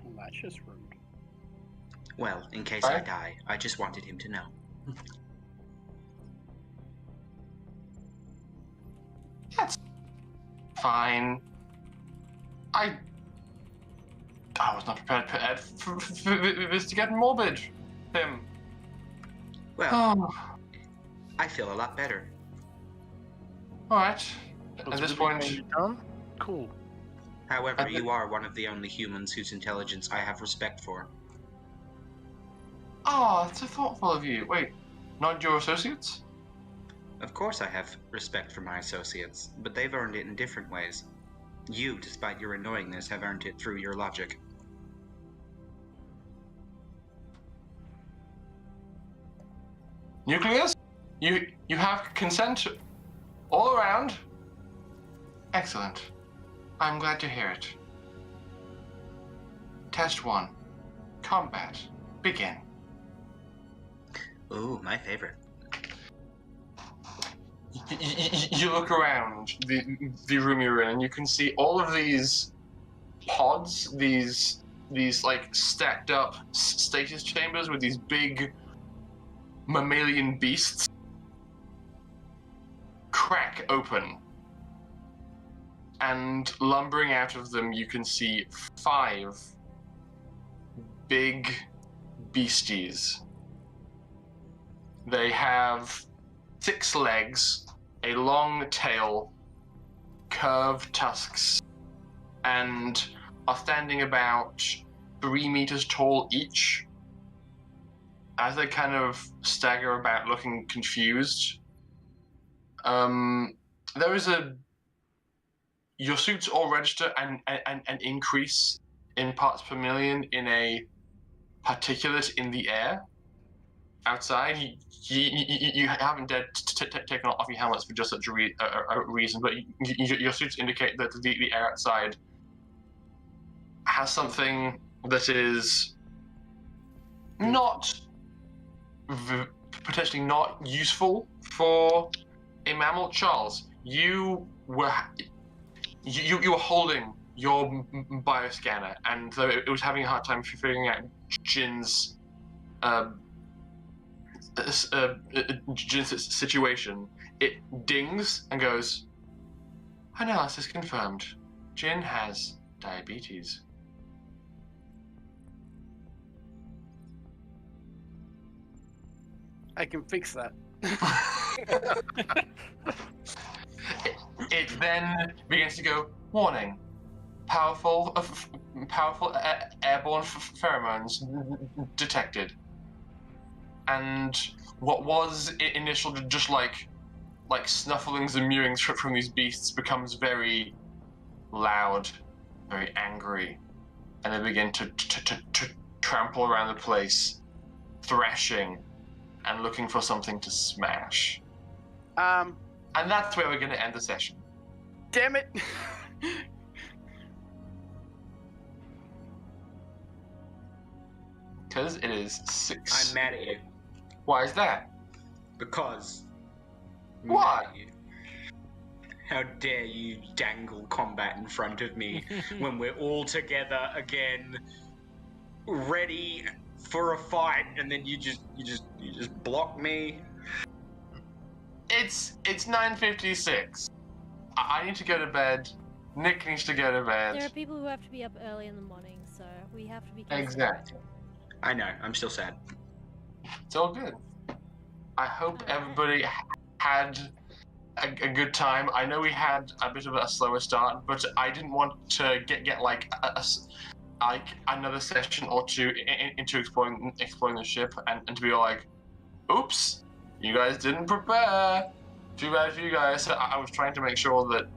Well, that's just rude. Well, in case I die, I just wanted him to know. That's fine. I was not prepared for this to get morbid. Him. Well, I feel a lot better. Alright. At this point... Done? Cool. However, you are one of the only humans whose intelligence I have respect for. Oh, it's so thoughtful of you. Wait, not your associates? Of course I have respect for my associates, but they've earned it in different ways. You, despite your annoyingness, have earned it through your logic. Nucleus? You have consent all around? Excellent. I'm glad to hear it. Test 1. Combat. Begin. Ooh, my favorite. You look around the room you're in, and you can see all of these pods, these like stacked up stasis chambers with these big mammalian beasts crack open, and lumbering out of them you can see 5 big beasties. They have 6 legs, a long tail, curved tusks, and are standing about 3 meters tall each. As they kind of stagger about looking confused, there is your suits all register an increase in parts per million in a particulate in the air outside. You haven't dared taken off your helmets for just such a reason, but your suits indicate that the air outside has something that is not potentially not useful for a mammal. Charles, you were holding your bioscanner, and though it was having a hard time figuring out Jin's situation, it dings and goes, analysis confirmed. Jin has diabetes. I can fix that. It then begins to go, warning, powerful airborne pheromones detected. And what was initial just like snufflings and mewings from these beasts becomes very loud, very angry, and they begin to trample around the place, thrashing and looking for something to smash. And that's where we're going to end the session. Damn it! Because it is 6. I'm mad at you. Why is that? Because. I'm Why? mad at you. How dare you dangle combat in front of me when we're all together again, ready for a fight, and then you just block me. It's 9:56. I need to go to bed. Nick needs to go to bed. There are people who have to be up early in the morning, so we have to be careful. Exactly. I know. I'm still sad. It's all good. I hope everybody had a good time. I know we had a bit of a slower start, but I didn't want to get like another session or two into exploring the ship and to be like, oops, you guys didn't prepare. Too bad for you guys. So I was trying to make sure that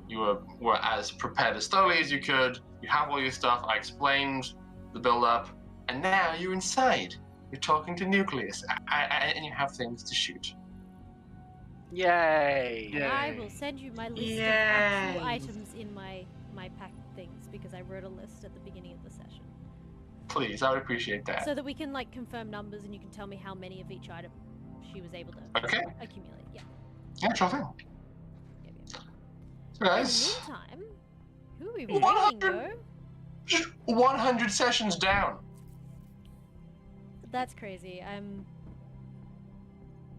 you were as prepared as thoroughly as you could. You have all your stuff. I explained the build-up, and now you're inside. You're talking to Nucleus, and you have things to shoot. Yay! And I will send you my list of actual items in my pack things, because I wrote a list at the beginning of the session. Please, I would appreciate that. So that we can like confirm numbers, and you can tell me how many of each item she was able to accumulate. Yeah. Yeah, sure thing. So guys, in the meantime, who are we raiding, though? Just 100 sessions down. That's crazy.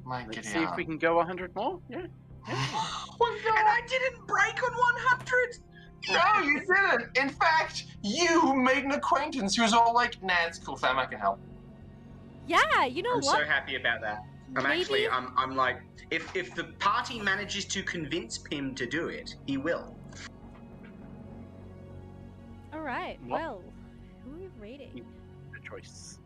Let's see if we can go 100 more. Yeah. And I didn't break on 100. No, you didn't. In fact, you made an acquaintance who was all like, "Nah, it's cool, fam. I can help." Yeah, you know I'm what? so happy about that. I'm like, if the party manages to convince Pim to do it, he will. All right. What? Well, who are we raiding? Good choice.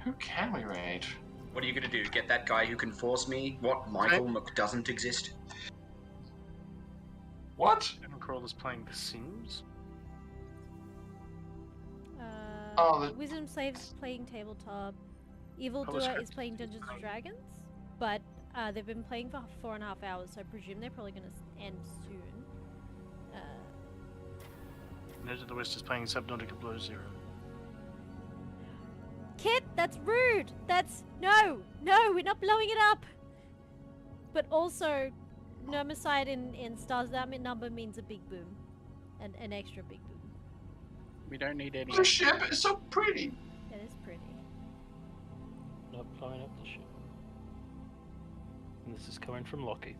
Who can we raid? What are you gonna do? Get that guy who can force me? What, Michael doesn't exist? What? Crawler's playing The Sims. Wisdom Slaves playing tabletop. Evil Polish Doer is Script playing Dungeons and Dragons, but they've been playing for 4.5 hours, so I presume they're probably going to end soon. Nerd of the West is playing Subnautica Below Zero. Kit, that's rude! No, we're not blowing it up! But also, Nermicide in Stars, that number means a big boom. An extra big boom. We don't need any. The ship is so pretty. It is pretty. Not blowing up the ship. And this is coming from Lockie.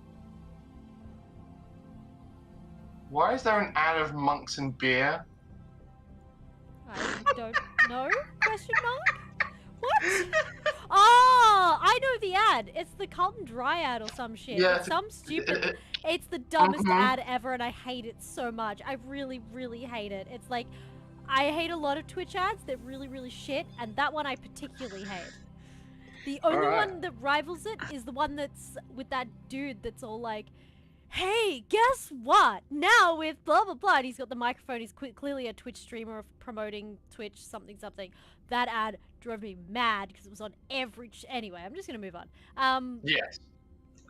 Why is there an ad of monks and beer? I don't know? Question mark? What? Oh, I know the ad. It's the Carlton Dry ad or some shit. Yeah, It's some stupid. It's the dumbest ad ever, and I hate it so much. I really, really hate it. It's like, I hate a lot of Twitch ads. They're really, really shit, and that one I particularly hate. The only one that rivals it is the one that's with that dude that's all like, hey, guess what? Now with blah blah blah, and he's got the microphone. He's clearly a Twitch streamer of promoting Twitch something something. That ad drove me mad because it was on every. Anyway, I'm just gonna move on. Yes.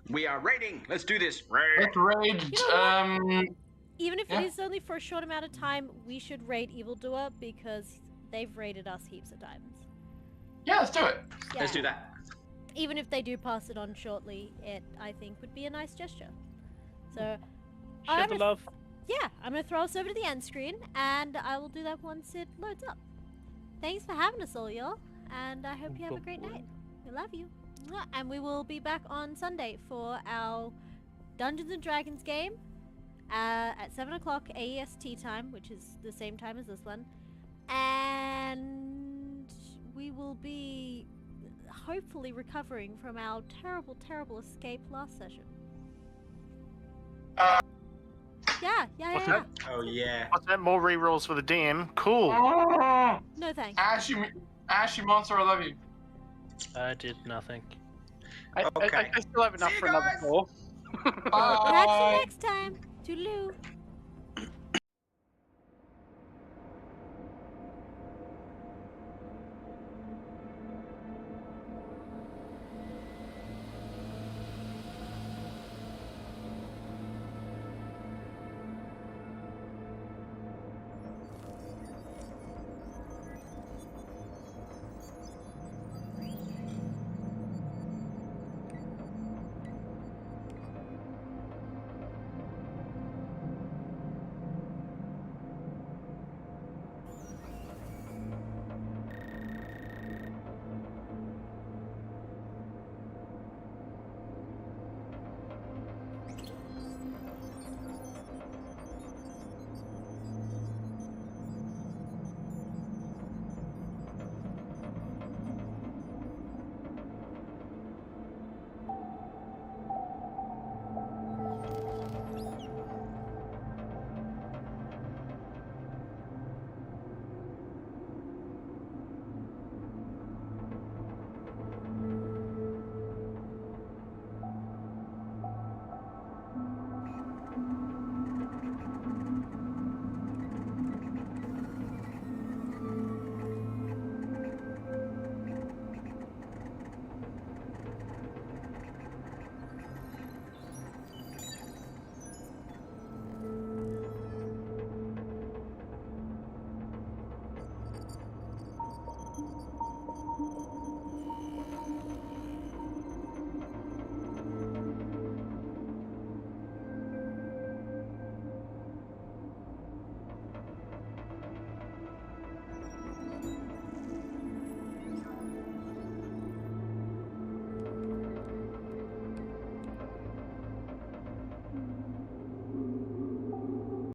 We are raiding. Let's do this. Raid. Let's raid. You know even if it is only for a short amount of time, we should raid Evildoer because they've raided us heaps of times. Yeah, let's do it. Yeah. Let's do that. Even if they do pass it on shortly, it I think would be a nice gesture. So, Share the love. yeah, I'm gonna throw us over to the end screen, and I will do that once it loads up. Thanks for having us all, y'all, and I hope you have a great night. We love you. Mwah. And we will be back on Sunday for our Dungeons and Dragons game at 7 o'clock AEST time, which is the same time as this one, and we will be hopefully recovering from our terrible escape last session. Yeah. Oh yeah. What's that? More rerolls for the DM. Cool. No thanks. Ashy monster, I love you. I did nothing. Okay. I still have enough See for you another guys. 4. Catch you next time. Toodaloo.